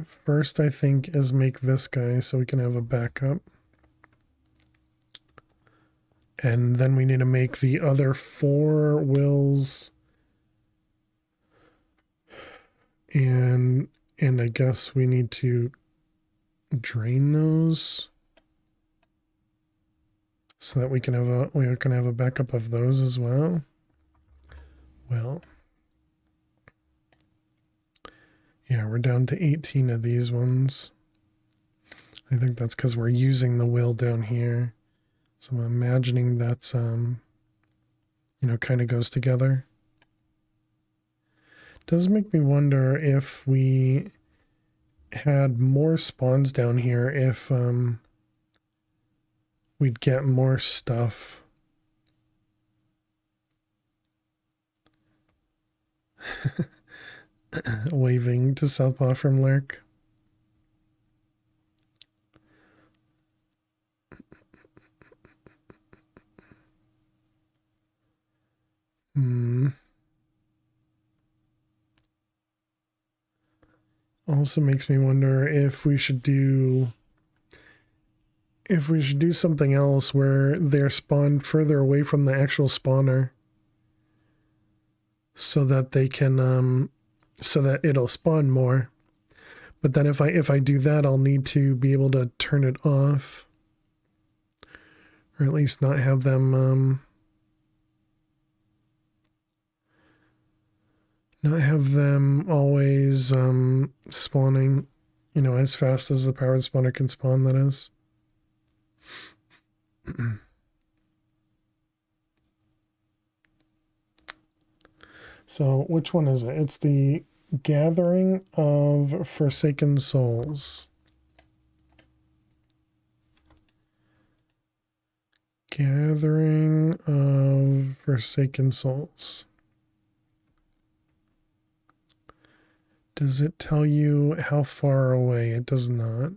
first I think is make this guy so we can have a backup. And then we need to make the other 4 wills. And I guess we need to drain those so that we can have a backup of those as well. Well, yeah, we're down to 18 of these ones. I think that's because we're using the will down here. So I'm imagining that's, kind of goes together. Does make me wonder if we had more spawns down here, if we'd get more stuff. Waving to Southpaw from Lurk. Also makes me wonder if we should do something else where they're spawned further away from the actual spawner so that they can so that it'll spawn more. But then if I do that, I'll need to be able to turn it off, or at least not have them always spawning, as fast as the powered spawner can spawn, that is. So which one is it? It's the Gathering of Forsaken Souls. Gathering of Forsaken Souls. Does it tell you how far away? It does not.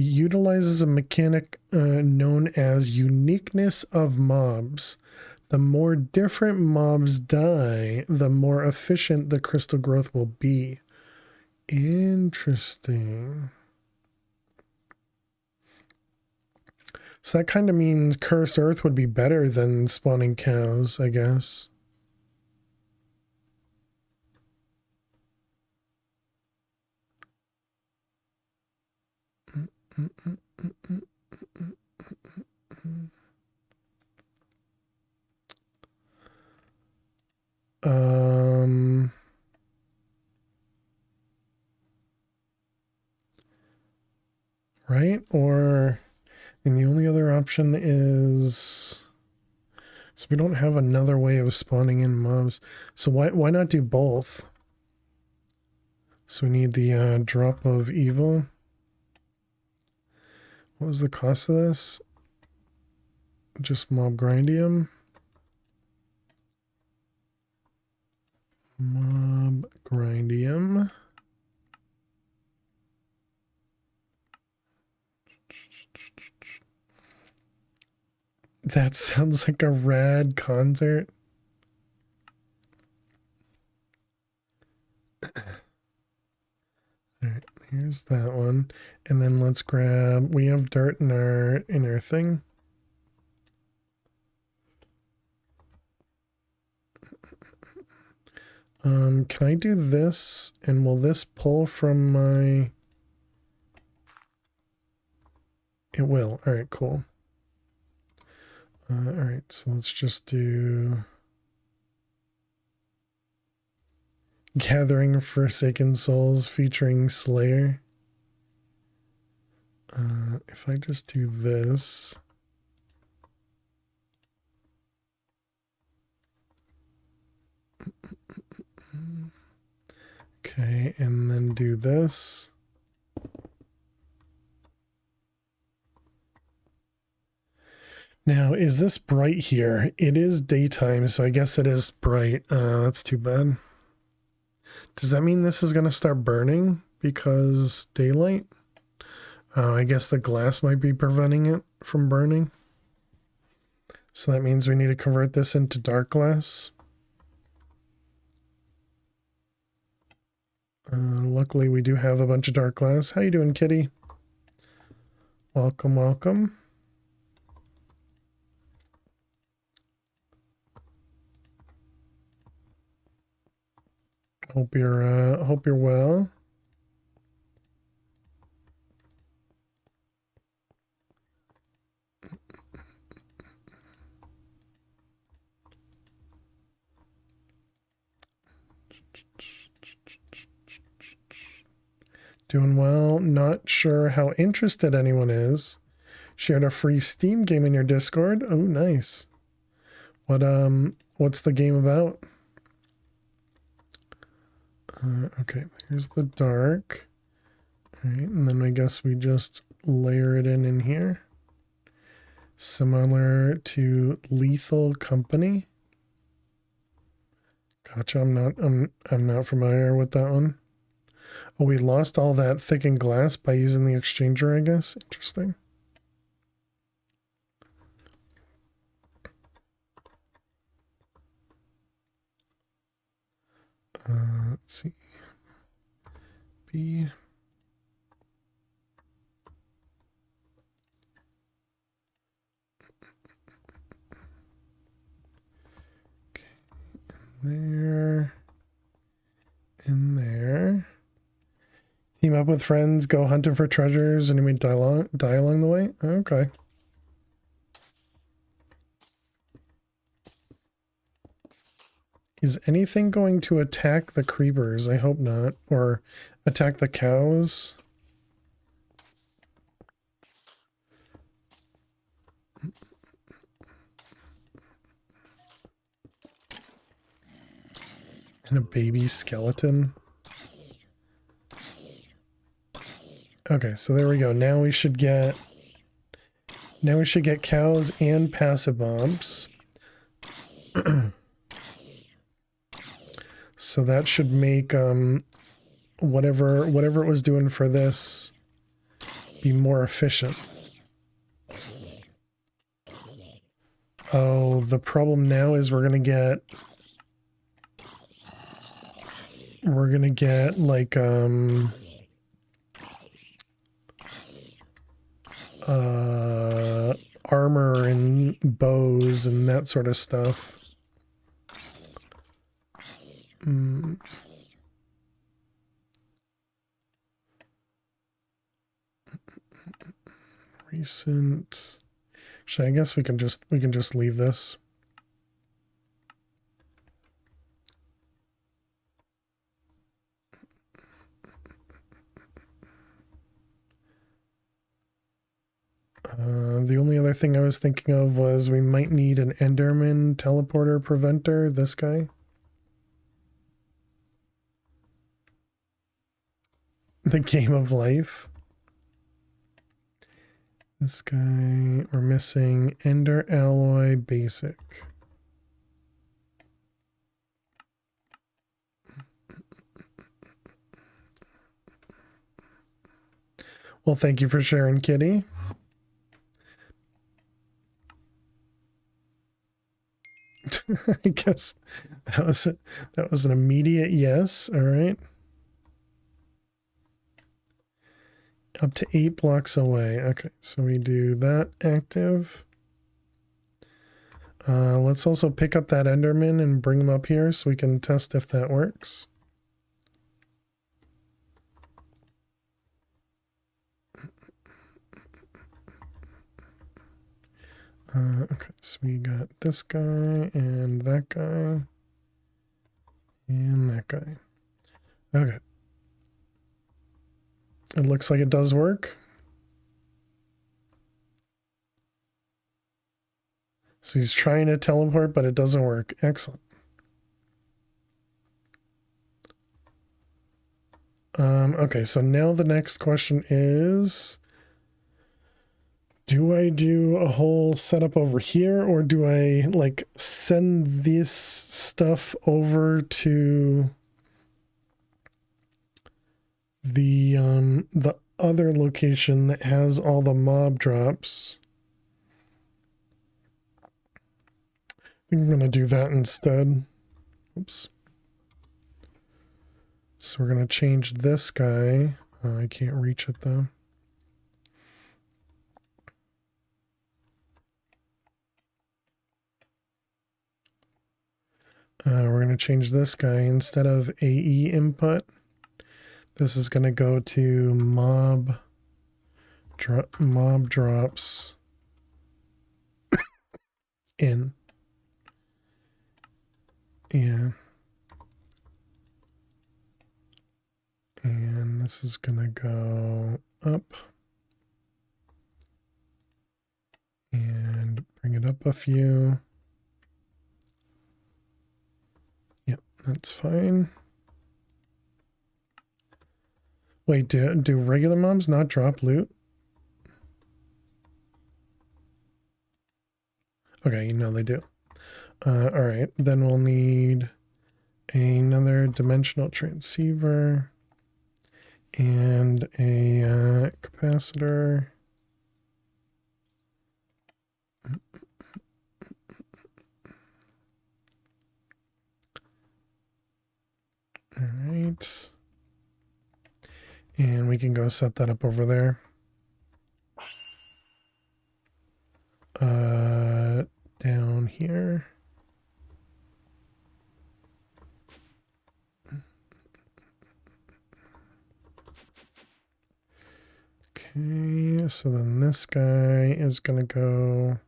utilizes a mechanic known as uniqueness of mobs. The more different mobs die, the more efficient the crystal growth will be. Interesting. So that kind of means Curse Earth would be better than spawning cows, I guess. Right? Or, and the only other option is, so we don't have another way of spawning in mobs. So why not do both? So we need the drop of evil. What was the cost of this? Just mob grindium. Mob grindium. That sounds like a rad concert. Alright, here's that one. And then let's grab, we have dirt in our thing. Can I do this? And will this pull from my... It will. Alright, cool. Alright, so let's just do... Gathering Forsaken Souls featuring Slayer. If I just do this... Okay, and then do this. Now, is this bright here? It is daytime, so I guess it is bright. That's too bad. Does that mean this is going to start burning because daylight? I guess the glass might be preventing it from burning. So that means we need to convert this into dark glass. Luckily, we do have a bunch of dark glass. How you doing, kitty? Welcome, welcome. Hope you're well. Doing well. Not sure how interested anyone is. Shared a free Steam game in your Discord. Oh, nice. What's the game about? Okay, here's the dark. All right, and then I guess we just layer it in here. Similar to Lethal Company. Gotcha. I'm not familiar with that one. Oh, we lost all that thickened glass by using the exchanger, I guess. Interesting. Let's see. B. Okay, there. In there. Team up with friends, go hunting for treasures, and you may die along the way? Okay. Is anything going to attack the creepers? I hope not. Or attack the cows? And a baby skeleton. Okay, so there we go. Now we should get cows and passive mobs. So that should make whatever it was doing for this be more efficient. Oh, the problem now is we're gonna get like armor and bows and that sort of stuff. Recent. Actually, I guess we can just leave this. The only other thing I was thinking of was we might need an Enderman teleporter preventer, this guy. The game of life. This guy, we're missing Ender Alloy Basic. Well, thank you for sharing, Kitty. I guess that was an immediate yes. All right. Up to 8 blocks away. Okay, so we do that active. Let's also pick up that Enderman and bring him up here so we can test if that works. Okay, so we got this guy and that guy and that guy. Okay. It looks like it does work. So he's trying to teleport, but it doesn't work. Excellent. Okay, so now the next question is, do I do a whole setup over here, or do I like send this stuff over to the other location that has all the mob drops? I think I'm gonna do that instead. Oops. So we're gonna change this guy. I can't reach it though. We're going to change this guy. Instead of AE input, this is going to go to mob drops in. Yeah. And this is going to go up. And bring it up a few. Yep, that's fine. Wait, do regular mobs not drop loot? Okay, no, they do. All right, then we'll need another dimensional transceiver and a capacitor. All right. And we can go set that up over there. Down here. Okay, so then this guy is gonna go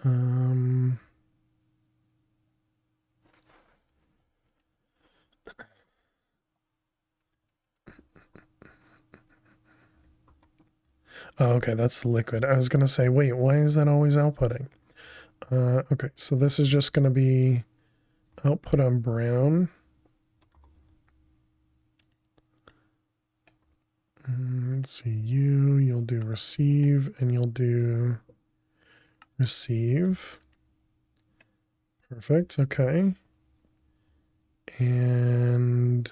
oh, okay, that's the liquid. I was gonna say, wait, why is that always outputting? Okay, so this is just gonna be output on brown. Let's see, you'll do receive, and you'll do receive. Perfect, okay. And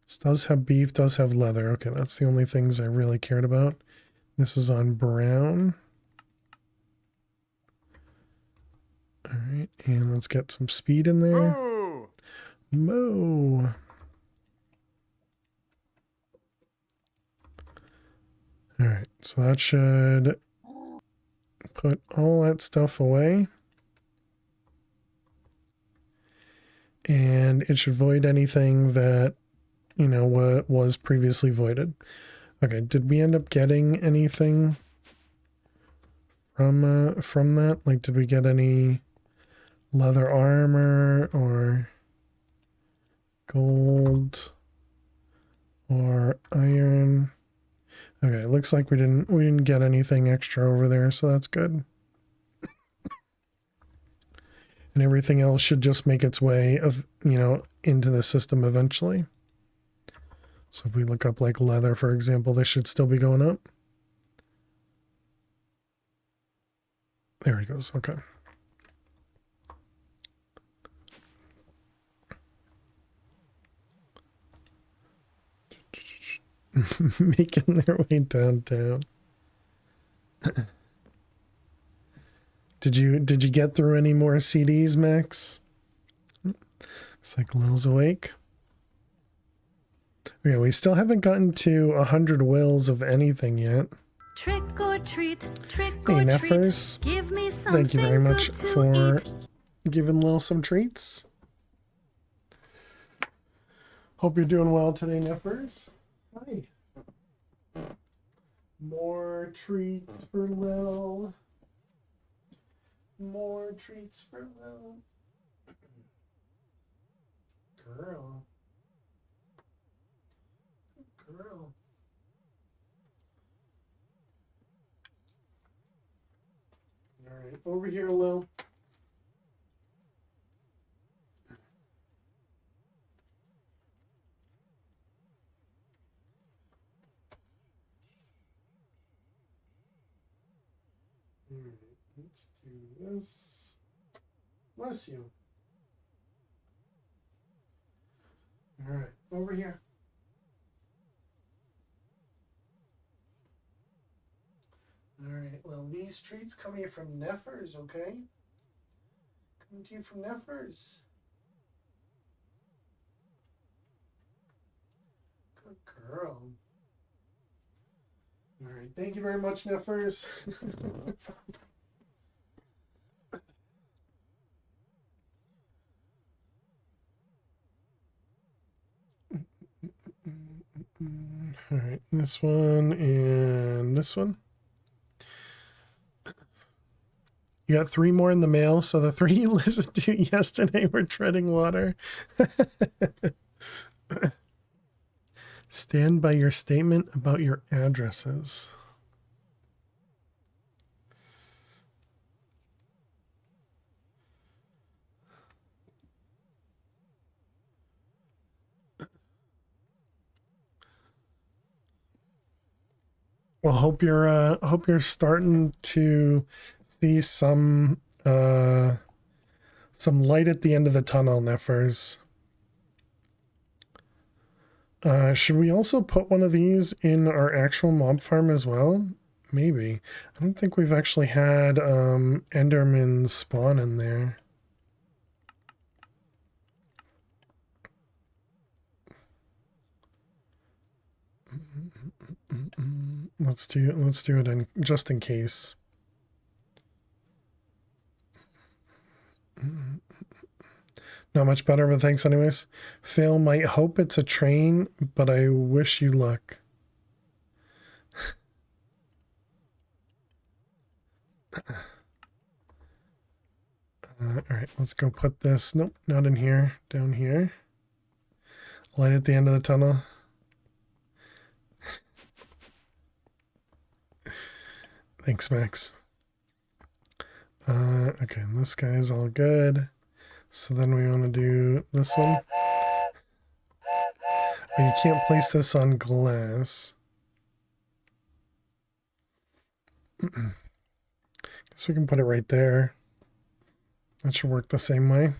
This does have beef, does have leather. Okay, that's the only things I really cared about. This is on brown. All right, and let's get some speed in there. Moo. All right, so that should put all that stuff away. And it should void anything that, you know, what was previously voided. Okay, did we end up getting anything from that? Like, did we get any leather armor or gold or iron? Okay, it looks like we didn't get anything extra over there, so that's good. And everything else should just make its way into the system eventually. So if we look up like leather, for example, this should still be going up. There he goes. Okay. Making their way downtown. Did you get through any more CDs, Max? Looks like Lil's awake. Okay, we still haven't gotten to 100 wills of anything yet. Trick or treat, trick Hey, or Neffers. treat. Give me something. Thank you very much good to for eat. giving Lil some treats. Hope you're doing well today, Neffers. Hi. More treats for Lil. More treats for Lil. Girl. Girl. All right, over here, Lil. All right, let's do this. Bless you. All right, over here. All right, well, these treats coming from Neffers, okay? Coming to you from Neffers. Good girl. All right, thank you very much, Neffers. All right, this one and this one. You got 3 more in the mail, so the 3 you listened to yesterday were treading water. Stand by your statement about your addresses. Well, hope you're starting to see some light at the end of the tunnel, Neffers. Should we also put one of these in our actual mob farm as well? Maybe. I don't think we've actually had Enderman spawn in there. Let's do it in just in case. Not much better, but thanks anyways. Phil might hope it's a train, but I wish you luck. All right, let's go put this. Nope, not in here. Down here. Light at the end of the tunnel. Thanks, Max. Okay, this guy's all good. So then we want to do this one. Oh, you can't place this on glass. Guess we can put it right there. That should work the same way.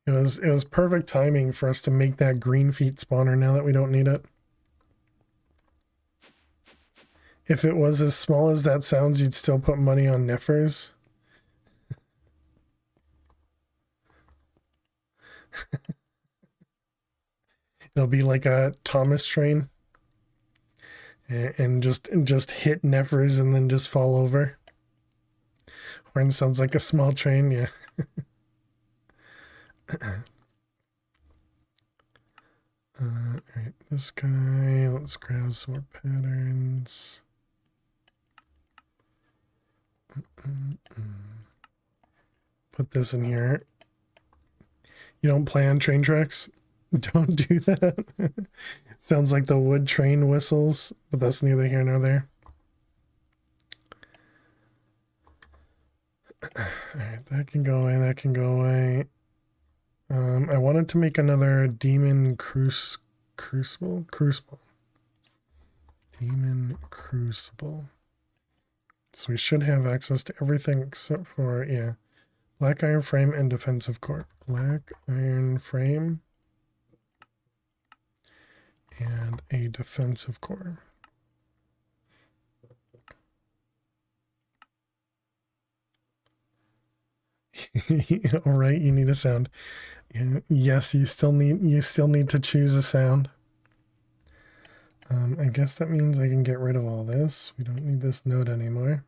It was perfect timing for us to make that green feet spawner now that we don't need it. If it was as small as that sounds, you'd still put money on Niffers. It'll be like a Thomas train. And just hit Neffers and then just fall over. Horn sounds like a small train, yeah. Alright, this guy, let's grab some more patterns. Put this in here. You don't play on train tracks? Don't do that. Sounds like the wood train whistles, but that's neither here nor there. Alright, that can go away, that can go away. I wanted to make another demon crucible. Demon crucible. So we should have access to everything except for, yeah, black iron frame and defensive core. Black iron frame and a defensive core. All right, you need a sound. Yes, you still need to choose a sound. I guess that means I can get rid of all this. We don't need this node anymore.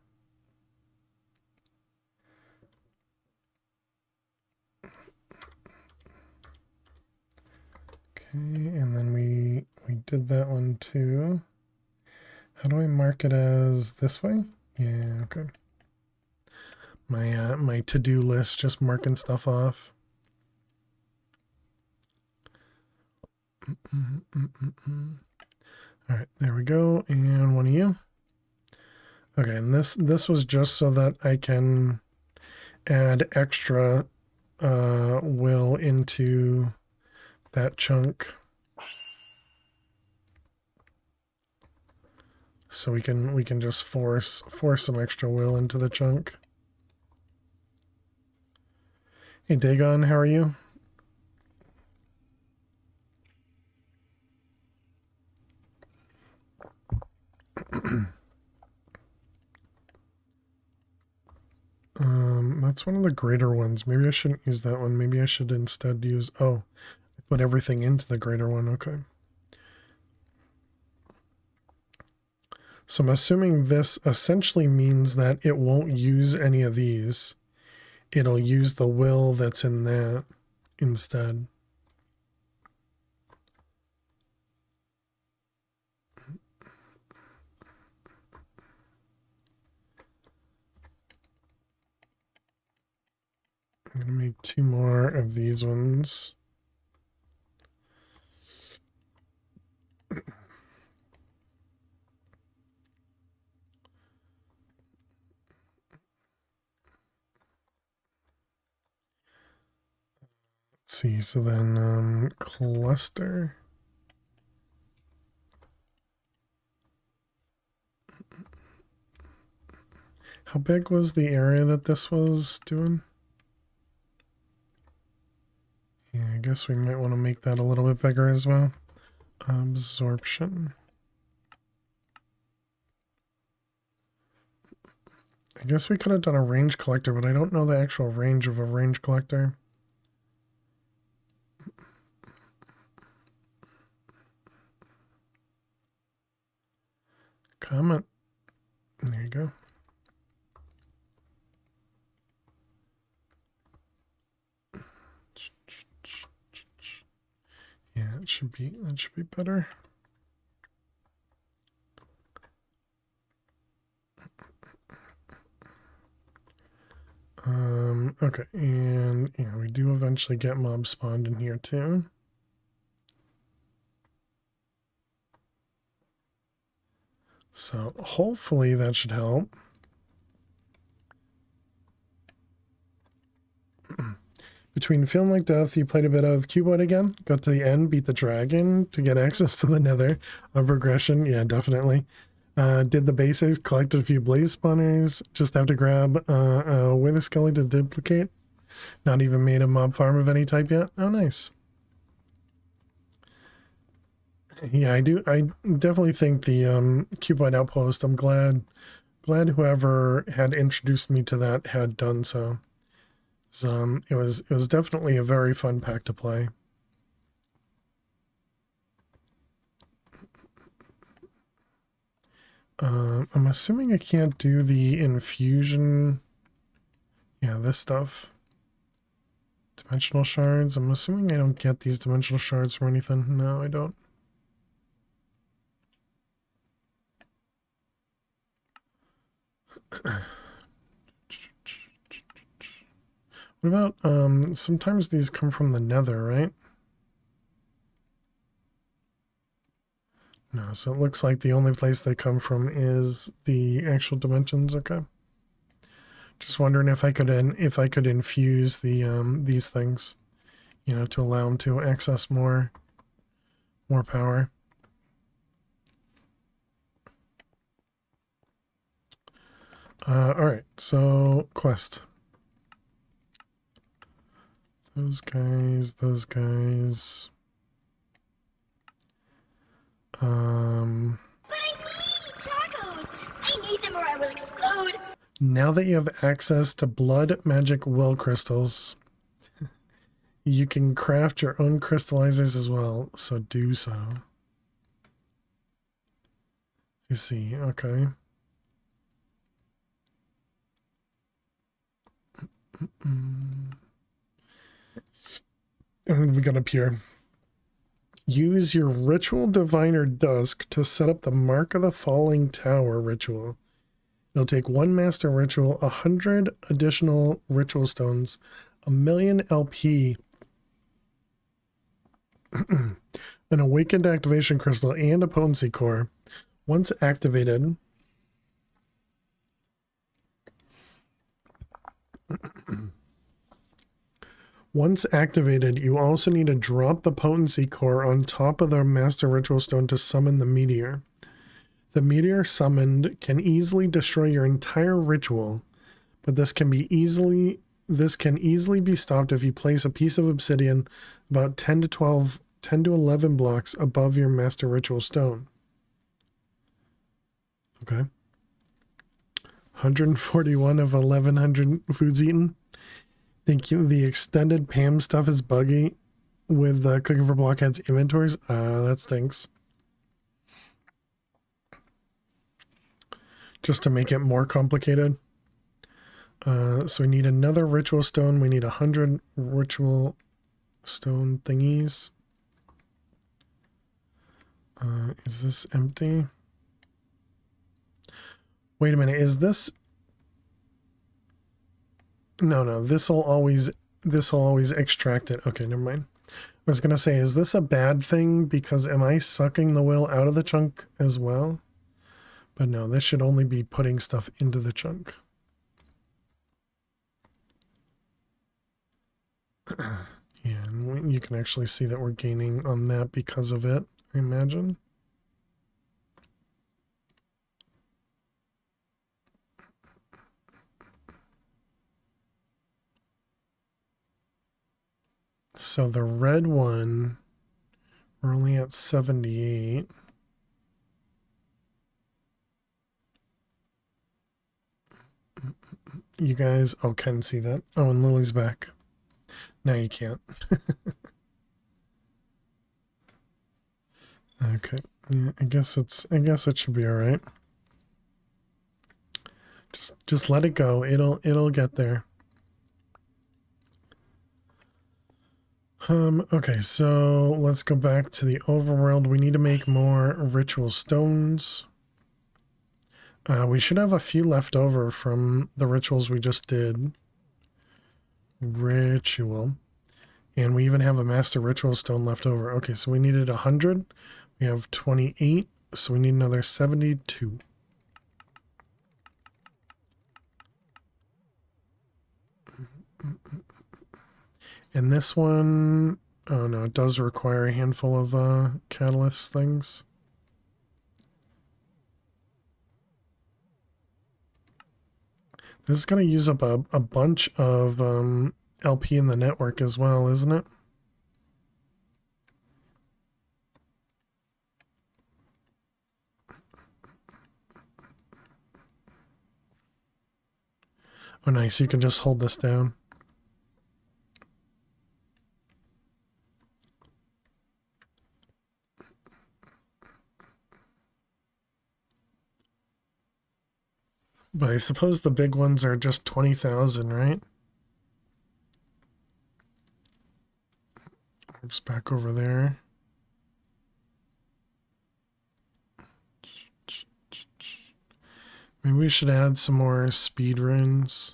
Okay, and then we did that one too. How do I mark it as this way? Yeah, okay. My to-do list, just marking stuff off. All right, there we go. And one of you. Okay, and this was just so that I can add extra will into that chunk. So we can just force some extra will into the chunk. Hey Dagon, how are you? That's one of the greater ones. Maybe I shouldn't use that one. Maybe I should instead use, oh, I put everything into the greater one. Okay. So I'm assuming this essentially means that it won't use any of these. It'll use the will that's in that instead. I'm going to make 2 more of these ones. Let's see, so then cluster. How big was the area that this was doing? Yeah, I guess we might want to make that a little bit bigger as well. Absorption. I guess we could have done a range collector, but I don't know the actual range of a range collector. Comment. There you go. Yeah, that should be better. Okay, and yeah, we do eventually get mob spawned in here too. So hopefully that should help. Between Feeling Like Death, you played a bit of Cuboid again, got to the end, beat the dragon to get access to the nether. On progression, yeah, definitely. Did the basics, collected a few blaze spawners, just have to grab a wither skelly to duplicate. Not even made a mob farm of any type yet. Oh, nice. Yeah, I definitely think the cuboid outpost, I'm glad whoever had introduced me to that had done so. So, it was definitely a very fun pack to play. I'm assuming I can't do the infusion. Yeah, this stuff. Dimensional shards. I'm assuming I don't get these dimensional shards or anything. No, I don't. What about, sometimes these come from the nether, right? No, so it looks like the only place they come from is the actual dimensions. Okay. Just wondering if I could infuse the these things, you know, to allow them to access more power. All right, so quest. Those guys. But I need tacos! I need them or I will explode! Now that you have access to blood magic will crystals, you can craft your own crystallizers as well, so do so. You see, okay. And we got up here. Use your ritual diviner dusk to set up the Mark of the Falling Tower ritual. It'll take 1 master ritual, 100 additional ritual stones, 1,000,000 LP, an awakened activation crystal, and a potency core. Once activated, you also need to drop the potency core on top of the master ritual stone to summon the meteor. The meteor summoned can easily destroy your entire ritual, but this can easily be stopped if you place a piece of obsidian about 10 to 11 blocks above your master ritual stone. Okay. 141 of 1100 foods eaten. Think the extended Pam stuff is buggy with cooking for blockheads inventories? That stinks. Just to make it more complicated. So we need another ritual stone. We need 100 ritual stone thingies. Is this empty? Wait a minute, is this... No, this will always extract it. Okay, never mind. I was gonna say, is this a bad thing? Because am I sucking the will out of the chunk as well? But no, this should only be putting stuff into the chunk. Yeah, and you can actually see that we're gaining on that because of it, I imagine. So the red one, we're only at 78. You guys, oh, can see that. Oh, and Lily's back. Now you can't. Okay. Yeah, I guess it should be all right. Just let it go. It'll get there. Okay, so let's go back to the overworld. We need to make more ritual stones. We should have a few left over from the rituals we just did. Ritual. And we even have a master ritual stone left over. Okay, so we needed 100. We have 28, so we need another 72. And this one, oh no, it does require a handful of catalyst things. This is going to use up a bunch of LP in the network as well, isn't it? Oh, nice. You can just hold this down. But I suppose the big ones are just 20,000, right? Oops, back over there. Maybe we should add some more speed runes.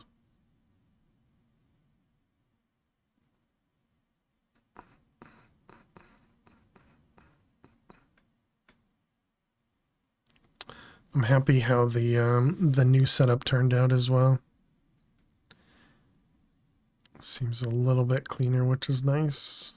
I'm happy how the new setup turned out as well. Seems a little bit cleaner, which is nice.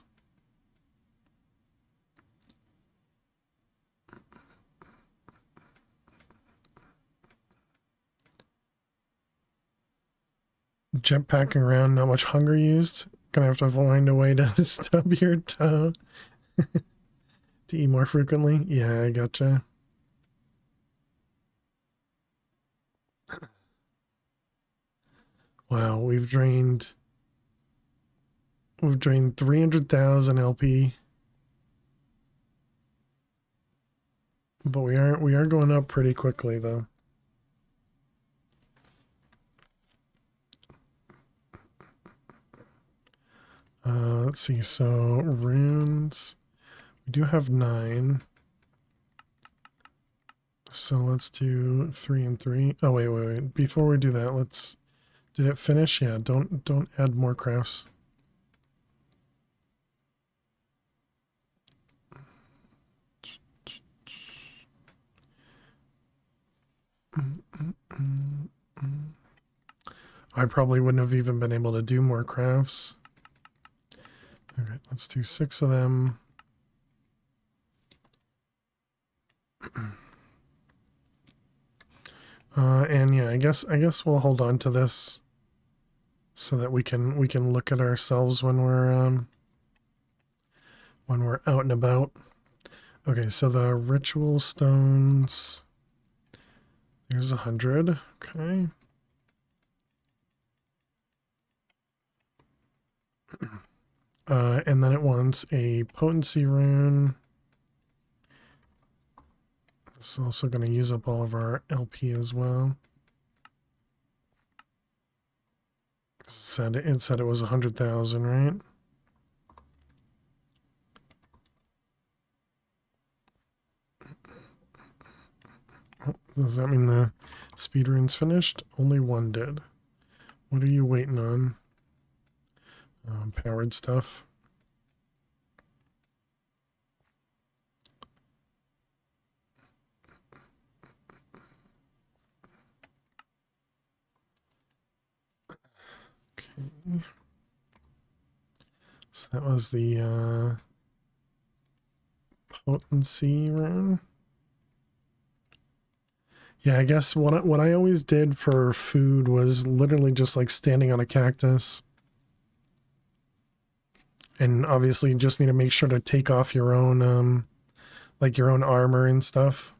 Jetpacking around, not much hunger used. Gonna have to find a way to stub your toe to eat more frequently. Yeah, I gotcha. Wow, we've drained 300,000 LP. But we are going up pretty quickly though. Let's see, so runes. We do have 9. So let's do 3 and 3. Oh wait. Before we do that, let's did it finish? Yeah, don't add more crafts. I probably wouldn't have even been able to do more crafts. Alright, let's do 6 of them. And yeah, I guess we'll hold on to this so that we can look at ourselves when we're out and about. Okay, so the ritual stones. There's 100. Okay. And then it wants a potency rune. It's also going to use up all of our LP as well. It said it was 100,000, right? Oh, does that mean the speed rune's finished? Only one did. What are you waiting on? Powered stuff. Okay. So that was the potency rune. Yeah, I guess what I always did for food was literally just like standing on a cactus. And obviously you just need to make sure to take off your own like your own armor and stuff.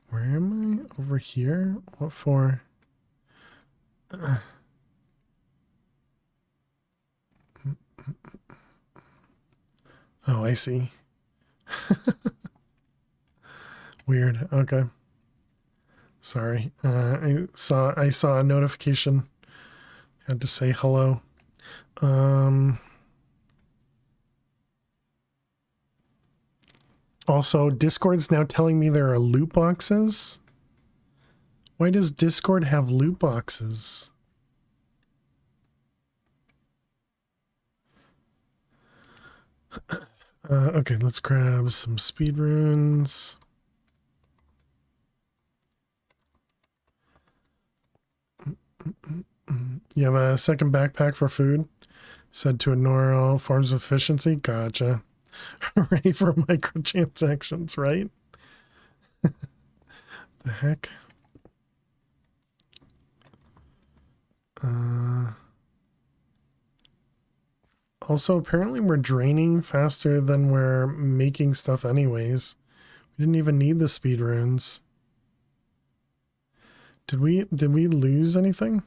Where am I? Over here? What for? Oh, I see. Weird. Okay. Sorry. I saw a notification. Had to say hello. Also, Discord's now telling me there are loot boxes. Why does Discord have loot boxes? Okay, let's grab some speed runes. You have a second backpack for food? Said to ignore all forms of efficiency? Gotcha. Ready for microtransactions, right? The heck? Also, apparently we're draining faster than we're making stuff anyways. We didn't even need the speed runes. Did we lose anything?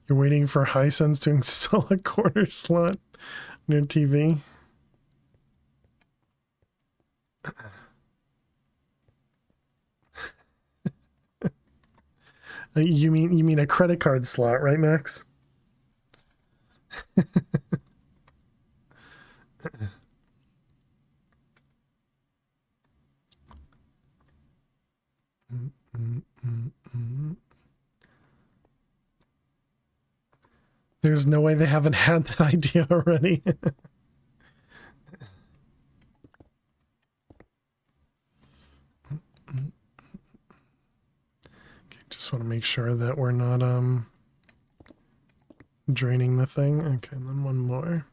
You're waiting for Hisense to install a quarter slot on your TV? You mean a credit card slot, right, Max? There's no way they haven't had that idea already. Just want to make sure that we're not draining the thing. Okay, and then one more.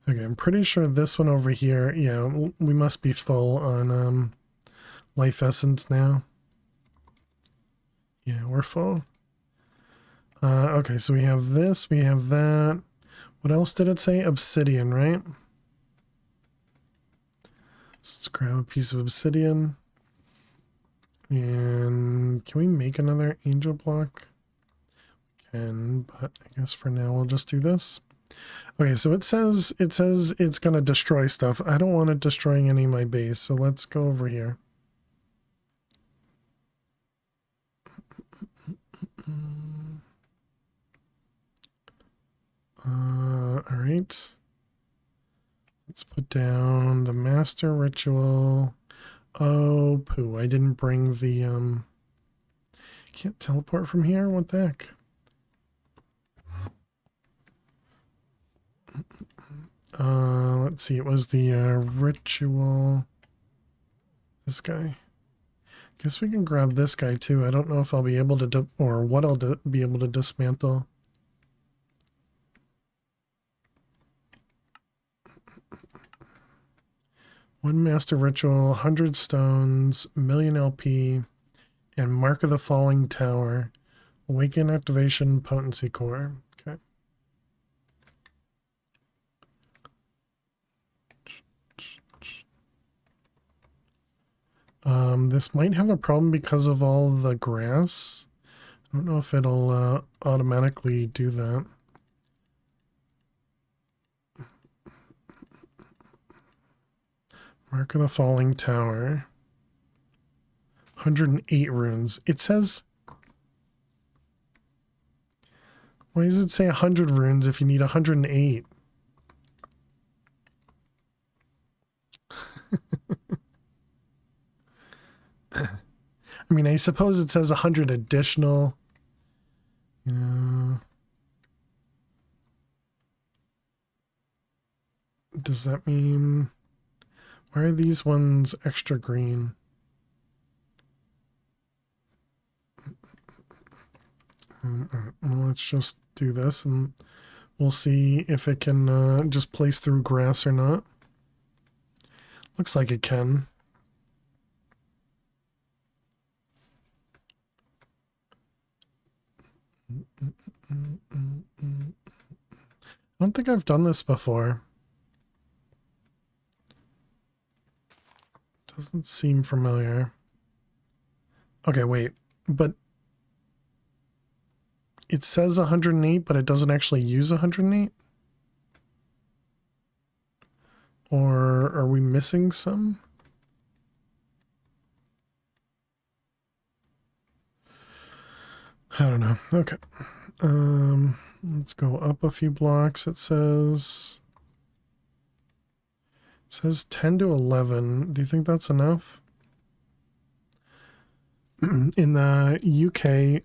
Okay, I'm pretty sure this one over here, yeah, we must be full on life essence now. Yeah, we're full. Okay, so we have this, we have that. What else did it say? Obsidian, right? So let's grab a piece of obsidian. And can we make another angel block? We can, but I guess for now we'll just do this. Okay, so it says it's gonna destroy stuff. I don't want it destroying any of my base, so let's go over here. All right. Let's put down the master ritual. Oh, poo. I didn't bring the, can't teleport from here? What the heck? Let's see. It was the, ritual. This guy. Guess we can grab this guy too. I don't know if I'll be able to, or what I'll be able to dismantle. One master ritual, 100 stones, million LP, and Mark of the Falling Tower. Awaken activation potency core. Okay. This might have a problem because of all the grass. I don't know if it'll automatically do that. Mark of the Falling Tower. 108 runes. It says... Why does it say 100 runes if you need 108? I mean, I suppose it says 100 additional. Does that mean... Why are these ones extra green? Well, let's just do this and we'll see if it can just place through grass or not. Looks like it can. I don't think I've done this before. Doesn't seem familiar. Okay, wait, but it says 108, but it doesn't actually use 108? Or are we missing some? I don't know. Okay. Let's go up a few blocks. It says 10 to 11. Do you think that's enough? In the UK,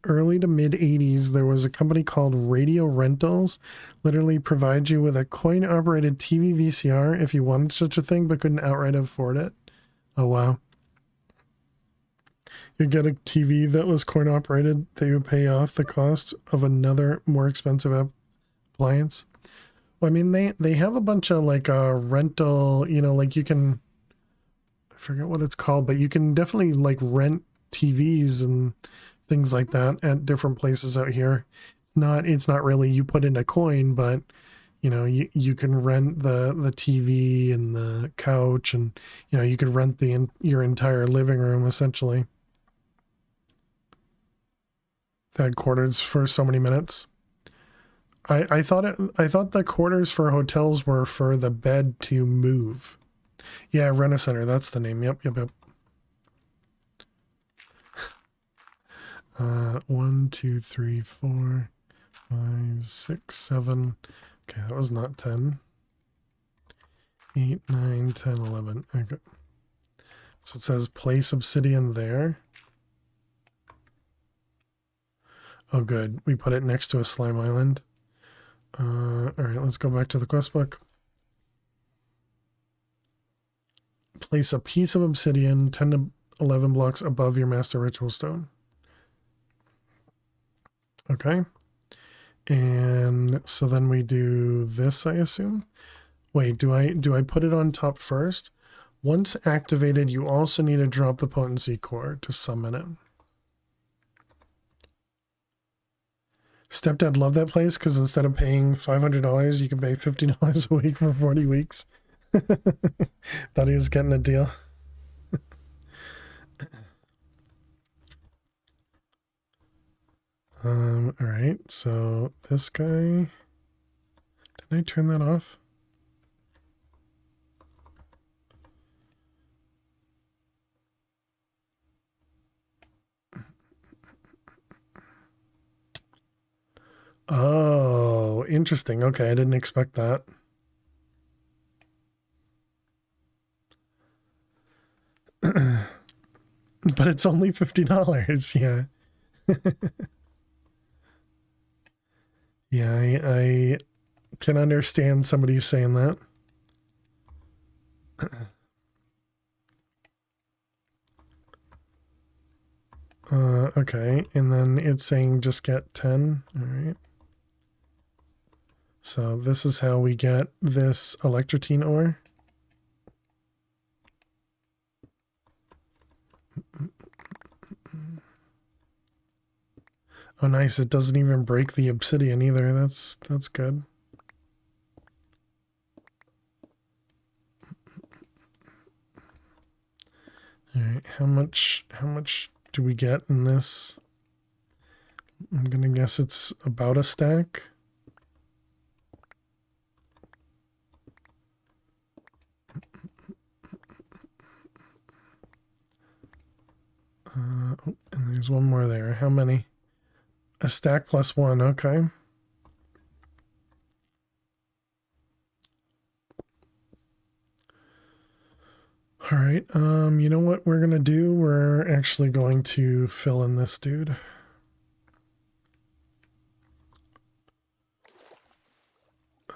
early to mid 80s, there was a company called Radio Rentals. Literally provides you with a coin operated TV VCR if you wanted such a thing but couldn't outright afford it. Oh wow. you get a TV that was coin operated, they would pay off the cost of another more expensive appliance. Well, I mean, they have a bunch of like rental, you know, like you can, I forget what it's called, but you can definitely like rent TVs and things like that at different places out here. It's not really you put in a coin, but you know, you can rent the TV and the couch, and you know, you could rent your entire living room essentially. That quarters for so many minutes. I thought the quarters for hotels were for the bed to move. Yeah, Rent-A-Center, that's the name. Yep. 1, 2, 3, 4, 5, 6, 7. Okay, that was not 10. 8, 9, 10, 11. Okay. So it says place obsidian there. Oh, good. We put it next to a slime island. Alright, let's go back to the quest book. Place a piece of obsidian 10 to 11 blocks above your master ritual stone. Okay. And so then we do this, I assume. Wait, do I put it on top first? Once activated, you also need to drop the potency core to summon it. Stepdad loved that place because instead of paying $500, you can pay $50 a week for 40 weeks. Thought he was getting a deal. All right, so this guy, did I turn that off? Oh, interesting. Okay, I didn't expect that. But it's only $50. Yeah. Yeah, I can understand somebody saying that. Okay, and then it's saying just get 10. All right. So this is how we get this electrotine ore. Oh, nice. It doesn't even break the obsidian either. That's good. All right. How much do we get in this? I'm going to guess it's about a stack. Oh, and there's one more there. How many? A stack plus 1. Okay. All right. You know what we're going to do? We're actually going to fill in this dude.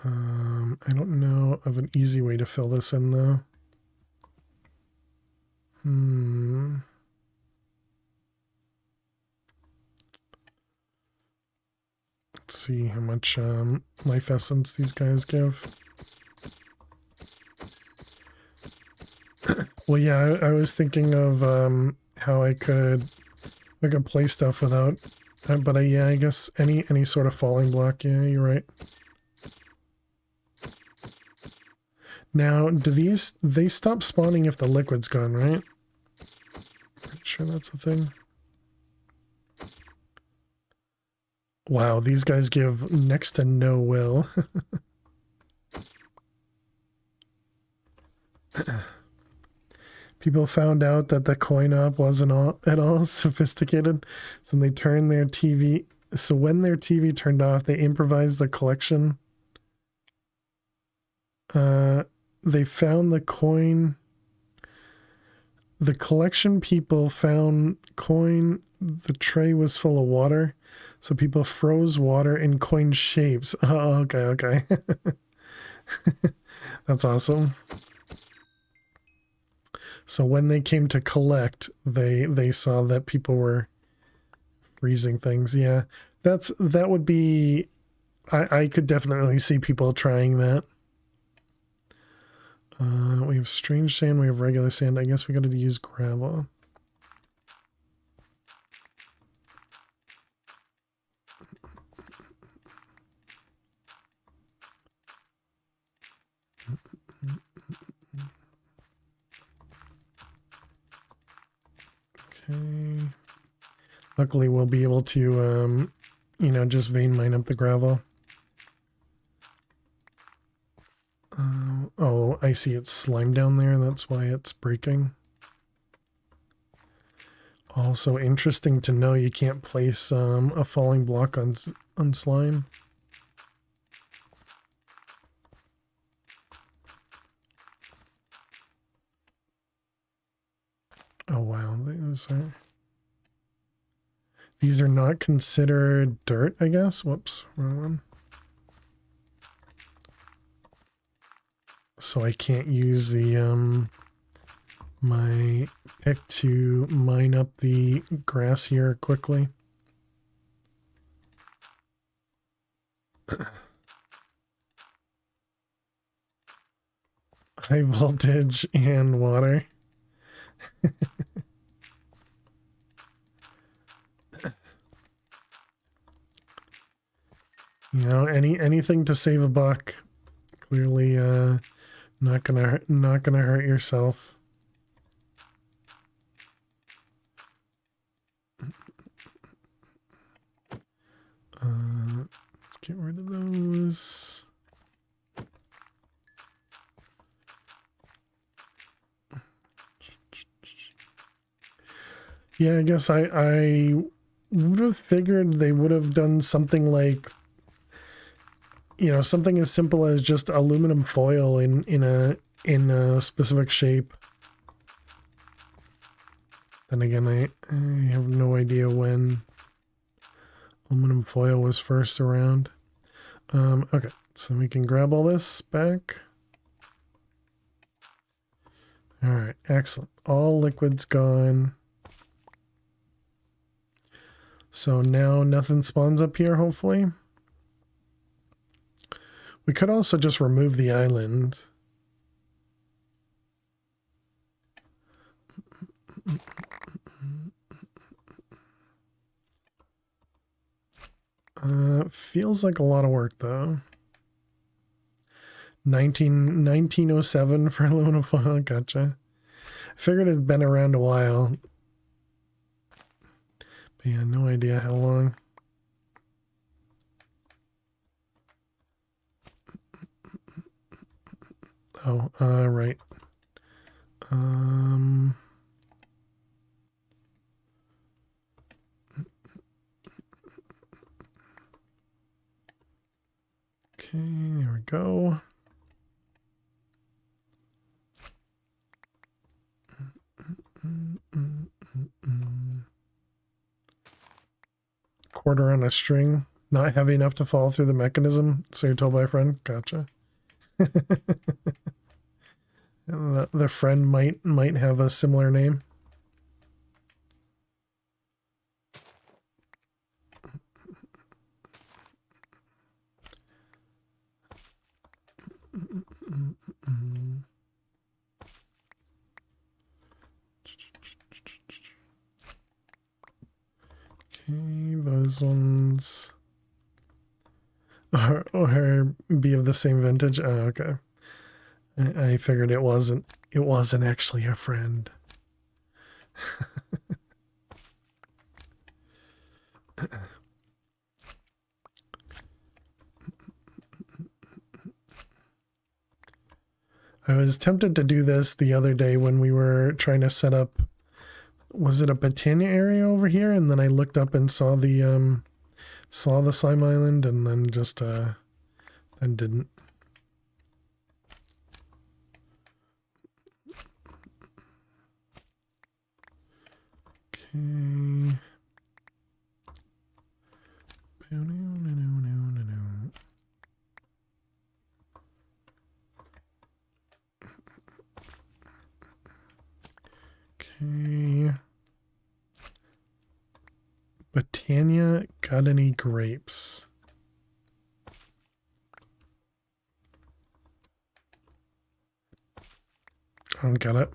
I don't know of an easy way to fill this in though. Let's see how much life essence these guys give. Well, yeah, I was thinking of how I could play stuff without, but yeah, I guess any sort of falling block. Yeah, you're right. Now, they stop spawning if the liquid's gone, right? Pretty sure that's a thing. Wow, these guys give next to no will. People found out that the coin op wasn't at all sophisticated, so they turned their TV. So when their TV turned off, they improvised the collection. They found the coin. The collection people found coin. The tray was full of water, so people froze water in coin shapes. Oh, okay. That's awesome. So when they came to collect, they saw that people were freezing things. Yeah, that would be. I could definitely see people trying that. We have strange sand. We have regular sand. I guess we got to use gravel. Okay. Luckily, we'll be able to, you know, just vein mine up the gravel. Oh, I see it's slime down there. That's why it's breaking. Also interesting to know you can't place a falling block on slime. Oh wow, these are not considered dirt, I guess. Whoops, wrong one. So I can't use the my pick to mine up the grass here quickly. High voltage and water. You know, anything to save a buck. Clearly, not gonna hurt yourself. Let's get rid of those. Yeah, I guess I would have figured they would have done something like, you know, something as simple as just aluminum foil in a specific shape. Then again, I have no idea when aluminum foil was first around. Okay, so we can grab all this back. All right, excellent. All liquids gone. So now nothing spawns up here, hopefully. We could also just remove the island. Feels like a lot of work, though. 1907 for aluminum foil, gotcha. Figured it'd been around a while. But yeah, no idea how long. Oh, right. Okay, there we go. Quarter on a string, not heavy enough to fall through the mechanism. So you're told by a friend. Gotcha. The friend might have a similar name. Okay, those ones or be of the same vintage. Oh, okay. I figured it wasn't actually a friend. I was tempted to do this the other day when we were trying to set up, was it a Botania area over here? And then I looked up and saw the slime island, and then just then didn't. Okay. Okay. Botania, got any grapes? I don't get it.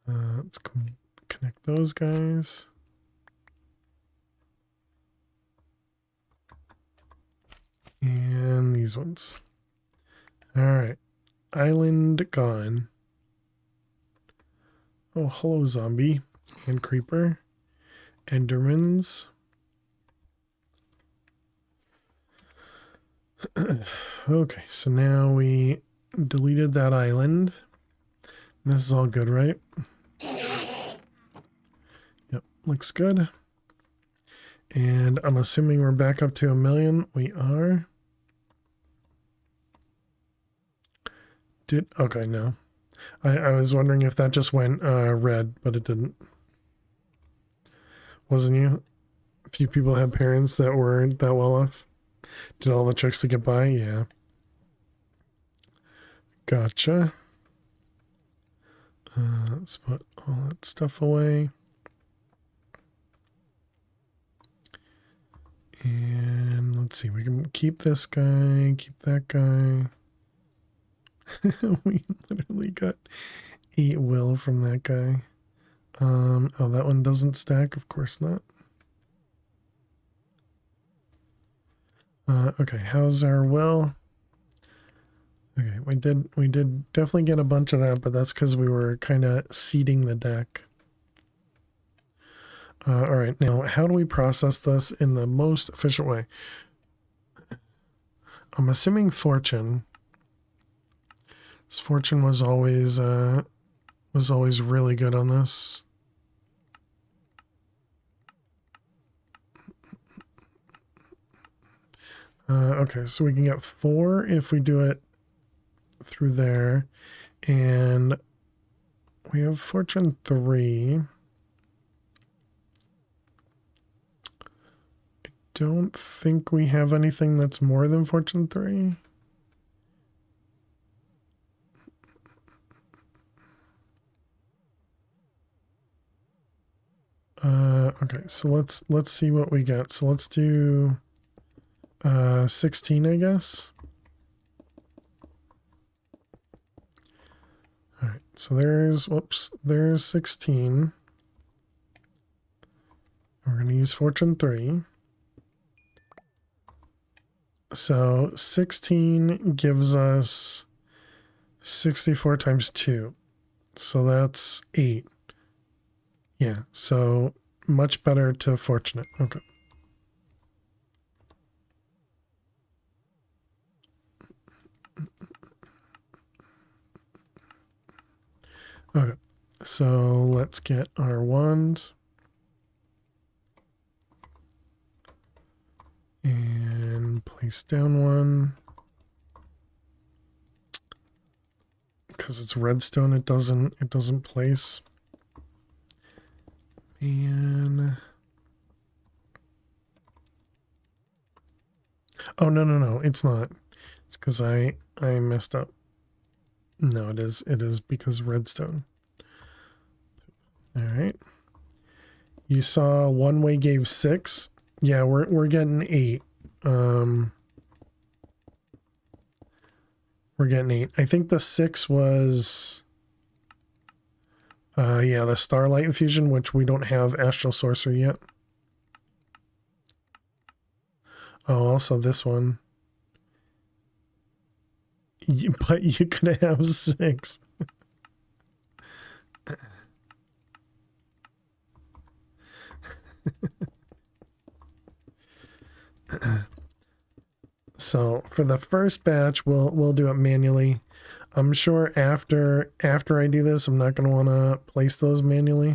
Let's connect those guys. And these ones. Alright. Island gone. Oh, hello, zombie. And creeper. Endermans. Okay, so now we deleted that island. This is all good, right? Yep, looks good. And I'm assuming we're back up to 1,000,000. We are. Okay, no. I was wondering if that just went red, but it didn't. Wasn't you? A few people had parents that weren't that well off. Did all the tricks to get by? Yeah. Gotcha. Let's put all that stuff away. And let's see, we can keep this guy, keep that guy. We literally got 8 will from that guy. Oh, that one doesn't stack, of course not. Okay, how's our will? Okay, we did definitely get a bunch of that, but that's because we were kind of seeding the deck. All right, now how do we process this in the most efficient way? I'm assuming fortune. This fortune was always really good on this. Okay, so we can get 4 if we do it through there, and we have fortune 3. I don't think we have anything that's more than fortune 3. Okay, so let's see what we get. So let's do 16, I guess. All right, so there's 16. We're going to use fortune 3. So 16 gives us 64 times 2. So that's 8. Yeah, so much better to fortunate. Okay. Okay, so let's get our wand. And place down one. Because it's redstone, it doesn't place. And oh no, it's not. It's because I messed up. No, it is because redstone. All right. You saw one way gave 6. Yeah, we're getting 8. We're getting 8. I think the 6 was yeah, the Starlight Infusion, which we don't have Astral Sorcery yet. Oh, also this one. But you could have 6. So for the first batch, we'll do it manually. I'm sure after I do this, I'm not going to want to place those manually.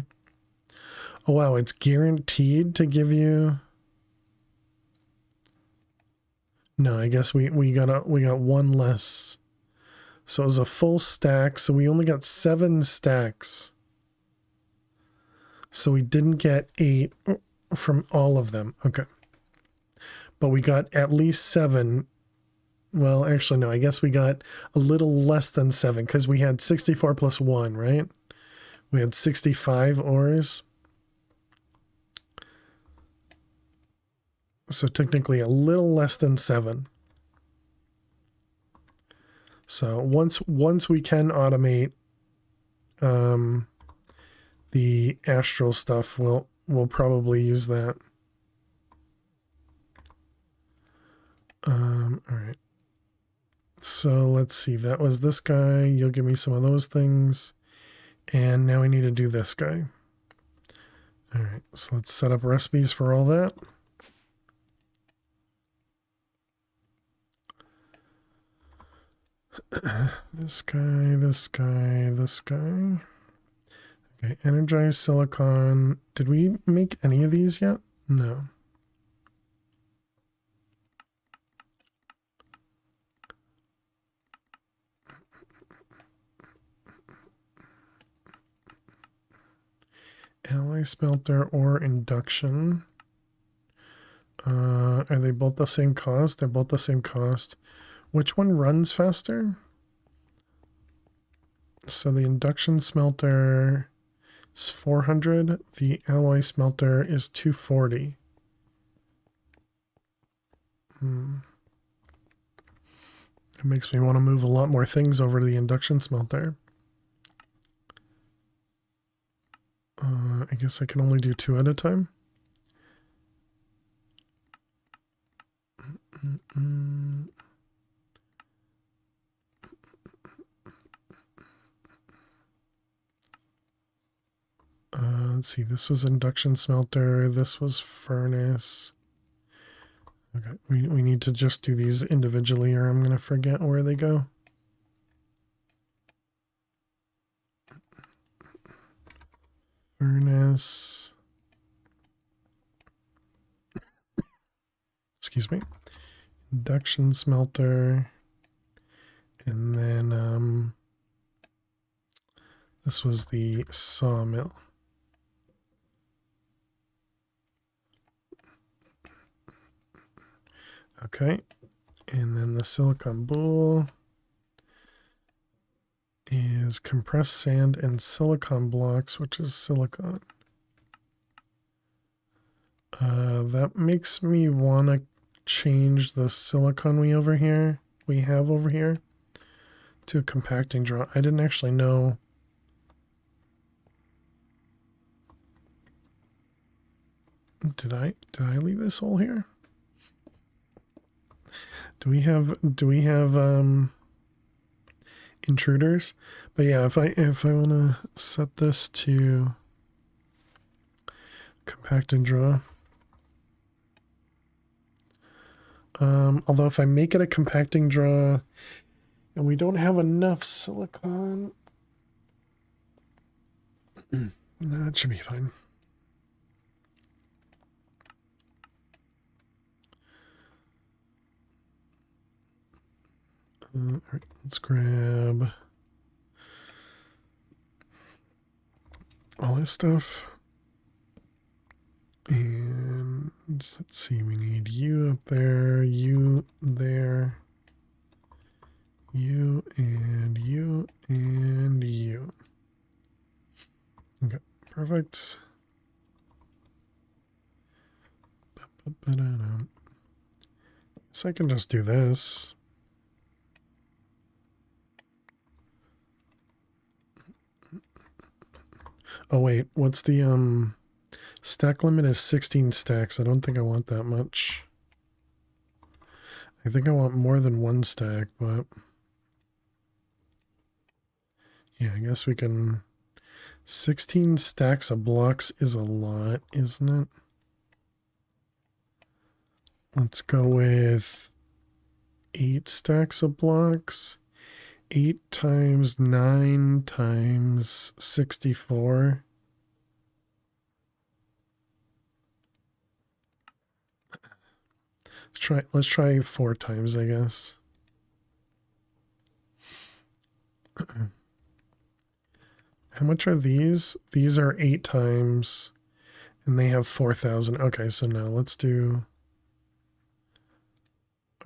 Oh wow, it's guaranteed to give you. No, I guess we got one less. So it was a full stack, so we only got 7 stacks. So we didn't get 8 from all of them. Okay. But we got at least 7 Well, actually, no, I guess we got a little less than 7 because we had 64 plus 1, right? We had 65 ores. So technically a little less than 7. So once we can automate the astral stuff, we'll probably use that. All right. So let's see. That was this guy. You'll give me some of those things. And now we need to do this guy. All right. So let's set up recipes for all that. This guy, this guy, this guy. Okay, energized silicon. Did we make any of these yet? No. Alloy smelter or induction. Are they both the same cost? They're both the same cost. Which one runs faster? So the induction smelter is 400. The alloy smelter is 240. It makes me want to move a lot more things over to the induction smelter. I guess I can only do 2 at a time. Let's see, this was induction smelter, this was furnace. Okay, we need to just do these individually or I'm going to forget where they go. Furnace. Excuse me. Induction smelter. And then this was the sawmill. Okay. And then the silicon bowl is compressed sand and silicon blocks, which is silicon. That makes me want to change the silicon we have over here to a compacting draw. I didn't actually know. Did I leave this hole here? Do we have intruders? But yeah, if I want to set this to compact and draw. Although if I make it a compacting draw and we don't have enough silicon, that should be fine. All right, let's grab all this stuff. And let's see, we need you up there, you there, you and you and you. Okay, perfect. So I can just do this. Oh wait, what's the stack limit is 16 stacks. I don't think I want that much. I think I want more than 1 stack, but yeah, I guess we can. 16 stacks of blocks is a lot, isn't it? Let's go with 8 stacks of blocks. 8 times 9 times 64. Let's try 4 times, I guess. How much are these? These are 8 times and they have 4,000. Okay, so now let's do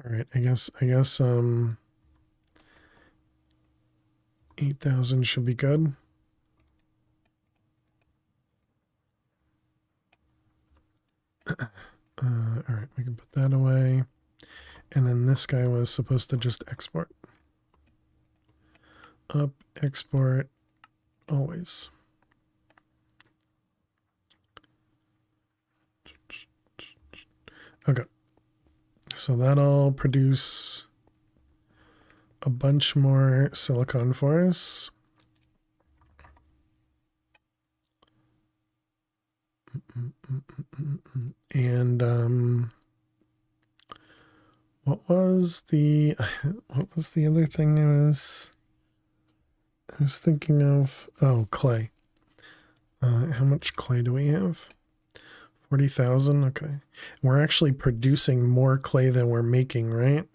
All right, I guess 8,000 should be good. All right, we can put that away. And then this guy was supposed to just export. Up, export, always. Okay. So that'll produce a bunch more silicon for us. And what was the other thing I was thinking of? Oh, clay. How much clay do we have? 40,000. Okay. We're actually producing more clay than we're making, right?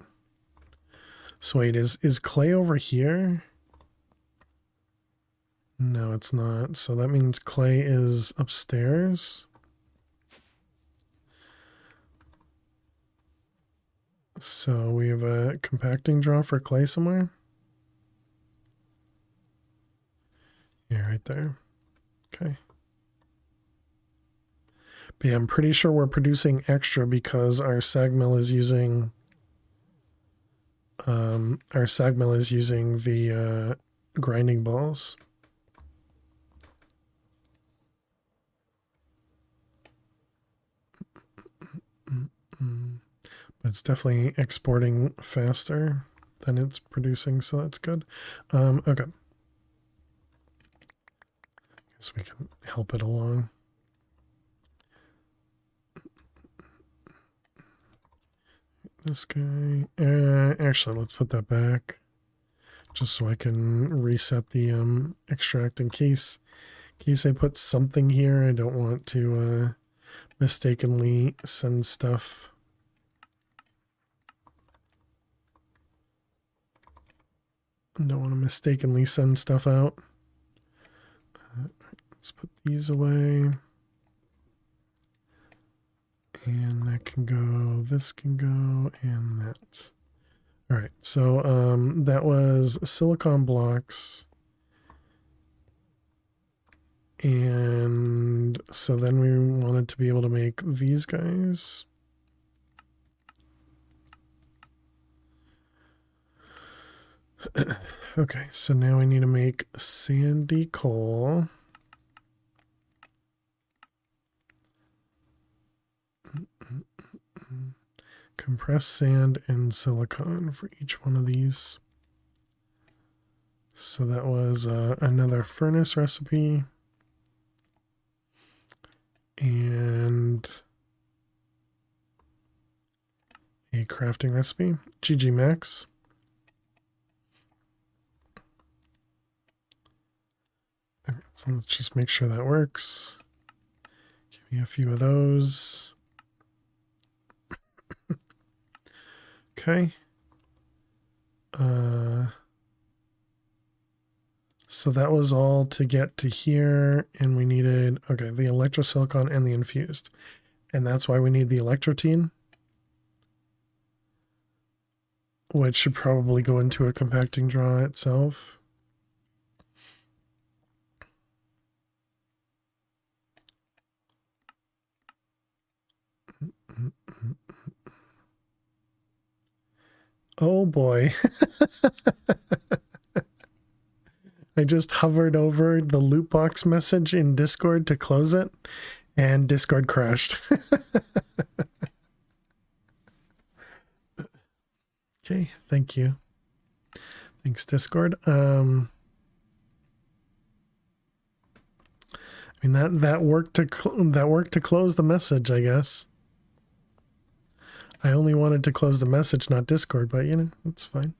So wait, is clay over here? No, it's not. So that means clay is upstairs. So we have a compacting draw for clay somewhere. Yeah, right there. Okay. But yeah, I'm pretty sure we're producing extra because our sag mill is using the grinding balls. But it's definitely exporting faster than it's producing, so that's good. Okay. Guess we can help it along. This guy, actually, let's put that back just so I can reset the extract in case I put something here. I don't want to mistakenly send stuff. I don't want to mistakenly send stuff out. Let's put these away. And that can go, this can go, and that. All right, so that was silicon blocks. And so then we wanted to be able to make these guys. Okay, so now we need to make sandy coal. Compressed sand and silicon for each one of these. So that was another furnace recipe. And a crafting recipe. GG Max. So let's just make sure that works. Give me a few of those. Okay. So that was all to get to here, and we needed, okay, the electrosilicon and the infused. And that's why we need the electrotene, which should probably go into a compacting draw itself. Oh boy. I just hovered over the loot box message in Discord to close it, and Discord crashed. Okay, thank you. Thanks, Discord. I mean that worked to close the message, I guess. I only wanted to close the message, not Discord, but you know, it's fine.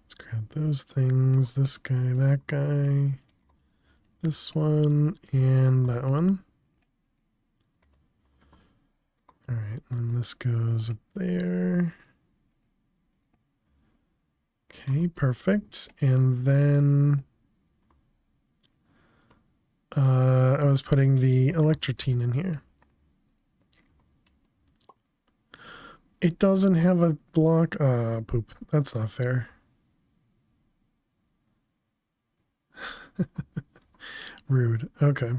Let's grab those things, this guy, that guy, this one, and that one. All right, and this goes up there. Okay, perfect. And then I was putting the electrotene in here. It doesn't have a block. Poop. That's not fair. Rude. Okay.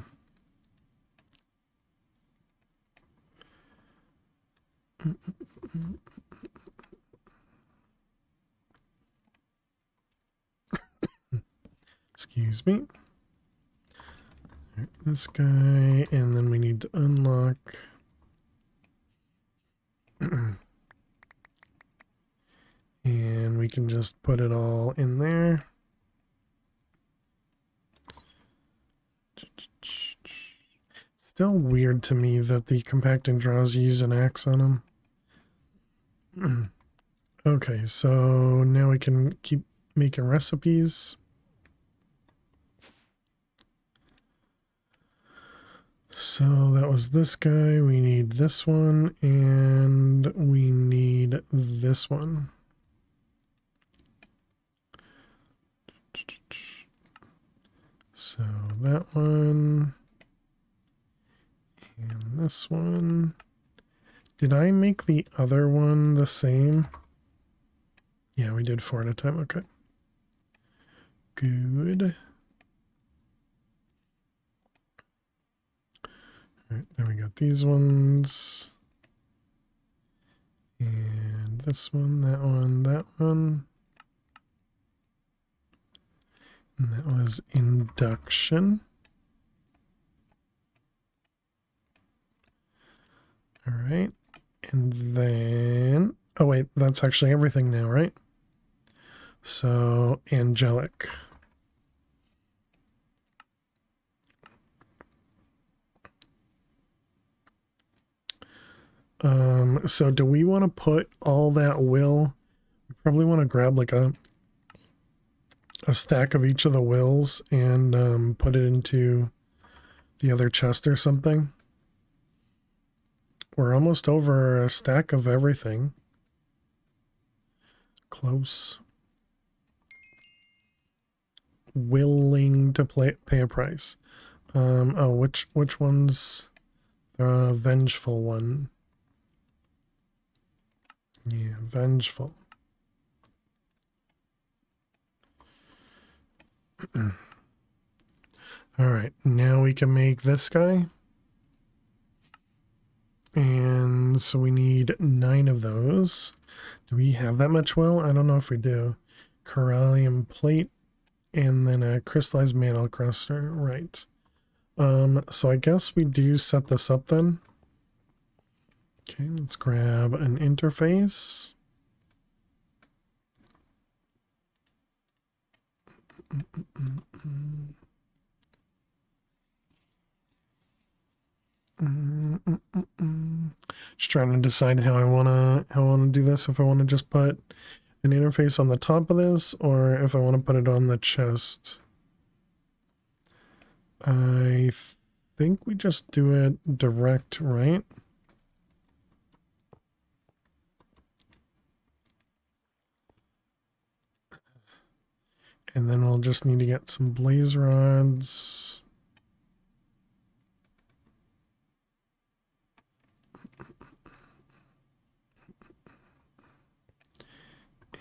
Excuse me. This guy, and then we need to unlock. And we can just put it all in there. Still weird to me that the compacting draws use an axe on them. Okay, so now we can keep making recipes. So that was this guy. We need this one, and we need this one. So that one, and this one. Did I make the other one the same? Yeah, we did 4 at a time. Okay. Good. All right, then we got these ones. And this one, that one, that one. And that was induction. All right. And then, oh wait, that's actually everything now, right? So, angelic. So do we want to put all that will? We probably want to grab like a stack of each of the wills and put it into the other chest or something. We're almost over a stack of everything. Close. Willing to pay a price. Oh, which one's the vengeful one? Yeah, vengeful. All right, now we can make this guy. And so we need 9 of those. Do we have that much will? I don't know if we do. Corallium plate and then a crystallized mantle cluster. Right. So I guess we do set this up then. Okay, let's grab an interface. Just trying to decide how I wanna do this. If I want to just put an interface on the top of this, or if I want to put it on the chest. I think we just do it direct, right? And then we'll just need to get some blaze rods.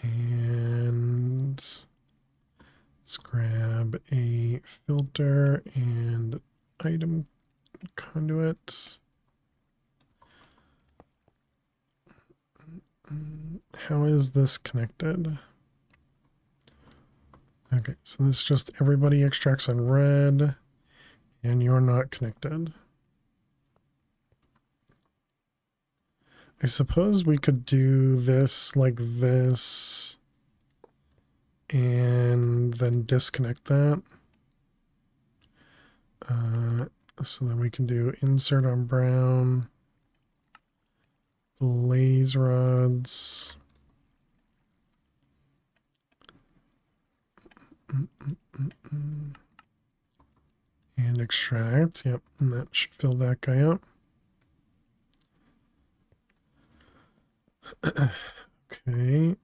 And let's grab a filter and item conduit. How is this connected? Okay, so this just everybody extracts on red, and you're not connected. I suppose we could do this like this, and then disconnect that. So then we can do insert on brown, blaze rods. And extract. Yep, and that should fill that guy up. Okay.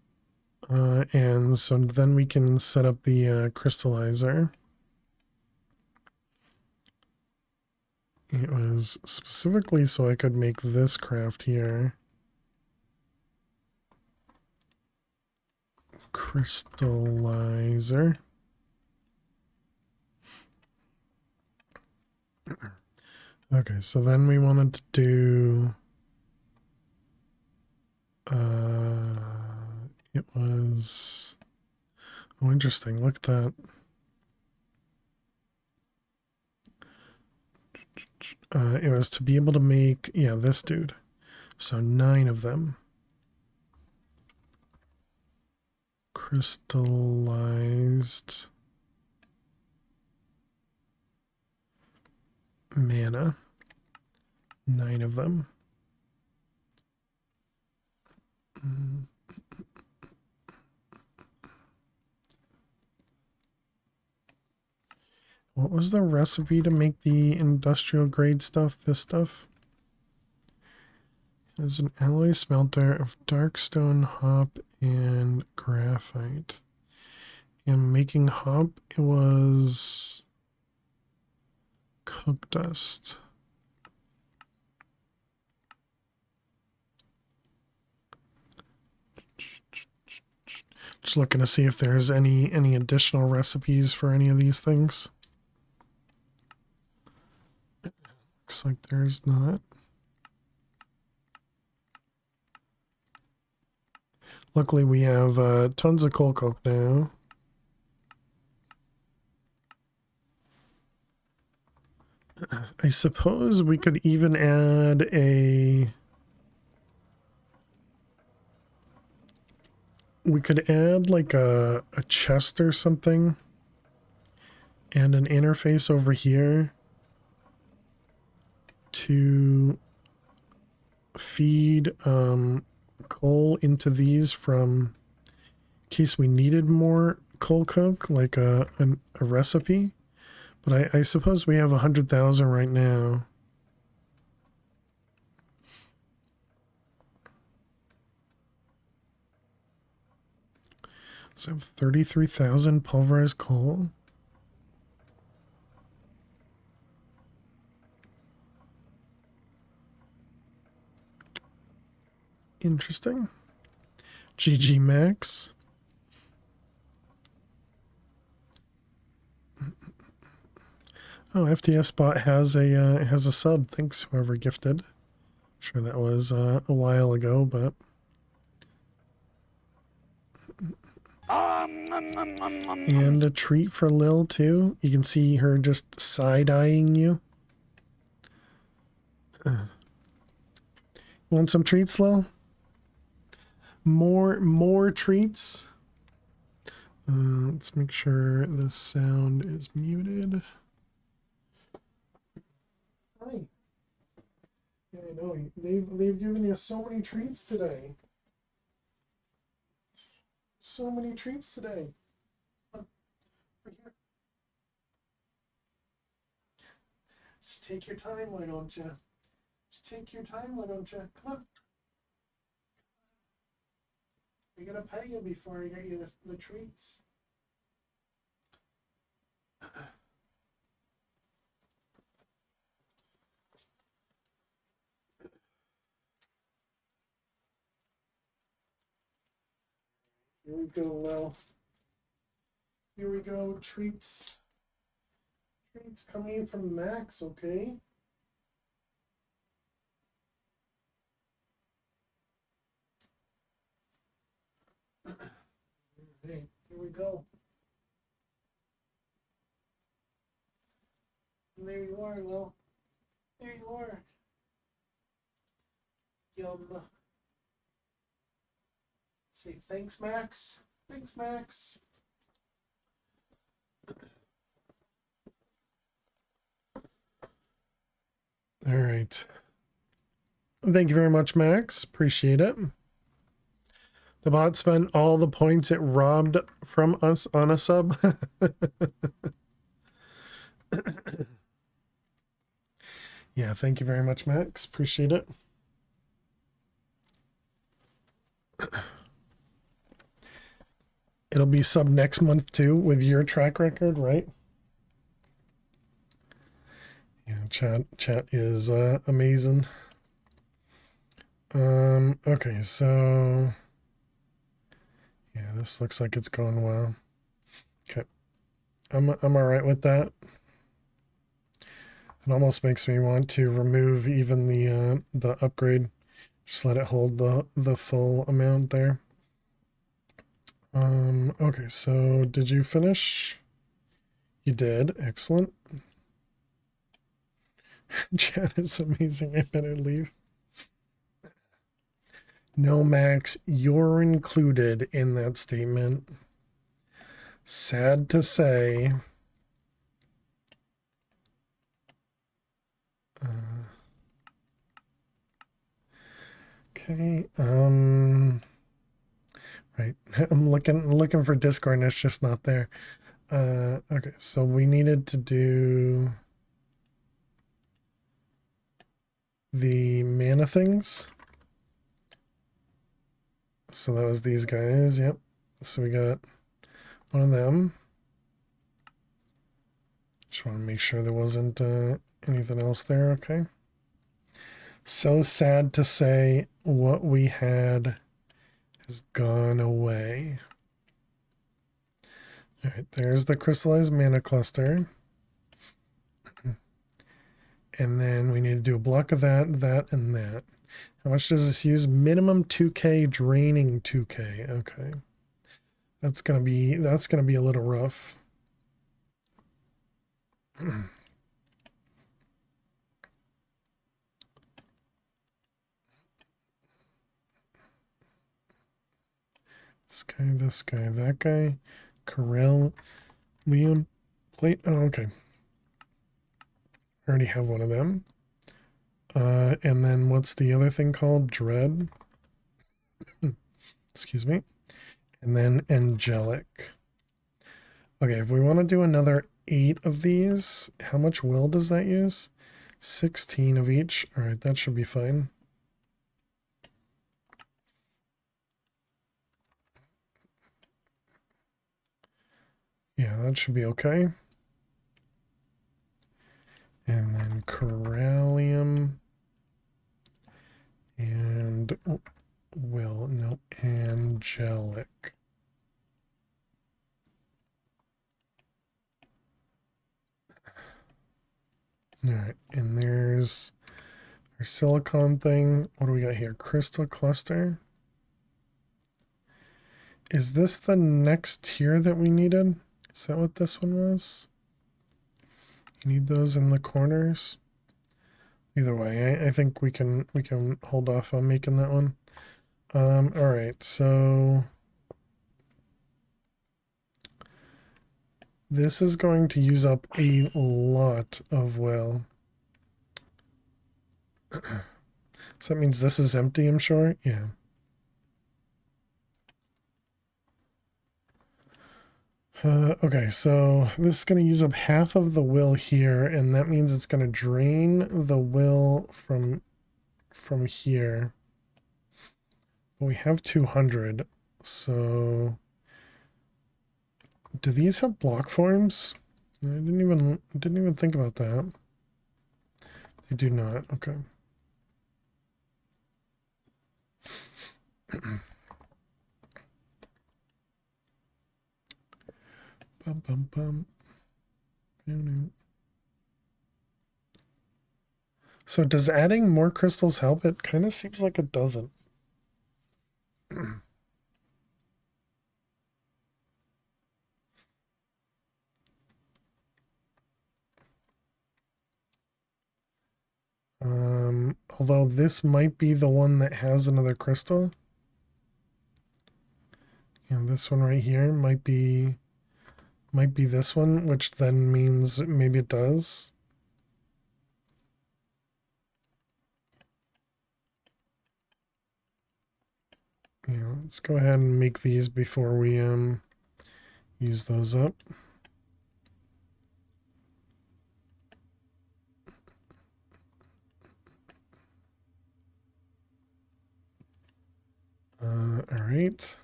And so then we can set up the crystallizer. It was specifically so I could make this craft here. crystallizer. Okay, so then we wanted to do it was interesting. Look at that. It was to be able to make, yeah, this dude. So 9 of them. Crystallized mana. 9 of them. What was the recipe to make the industrial grade stuff? This stuff? It's an alloy smelter of dark stone, hop, and graphite. And making hop, it was coke dust. Just looking to see if there's any additional recipes for any of these things. Looks like there's not. Luckily, we have tons of coal coke now. I suppose we could even add a... We could add like a chest or something. And an interface over here. To feed coal into these from in case we needed more coal coke, like a recipe. But I suppose we have 100,000 right now. So I have 33,000 pulverized coal. Interesting. GG Max. Oh, FTS bot has a sub. Thanks, whoever gifted. Sure, that was a while ago, but and a treat for Lil too. You can see her just side-eyeing you. Want some treats, Lil? More treats. Let's make sure the sound is muted. Hi. Yeah, I know. They've given you so many treats today. So many treats today. Right here. Just take your time, why don't you? Just take your time, why don't you? Come on. I gotta pay you before I get you the treats. Here we go, Lil. Here we go, treats. Treats coming from Max, okay? Hey, here we go. And there you are, Lil. There you are. Yum. Say thanks, Max. Thanks, Max. All right. Thank you very much, Max. Appreciate it. The bot spent all the points it robbed from us on a sub. Yeah, thank you very much, Max. Appreciate it. It'll be sub next month too with your track record, right? Yeah, chat is amazing. Okay, so yeah, this looks like it's going well. Okay. I'm all right with that. It almost makes me want to remove even the upgrade. Just let it hold the full amount there. Okay, so did you finish? You did. Excellent. Chat is amazing. I better leave. No, Max, you're included in that statement. Sad to say. Okay. Right. I'm looking for Discord and it's just not there. Okay, so we needed to do the mana things. So that was these guys, yep. So we got one of them. Just want to make sure there wasn't anything else there, okay. So sad to say what we had has gone away. All right, there's the crystallized mana cluster. And then we need to do a block of that, that, and that. How much does this use? Minimum 2k, draining 2k. Okay. That's gonna be a little rough. This guy, that guy, Corel, Liam, plate. Oh, okay. I already have one of them. And then what's the other thing called? Dread. Excuse me. And then angelic. Okay, if we want to do another 8 of these, how much will does that use? 16 of each. All right, that should be fine. Yeah, that should be okay. And then Corellium and angelic. All right, and there's our silicon thing. What do we got here? Crystal cluster. Is this the next tier that we needed? Is that what this one was? You need those in the corners. Either way, I think we can hold off on making that one. All right, so this is going to use up a lot of will. So that means this is empty, I'm sure. Yeah. Okay, so this is going to use up half of the will here, and that means it's going to drain the will from here. But we have 200, so do these have block forms? I didn't even think about that. They do not. Okay. Bum, bum, bum. So does adding more crystals help? It kind of seems like it doesn't. Although this might be the one that has another crystal. And this one right here might be this one, which then means maybe it does. Yeah, let's go ahead and make these before we use those up. All right.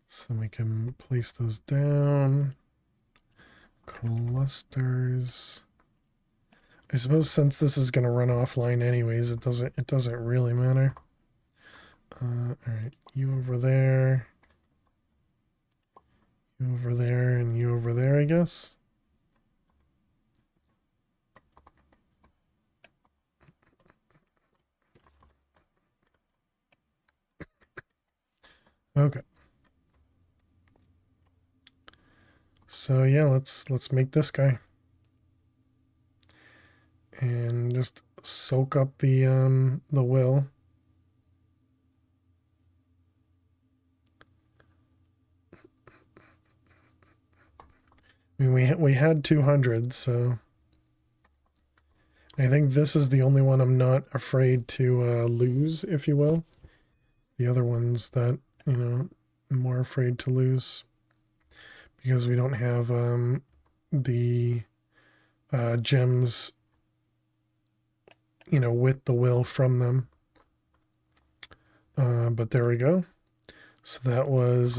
So we can place those down. Clusters. I suppose since this is going to run offline anyways, it doesn't really matter. All right, you over there. You over there and you over there, I guess. Okay. So yeah, let's make this guy. And just soak up the will. I mean, we had 200, so I think this is the only one I'm not afraid to lose, if you will. The other ones that, I'm more afraid to lose because we don't have the gems, with the will from them. But there we go. So that was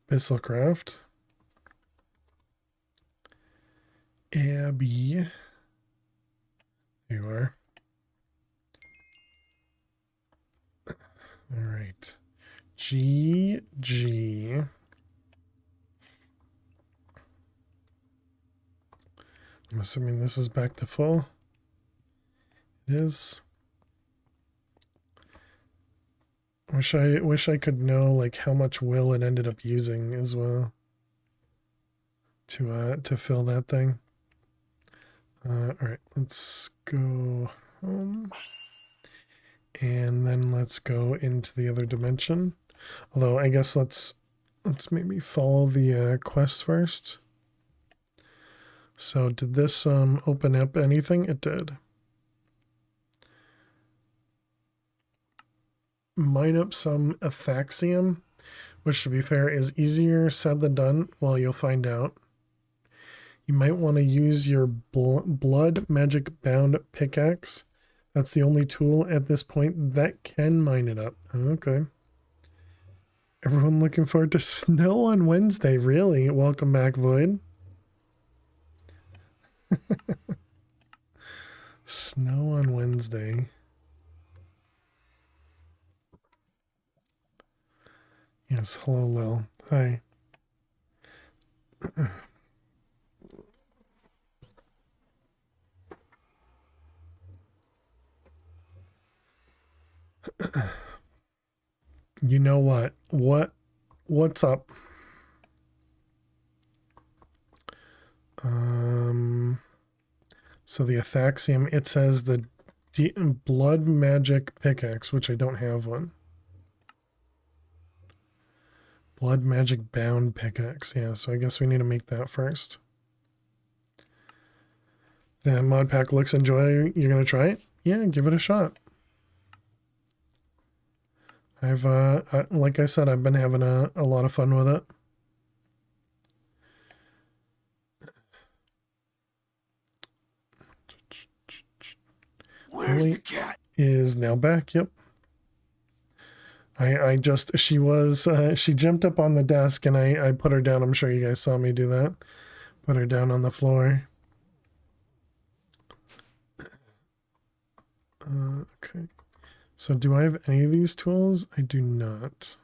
Abyssalcraft. Abby. There you are. All right. GG. I'm assuming this is back to full. It is. Wish I could know like how much will it ended up using as well to fill that thing. All right, let's go home, and then let's go into the other dimension. Although I guess let's maybe follow the quest first. So did this open up anything? It did. Mine up some Athaxium, which to be fair is easier said than done. Well, you'll find out. You might want to use your blood magic bound pickaxe. That's the only tool at this point that can mine it up. Okay. Everyone looking forward to snow on Wednesday. Really? Welcome back, Void. Snow on Wednesday. Yes, hello, Lil. Hi. You know what? What's up? So the Athaxium, it says the blood magic pickaxe, which I don't have one. Blood magic bound pickaxe. Yeah, so I guess we need to make that first. The mod pack looks enjoy. You're gonna try it? Yeah, give it a shot. I've like I said, I've been having a lot of fun with it. Where's the cat? Is now back. Yep. I just she jumped up on the desk and I put her down. I'm sure you guys saw me do that. Put her down on the floor. Okay. So do I have any of these tools? I do not.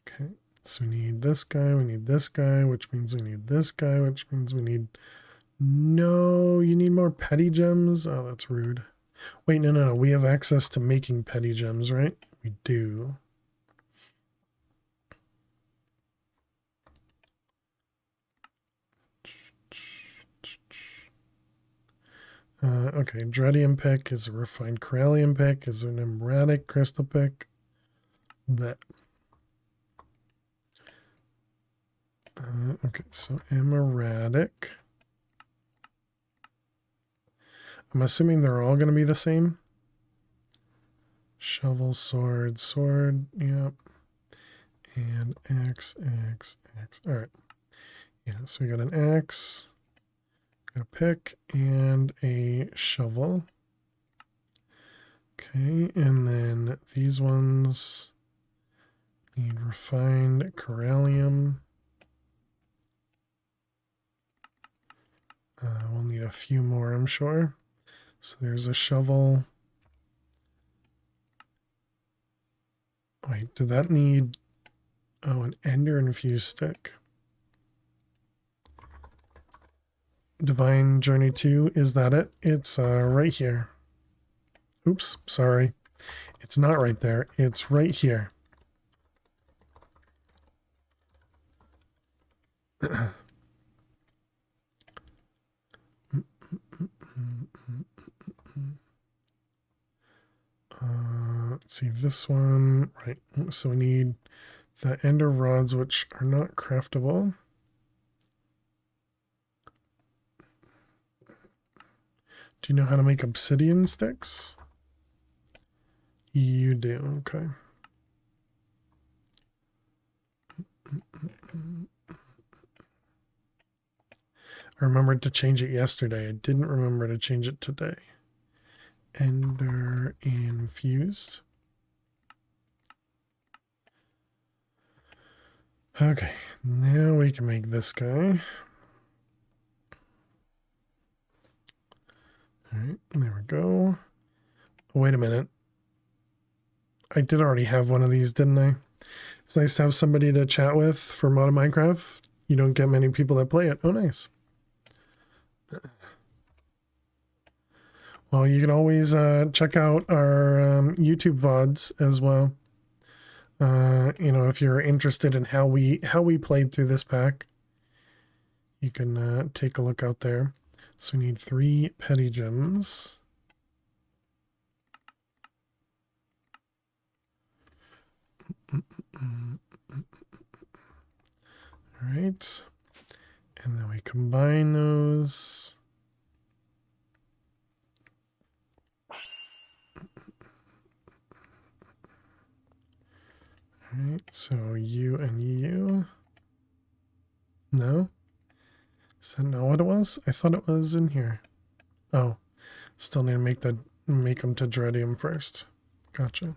Okay. So we need this guy, we need this guy, which means we need this guy, which means we need... No, you need more petty gems? Oh, that's rude. Wait, no. We have access to making petty gems, right? We do. Okay, Dreadium pick is a refined Corallium pick, is an Emratic crystal pick. That. Okay, so Emratic. I'm assuming they're all going to be the same. Shovel, sword, yep. And axe. All right. Yeah, so we got an axe, got a pick, and a shovel. Okay, and then these ones need refined Corallium. We'll need a few more, I'm sure. So there's a shovel. Wait, did that need... Oh, an ender infused stick. Divine Journey 2, is that it? It's right here. Oops, sorry. It's not right there. It's right here. Let's see, this one, right, so we need the ender rods, which are not craftable. Do you know how to make obsidian sticks? You do, okay. I remembered to change it yesterday. I didn't remember to change it today. Ender infused. Okay, now we can make this guy. All right, there we go. Wait a minute. I did already have one of these, didn't I? It's nice to have somebody to chat with for Modern Minecraft. You don't get many people that play it. Oh, nice. Well, you can always check out our YouTube VODs as well. You know, if you're interested in how we played through this pack, you can take a look out there. So we need 3 petty gems. All right, and then we combine those. All right, so you and you. No? Is that not what it was? I thought it was in here. Oh, still need to make them to Dreadium first. Gotcha.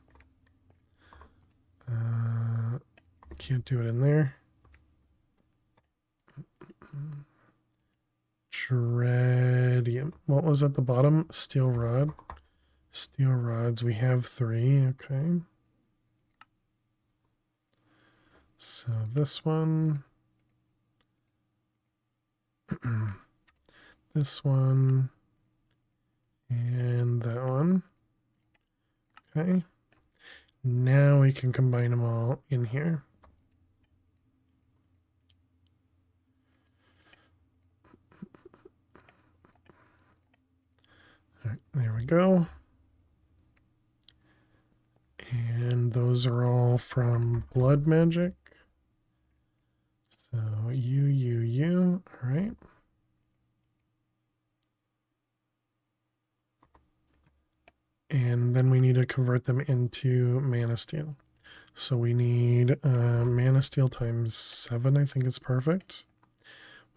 Can't do it in there. Dreadium. What was at the bottom? Steel rod. Steel rods. We have 3. Okay. So this one. This one. And that one. Okay. Now we can combine them all in here. All right, there we go. And those are all from blood magic. So you, all right. And then we need to convert them into mana steel. So we need mana steel times 7, I think it's perfect.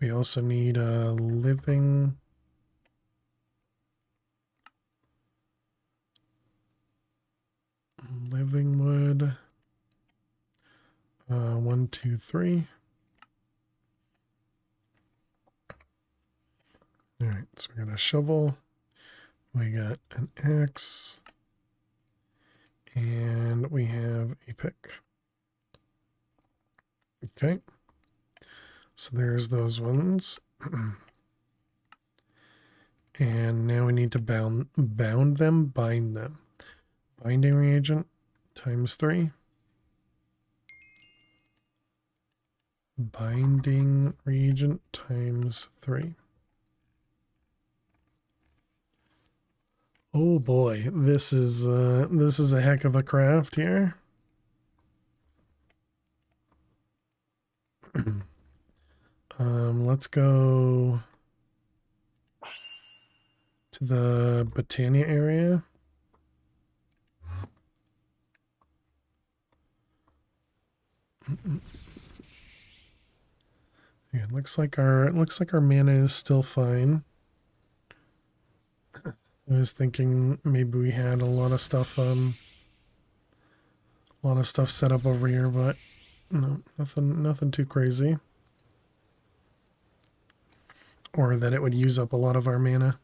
We also need a living wood. 1, 2, 3. All right, so we got a shovel. We got an axe, and we have a pick. Okay, so there's those ones. And now we need to bind them. Binding reagent times 3. Binding reagent times 3. Oh boy, this is a heck of a craft here. Let's go to the Botania area. Yeah, it looks like our mana is still fine. I was thinking maybe we had a lot of stuff set up over here, but no, nothing too crazy. Or that it would use up a lot of our mana.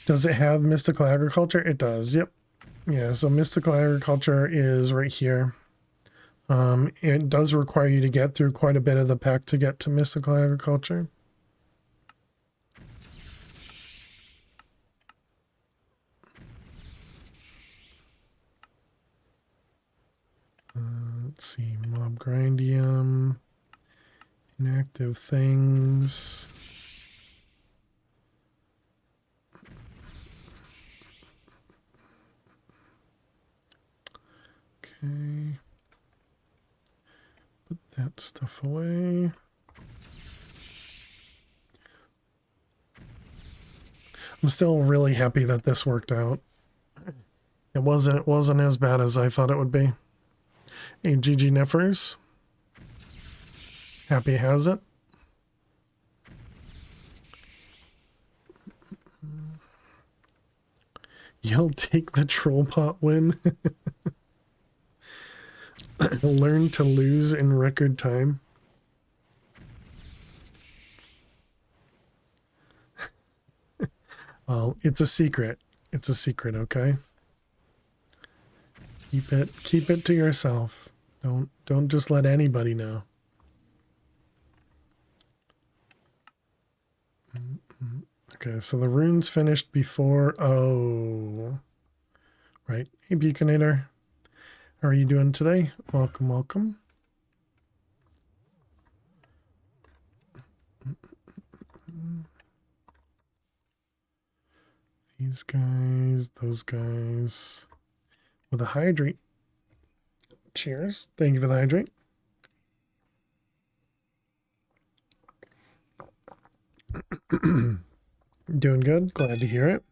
Does it have mystical agriculture? It does, yep. Yeah, so mystical agriculture is right here. It does require you to get through quite a bit of the pack to get to mystical agriculture. Let's see, mob grindium, inactive things. Okay. Put that stuff away. I'm still really happy that this worked out. It wasn't as bad as I thought it would be. Hey, GG Niffers. Happy has it. You'll take the troll pot win. Learn to lose in record time. Well, it's a secret. It's a secret, okay? Keep it to yourself. Don't just let anybody know. Okay, so the rune's finished before. Oh, right. Hey, Buchanator. How are you doing today? Welcome, welcome. These guys, those guys. With a hydrate. Cheers. Thank you for the hydrate. Doing good. Glad to hear it.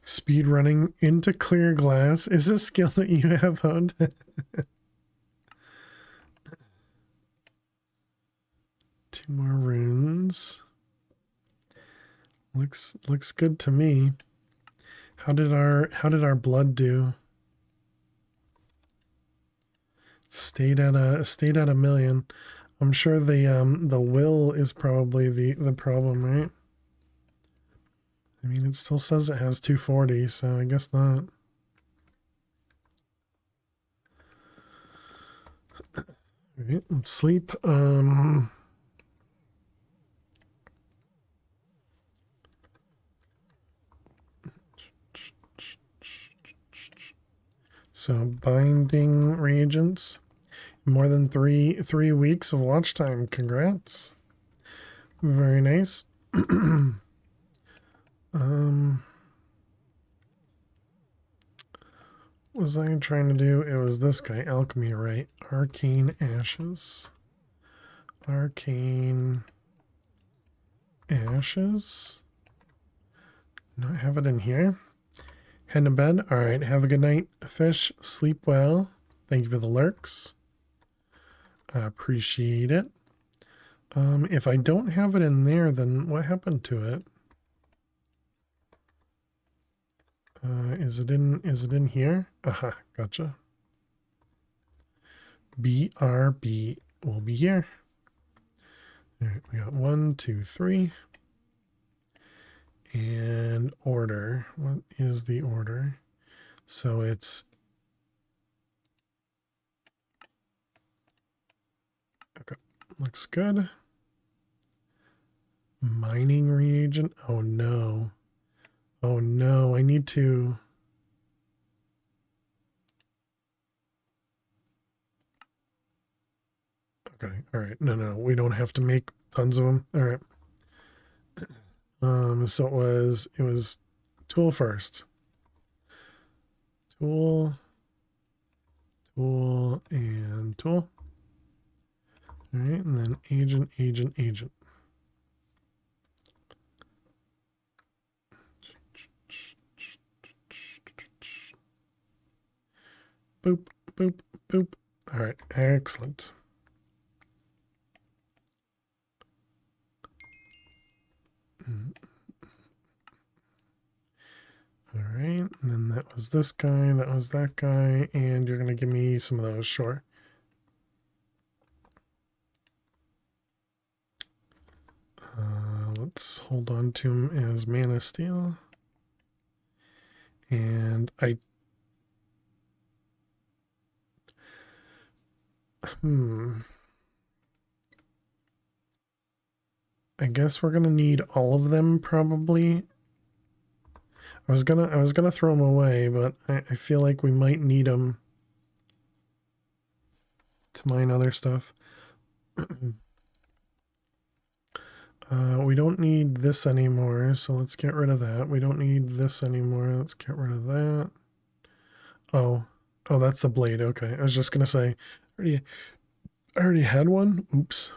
Speed running into clear glass is a skill that you have honed. Two more runes. Looks good to me. How did our blood do? Stayed at a million. I'm sure the will is probably the problem, right? I mean, it still says it has 240, so I guess not. All right, let's sleep. So binding reagents, more than three weeks of watch time. Congrats. Very nice. What was I trying to do? It was this guy, alchemy, right? Arcane ashes. Arcane ashes. Not have it in here. Head to bed. All right. Have a good night, fish. Sleep well. Thank you for the lurks. I appreciate it. If I don't have it in there, then what happened to it? Is it in here? Aha, gotcha. BRB will be here. All right, we got 1, 2, 3. And order. What is the order? So it's okay. Looks good. Mining reagent. Oh no. Oh no, I need to. Okay, all right. No, we don't have to make tons of them. All right. So it was tool first. Tool, and tool. All right, and then agent. Boop, boop, boop. All right, excellent. All right, and then that was this guy, that was that guy, and you're going to give me some of those, sure. let's hold on to him as Mana Steel. And I guess we're gonna need all of them probably. I was gonna throw them away, but I feel like we might need them to mine other stuff. We don't need this anymore, so let's get rid of that. We don't need this anymore. Let's get rid of that. Oh, that's the blade. Okay, I was just gonna say, I already had one. Oops.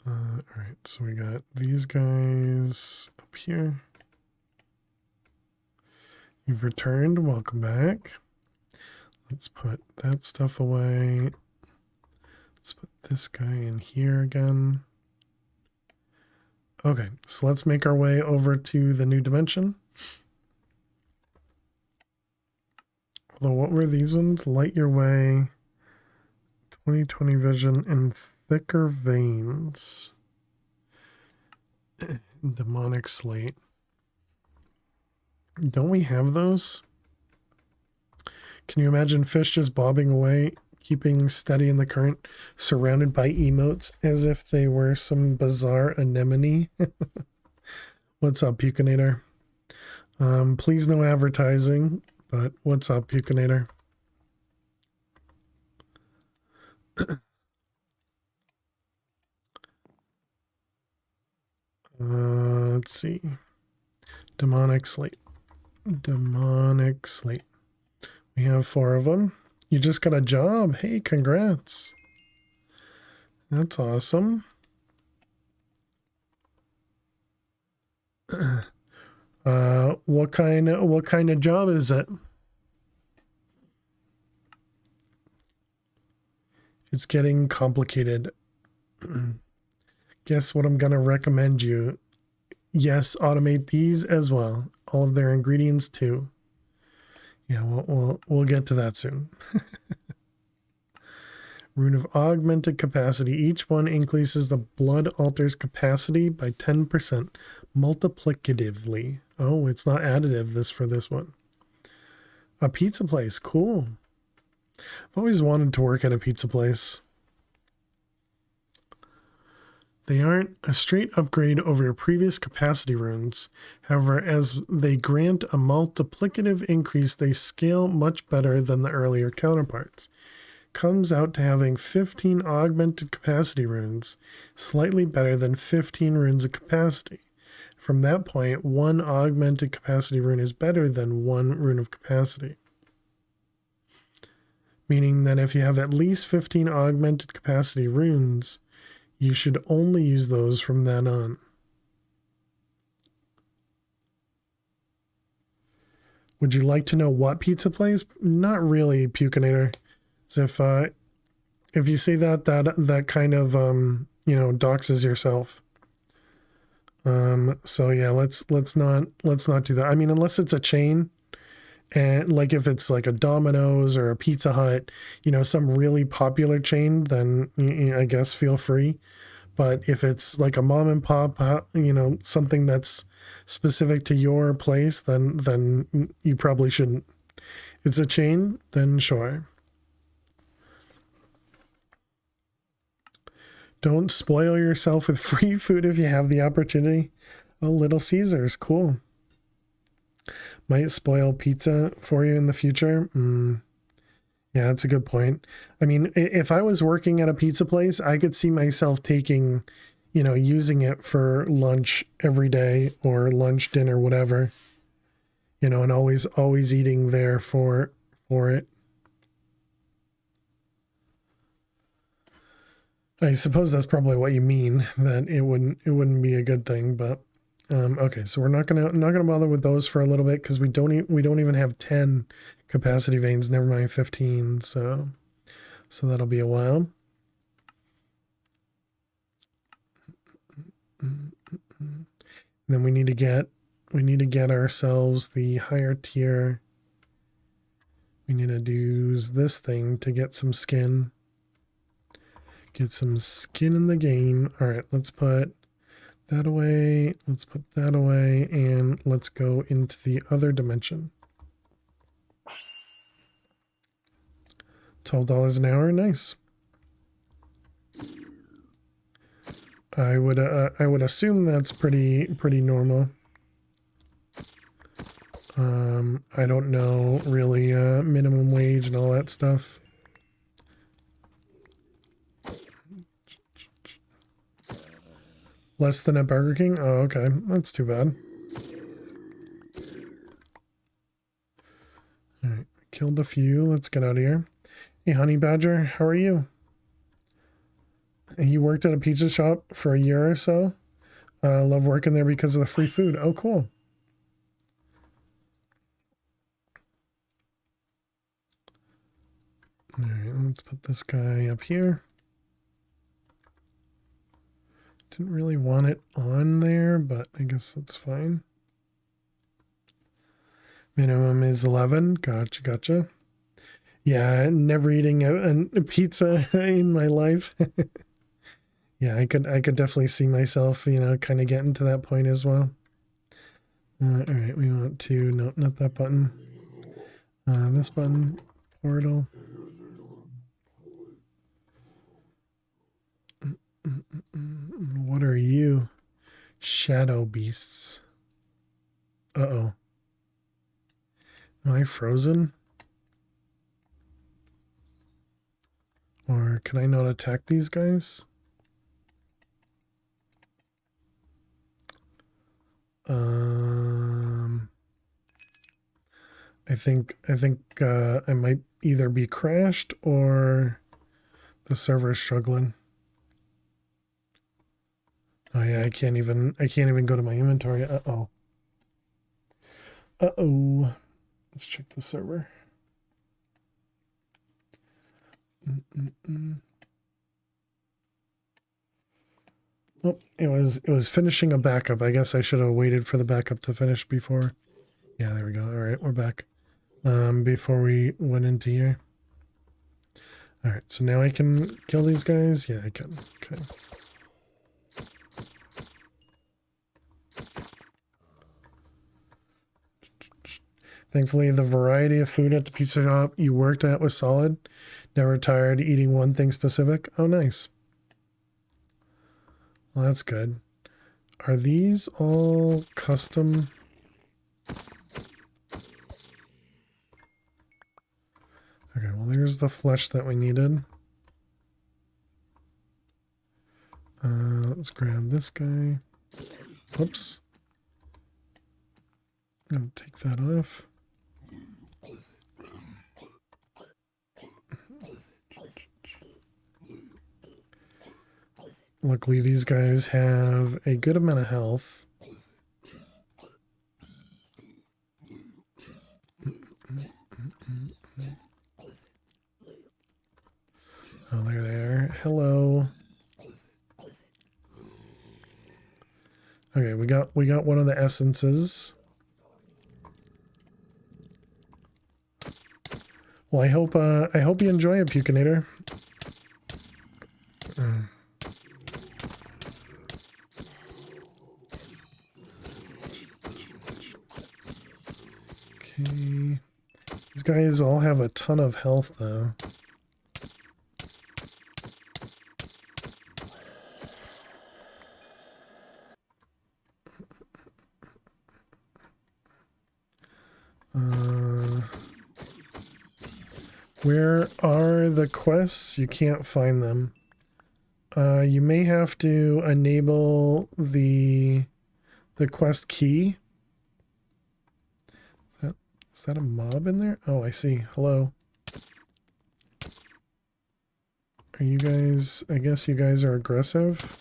All right, so we got these guys up here. You've returned. Welcome back. Let's put that stuff away. Let's put this guy in here again. Okay, so let's make our way over to the new dimension. Although, what were these ones? Light your way, 20/20 vision, and thicker veins. Demonic slate. Don't we have those? Can you imagine fish just bobbing away, keeping steady in the current, surrounded by emotes as if they were some bizarre anemone? What's up, Pucinator? Please no advertising, but what's up, Pucinator? Let's see. Demonic slate. Demonic slate. We have 4 of them. You just got a job. Hey, congrats. That's awesome. What kind of job is it? It's getting complicated. Guess what I'm gonna recommend you? Yes, automate these as well. All of their ingredients too. Yeah, we'll get to that soon. Rune of augmented capacity. Each one increases the blood altar's capacity by 10% multiplicatively. Oh, it's not additive for this one. A pizza place. Cool. I've always wanted to work at a pizza place. They aren't a straight upgrade over your previous capacity runes. However, as they grant a multiplicative increase, they scale much better than the earlier counterparts. Comes out to having 15 augmented capacity runes, slightly better than 15 runes of capacity. From that point, 1 augmented capacity rune is better than 1 rune of capacity. Meaning that if you have at least 15 augmented capacity runes, you should only use those from then on. Would you like to know what pizza place? Not really, Pucinator. So if you say that kind of doxes yourself. So yeah, let's not do that. I mean, unless it's a chain, and like if it's like a Domino's or a Pizza Hut, some really popular chain, then I guess feel free. But if it's like a mom and pop, something that's specific to your place, then you probably shouldn't. It's a chain, then sure. Don't spoil yourself with free food if you have the opportunity. Oh, Little Caesars, cool. Might spoil pizza for you in the future. Yeah, that's a good point. I mean, if I was working at a pizza place, I could see myself taking, using it for lunch every day or lunch, dinner, whatever, and always eating there for it. I suppose that's probably what you mean, that it wouldn't be a good thing, but okay, so we're not gonna bother with those for a little bit because we don't even have 10 capacity veins, never mind 15, so that'll be a while. Then we need to get ourselves the higher tier. We need to do this thing to get some skin. Get some skin in the game. All right, let's put that away. Let's put that away, and let's go into the other dimension. $12 an hour, nice. I would assume that's pretty normal. I don't know really minimum wage and all that stuff. Less than a Burger King? Oh, okay. That's too bad. Alright, killed a few. Let's get out of here. Hey, Honey Badger, how are you? You worked at a pizza shop for a year or so? Love working there because of the free food. Oh, cool. Alright, let's put this guy up here. Didn't really want it on there, but I guess that's fine. Minimum is 11. Gotcha. Yeah, never eating a pizza in my life. Yeah, I could definitely see myself, kind of getting to that point as well. All right, we want to, no, not that button. This button, portal. What are you? Shadow beasts. Uh-oh. Am I frozen? Or can I not attack these guys? I think I might either be crashed or the server is struggling. Oh yeah, I can't even go to my inventory. Uh-oh. Let's check the server. Oh, it was finishing a backup. I guess I should have waited for the backup to finish before. Yeah, there we go. All right, we're back. Before we went into here. All right, so now I can kill these guys. Yeah, I can. Okay. Thankfully, the variety of food at the pizza shop you worked at was solid. Never tired eating one thing specific. Oh, nice. Well, that's good. Are these all custom? Okay, well, there's the flesh that we needed. Let's grab this guy. Oops. I'm going to take that off. Luckily, these guys have a good amount of health. Oh, there they are. Hello. Okay, we got one of the essences. Well, I hope you enjoy it, Pucinator. Okay. These guys all have a ton of health, though. Where are the quests? You can't find them. You may have to enable the quest key. Is that a mob in there? Oh, I see. Hello. Are you guys... I guess you guys are aggressive.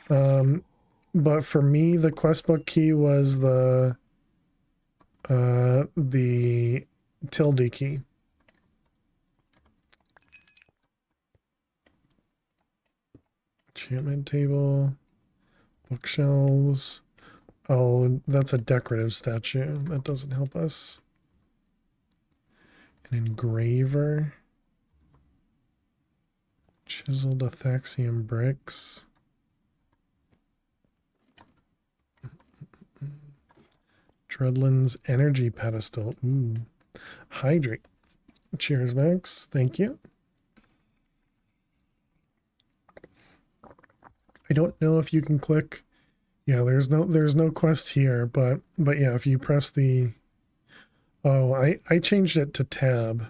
But for me, the quest book key was the tilde key. Enchantment table. Bookshelves. Oh, that's a decorative statue. That doesn't help us. An engraver. Chiseled Athaxium bricks. Dreadland's energy pedestal. Ooh. Hydrate. Cheers, Max. Thank you. I don't know if you can click. Yeah, there's no quest here, but yeah, if you press the, oh, I changed it to tab.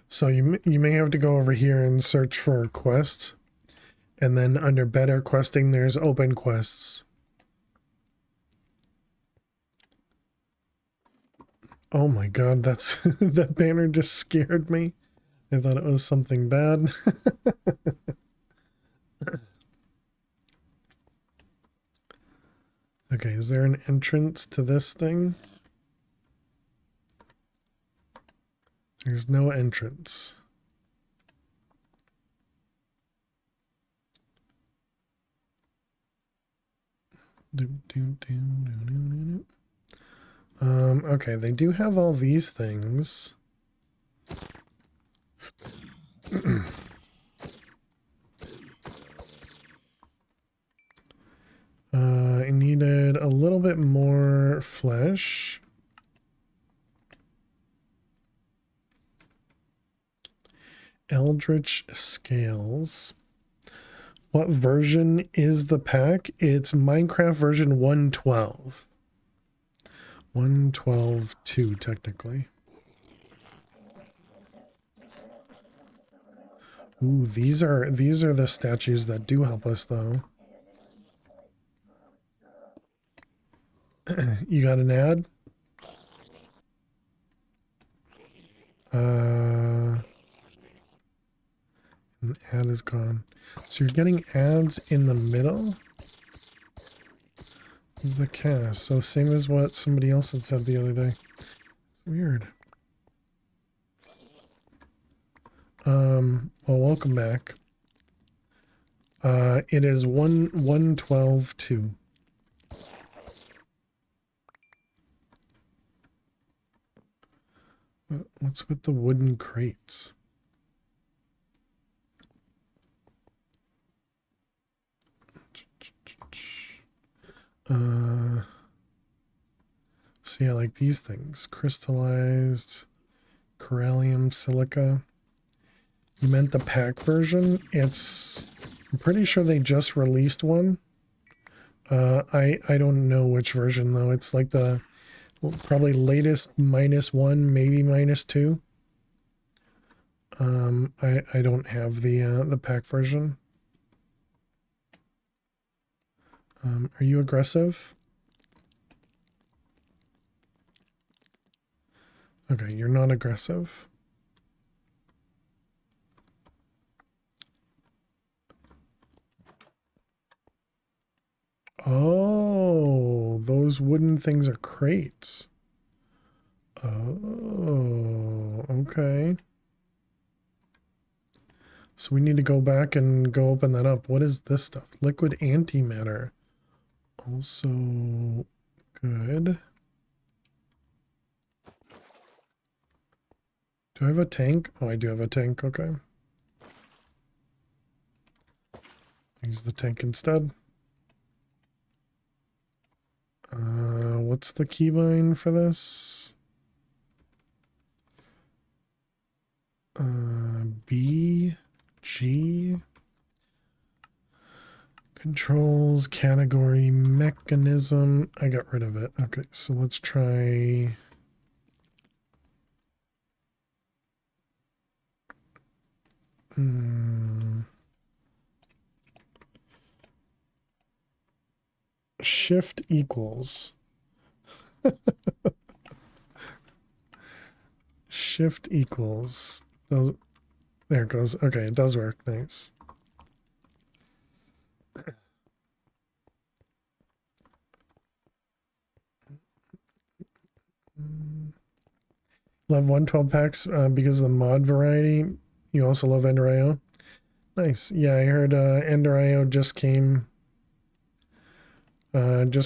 So you may have to go over here and search for quest, and then under better questing there's open quests. Oh my god, that's that banner just scared me. I thought it was something bad. Okay, is there an entrance to this thing? There's no entrance. Okay, they do have all these things. I needed a little bit more flesh. Eldritch Scales. What version is the pack? It's Minecraft version 1.12. 1.12.2 technically. Ooh, these are the statues that do help us though. You got an ad? An ad is gone. So you're getting ads in the middle of the cast. So same as what somebody else had said the other day. It's weird. Well, welcome back. It is 1.12.2. What's with the wooden crates? So yeah, like these things. Crystallized corallium silica. You meant the pack version? I'm pretty sure they just released one. I don't know which version though. It's like the probably latest -1, maybe -2. I don't have the pack version. Are you aggressive? Okay, you're not aggressive. Oh, those wooden things are crates. Oh, okay. So we need to go back and go open that up. What is this stuff? Liquid antimatter. Also good. Do I have a tank? Oh, I do have a tank. Okay. Use the tank instead. What's the keybind for this? B, G. Controls, category, mechanism. I got rid of it. Okay, so let's try. Shift equals. Shift equals. There it goes. Okay, it does work. Nice. Love 112 packs because of the mod variety. You also love Ender.io. Nice. Yeah, I heard Ender.io just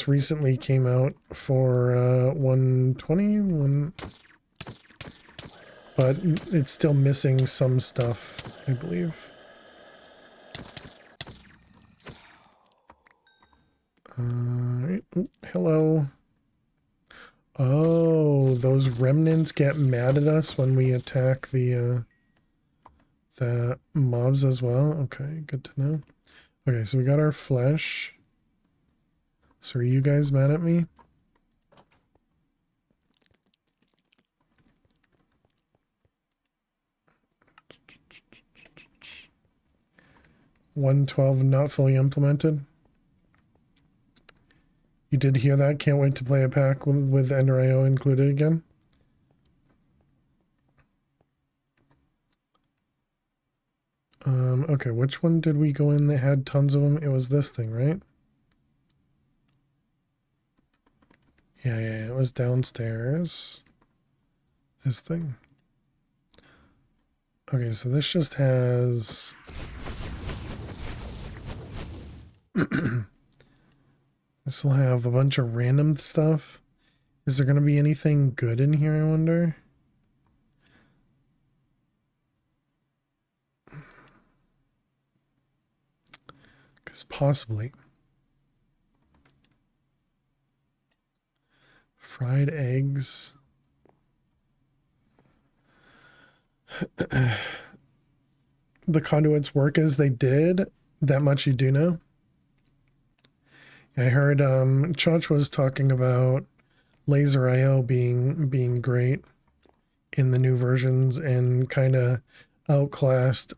recently came out for 120. but it's still missing some stuff, I believe. Ooh, hello. Oh, those remnants get mad at us when we attack the mobs as well. Okay, good to know. Okay, so we got our flesh. So are you guys mad at me? $112 not fully implemented. You did hear that? Can't wait to play a pack with Ender IO included again. Okay, which one did we go in that had tons of them? It was this thing, right? Yeah, it was downstairs. This thing. Okay, so this just has... This will have a bunch of random stuff. Is there going to be anything good in here, I wonder? Because possibly. Fried eggs. The conduits work as they did. That much you do know. I heard Chach was talking about Laser IO being great in the new versions and kind of outclassed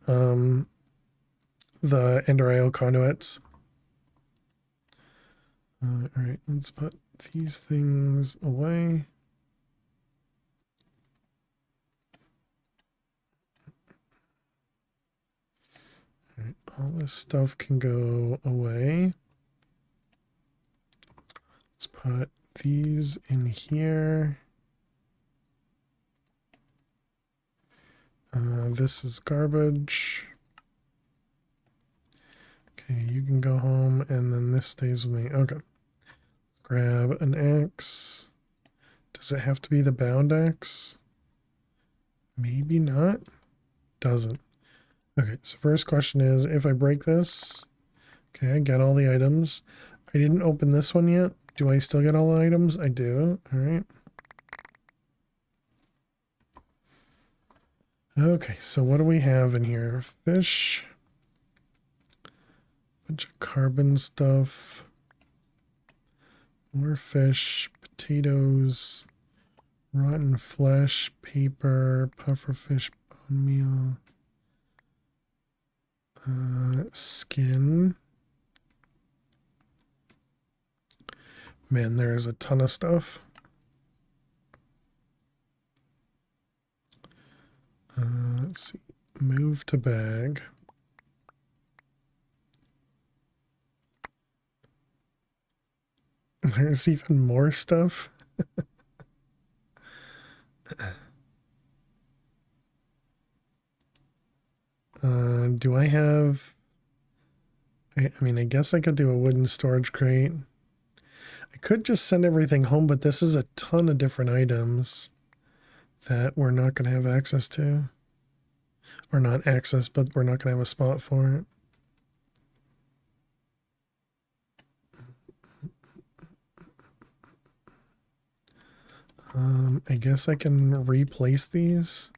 the Ender IO conduits. All right, let's put these things away. All right, all this stuff can go away. Let's put these in here. This is garbage. Okay, you can go home, and then this stays with me. Okay. Grab an axe. Does it have to be the bound axe? Maybe not. Doesn't. Okay, so first question is, if I break this... Okay, I got all the items. I didn't open this one yet. Do I still get all the items? I do. All right. Okay, so what do we have in here? Fish. Bunch of carbon stuff. More fish. Potatoes. Rotten flesh. Paper. Pufferfish. Bone meal. Skin. Man, there is a ton of stuff. Let's see. Move to bag. There's even more stuff. Do I have... I mean, I guess I could do a wooden storage crate. I could just send everything home, but this is a ton of different items that we're not going to have access to. Or not access, but we're not going to have a spot for it. I guess I can replace these.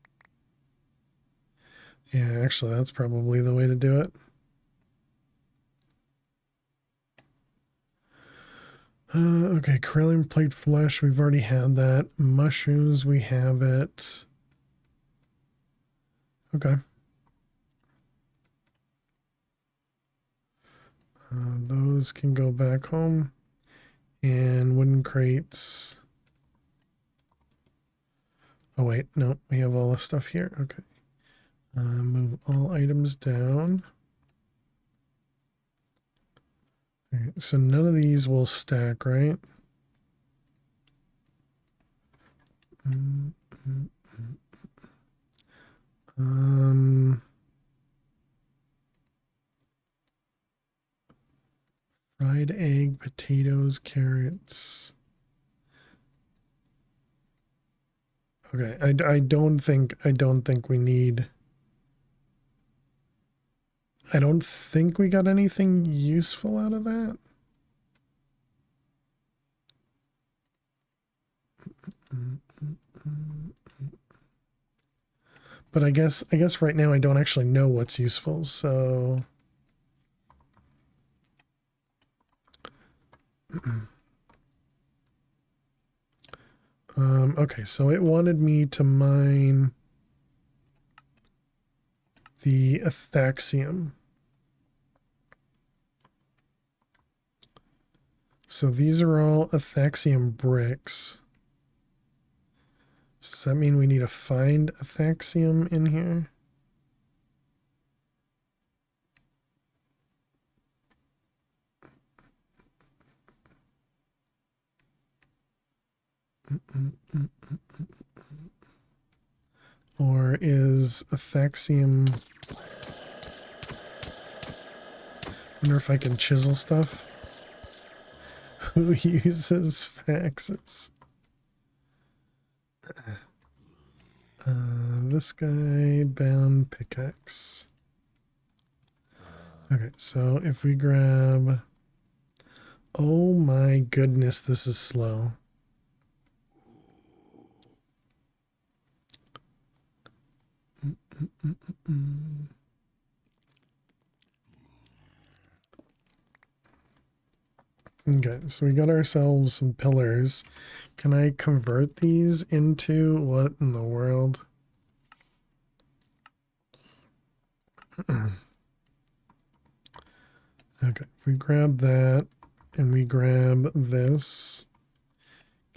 Yeah, actually, that's probably the way to do it. Okay, Corellium plate flesh, we've already had that. Mushrooms, we have it. Okay. Those can go back home. And wooden crates. Oh wait, no, we have all this stuff here. Okay. Move all items down. All right, so none of these will stack, right? Fried egg, potatoes, carrots. Okay, I don't think we need. I don't think we got anything useful out of that. But I guess right now I don't actually know what's useful, so okay, so it wanted me to mine the Athaxium. So these are all Athaxium bricks. Does that mean we need to find Athaxium in here? Or is Athaxium... Wonder if I can chisel stuff. Who uses faxes? This guy, bound pickaxe. Okay, so if we grab... Oh my goodness, this is slow. Okay, so we got ourselves some pillars. Can I convert these into what in the world? Okay, if we grab that and we grab this,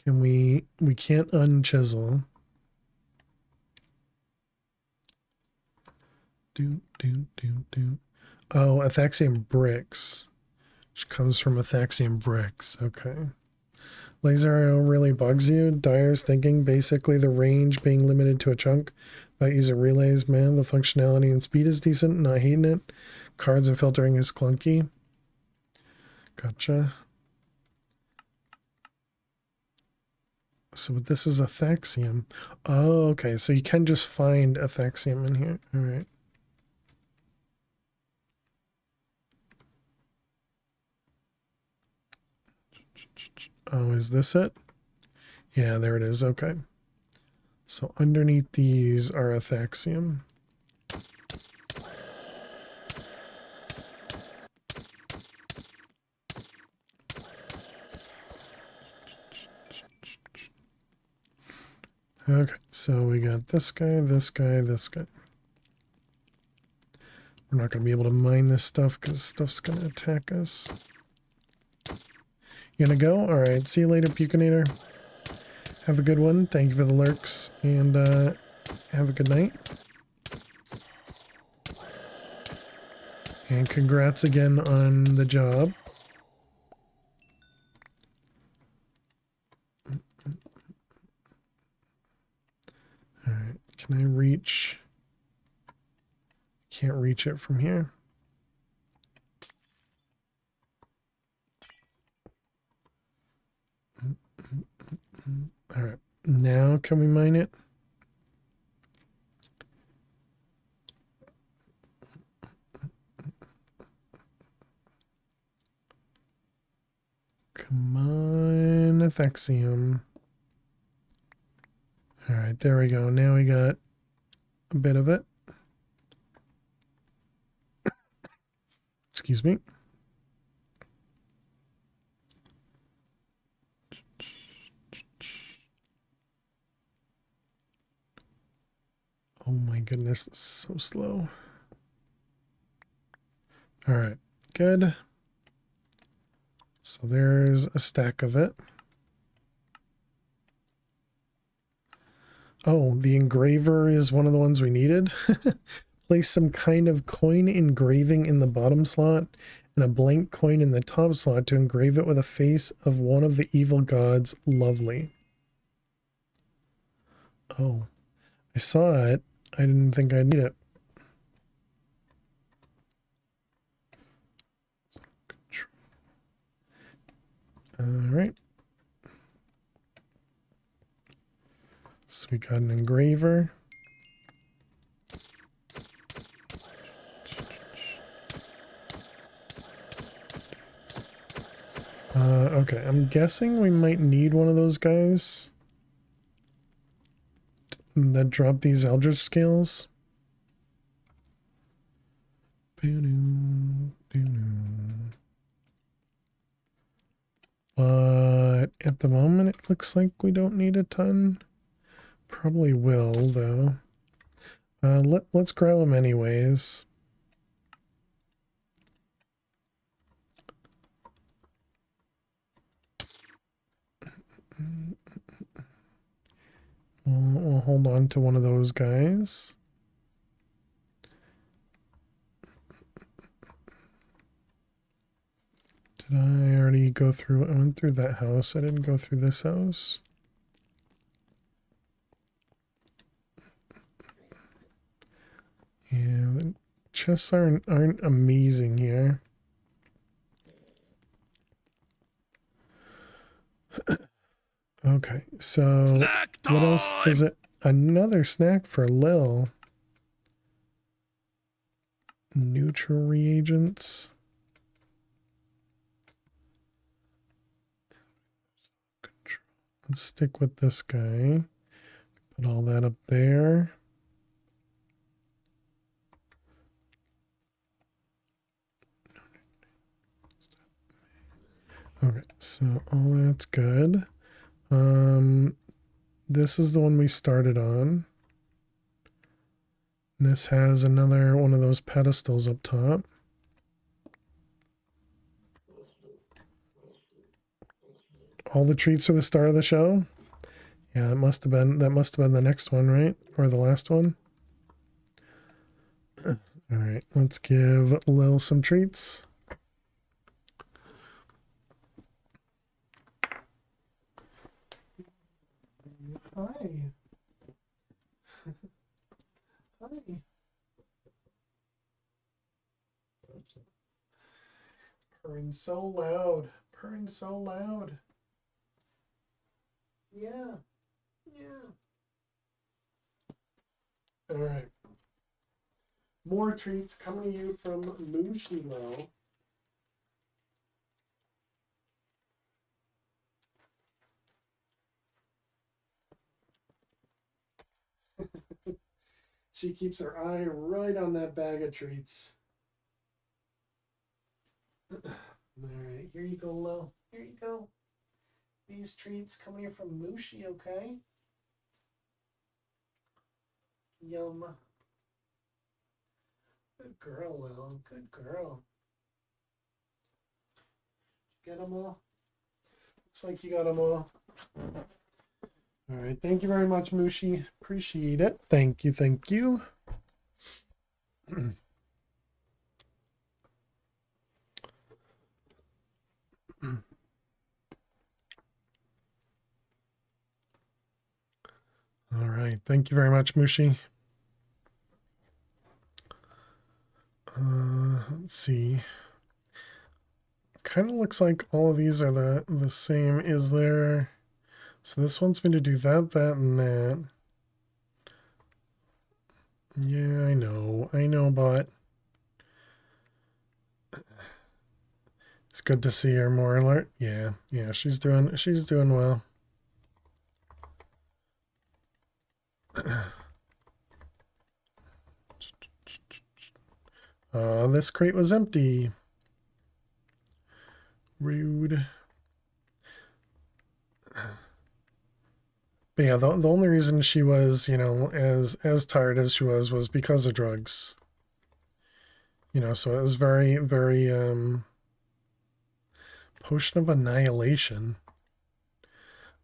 can we can't unchisel. Oh, Athaxium bricks. Which comes from Athaxium bricks. Okay. Laser arrow really bugs you? Dyer's thinking basically the range being limited to a chunk without using relays. Man, the functionality and speed is decent. Not hating it. Cards and filtering is clunky. Gotcha. So this is Athaxium. Oh, okay. So you can just find Athaxium in here. All right. Oh, is this it? Yeah, there it is. Okay. So underneath these are Athaxium. Okay, so we got this guy, this guy, this guy. We're not going to be able to mine this stuff because stuff's going to attack us. You gonna go? All right. See you later, Pukinator. Have a good one. Thank you for the lurks, and have a good night. And congrats again on the job. All right. Can I reach? Can't reach it from here. All right. Now can we mine it? Come on, Athaxium. All right, there we go. Now we got a bit of it. Excuse me. Oh my goodness, this is so slow. All right, good. So there's a stack of it. Oh, the engraver is one of the ones we needed. Place some kind of coin engraving in the bottom slot and a blank coin in the top slot to engrave it with a face of one of the evil gods. Lovely. Oh, I saw it. I didn't think I'd need it. All right. So we got an engraver. Okay, I'm guessing we might need one of those guys that drop these Eldritch scales. But at the moment, it looks like we don't need a ton. Probably will, though. Let's grow them anyways. We'll hold on to one of those guys. Did I already go through? I went through that house. I didn't go through this house. Yeah, the chests aren't amazing here. Okay, so what else does it? Another snack for Lil. Neutral reagents. Control. Let's stick with this guy. Put all that up there. Okay, so all that's good. This is the one we started on. This has another one of those pedestals up top. All the treats are the star of the show. Yeah, that must have been the next one, right? Or the last one. All right, let's give Lil some treats. Hi. Hi. Purring so loud. Purring so loud. Yeah. Yeah. All right. More treats coming to you from Mushimo. She keeps her eye right on that bag of treats. All right, here you go, Lo. Here you go. These treats coming here from Mushi, okay? Yum. Good girl, Lo. Good girl. Get them all? Looks like you got them all. All right, thank you very much, Mushi. Appreciate it. Thank you, thank you. All right, thank you very much, Mushi. Let's see. Kind of looks like all of these are the same. Is there... So this wants me to do that, and that. Yeah, I know, but it's good to see her more alert. Yeah, she's doing well. This crate was empty. Rude. But yeah, the only reason she was, as tired as she was because of drugs. So it was very, very, Potion of Annihilation.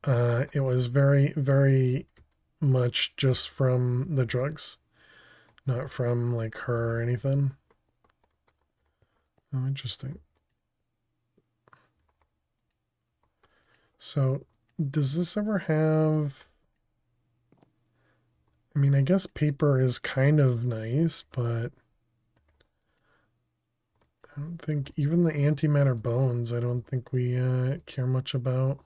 It was very, very much just from the drugs. Not from, like, her or anything. Oh, interesting. So, does this ever have... I mean, I guess paper is kind of nice, but I don't think even the antimatter bones, I don't think we care much about.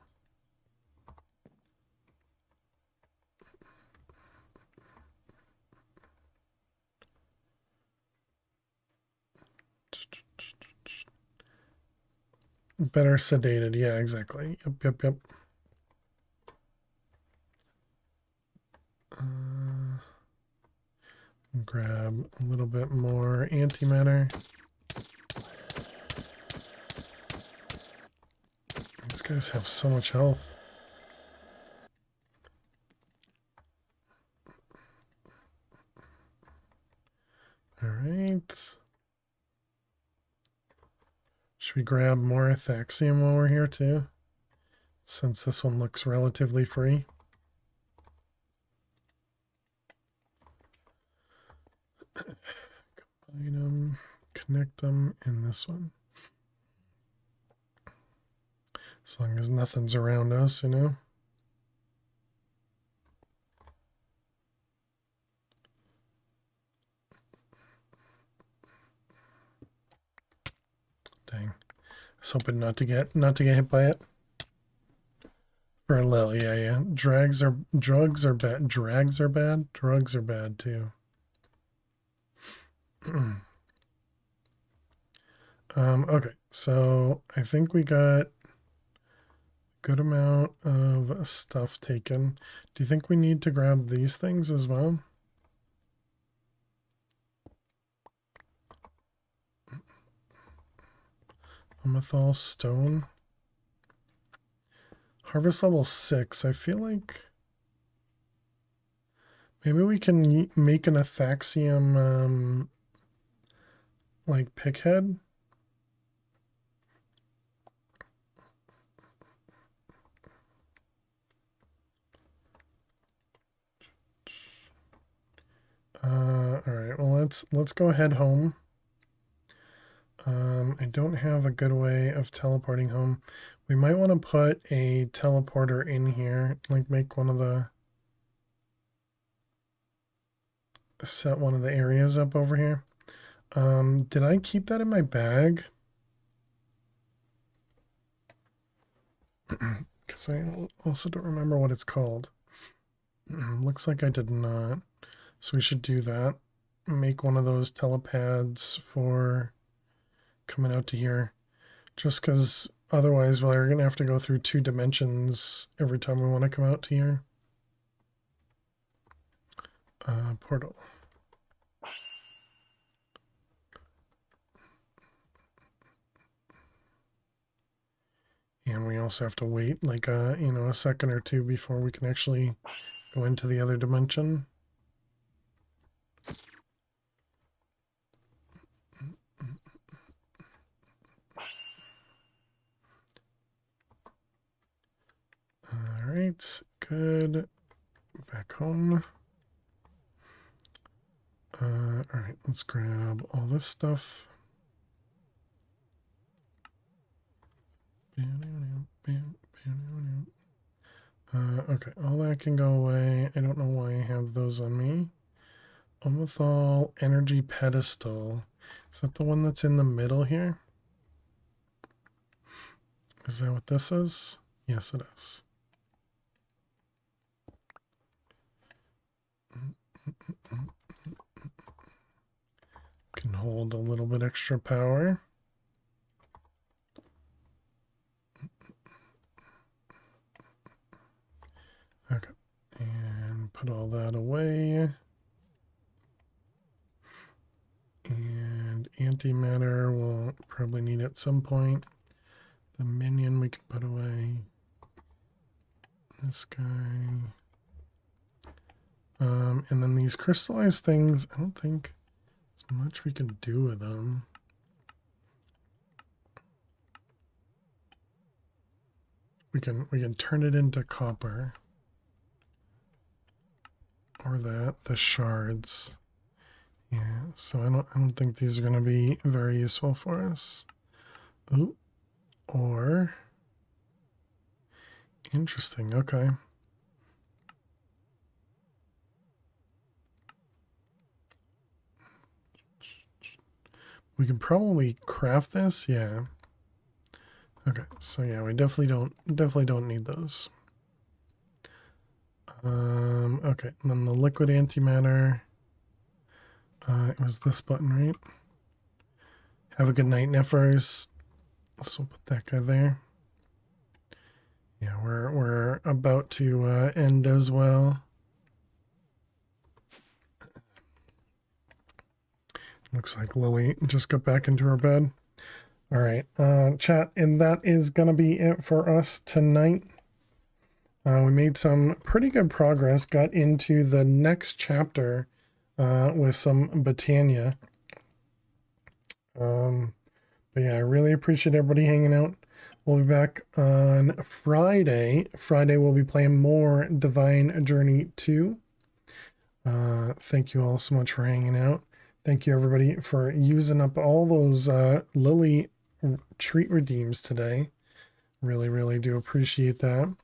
better sedated. Yeah, exactly. Yep. Grab a little bit more antimatter. These guys have so much health. All right. Should we grab more Thaxium while we're here too? Since this one looks relatively free. Combine them, connect them in this one. As long as nothing's around us, you know? Dang. I was hoping not to get hit by it. For a little, yeah. Drugs are bad. Drags are bad. Drugs are bad too. Okay, so I think we got a good amount of stuff taken. Do you think we need to grab these things as well? Amethol stone. Harvest level 6. I feel like maybe we can make an Athaxium like pickhead. All right. Well, let's go head home. I don't have a good way of teleporting home. We might want to put a teleporter in here, like make one of the set one of the areas up over here. Did I keep that in my bag? Because I also don't remember what it's called. Looks like I did not. So we should do that. Make one of those telepads for coming out to here. Just because otherwise we're going to have to go through 2 dimensions every time we want to come out to here. Portal. And we also have to wait like a second or 2 before we can actually go into the other dimension. All right, good. Back home. All right, let's grab all this stuff. Okay, all that can go away. I don't know why I have those on me. Omethol energy pedestal. Is that the one that's in the middle here? Is that what this is? Yes, it is. Can hold a little bit extra power. Okay, and put all that away. And antimatter we'll probably need at some point. The minion we can put away. This guy. And then these crystallized things, I don't think there's much we can do with them. We can turn it into copper. Or the shards. Yeah, so I don't think these are going to be very useful for us. Ooh, or interesting. Okay. We can probably craft this. Yeah. Okay. So yeah, we definitely don't need those. Okay. And then the liquid antimatter. It was this button, right? Have a good night, Neffers. So we'll put that guy there. Yeah, we're about to end as well. Looks like Lily just got back into her bed. All right, chat, and that is gonna be it for us tonight. We made some pretty good progress. Got into the next chapter with some Botania. But yeah, I really appreciate everybody hanging out. We'll be back on Friday. Friday we'll be playing more Divine Journey 2. Thank you all so much for hanging out. Thank you everybody for using up all those Lily treat redeems today. Really, really do appreciate that.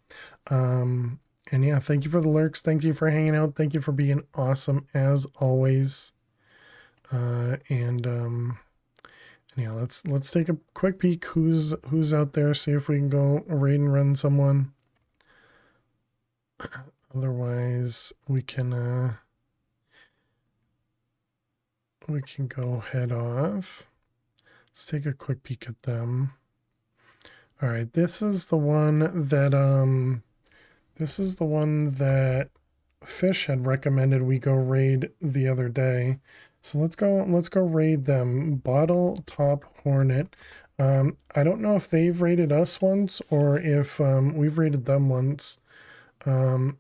And yeah, thank you for the lurks. Thank you for hanging out. Thank you for being awesome as always. Yeah, let's take a quick peek who's out there, see if we can go raid and run someone. Otherwise we can go head off. Let's take a quick peek at them. All right, this is the one that Fish had recommended we go raid the other day. So let's go raid them. Bottle Top Hornet. I don't know if they've raided us once or if we've raided them once. But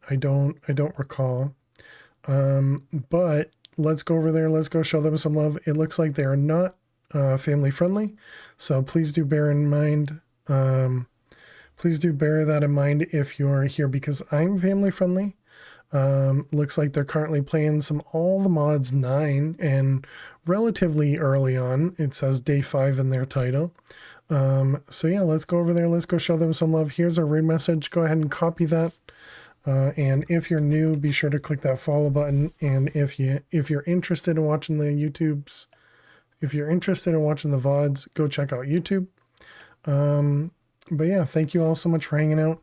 I don't recall. But let's go over there. Let's go show them some love. It looks like they are not family friendly, so please do bear in mind. Please do bear that in mind if you're here, because I'm family friendly. Looks like they're currently playing some All the Mods 9 and relatively early on. It says day 5 in their title. So yeah, let's go over there. Let's go show them some love. Here's our raid message. Go ahead and copy that. And if you're new, be sure to click that follow button. And if you're interested in watching the YouTubes, if you're interested in watching the VODs, go check out YouTube. But yeah, thank you all so much for hanging out.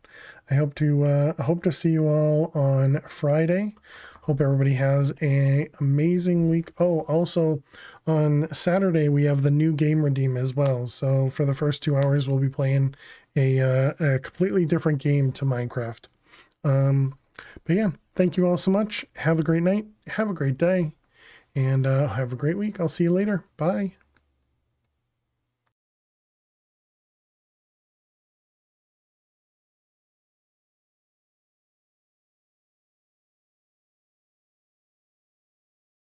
I hope to see you all on Friday. Hope everybody has an amazing week. Oh, also on Saturday we have the new game redeem as well. So for the first 2 hours we'll be playing a completely different game to Minecraft. But yeah, thank you all so much. Have a great night. Have a great day. And have a great week. I'll see you later. Bye.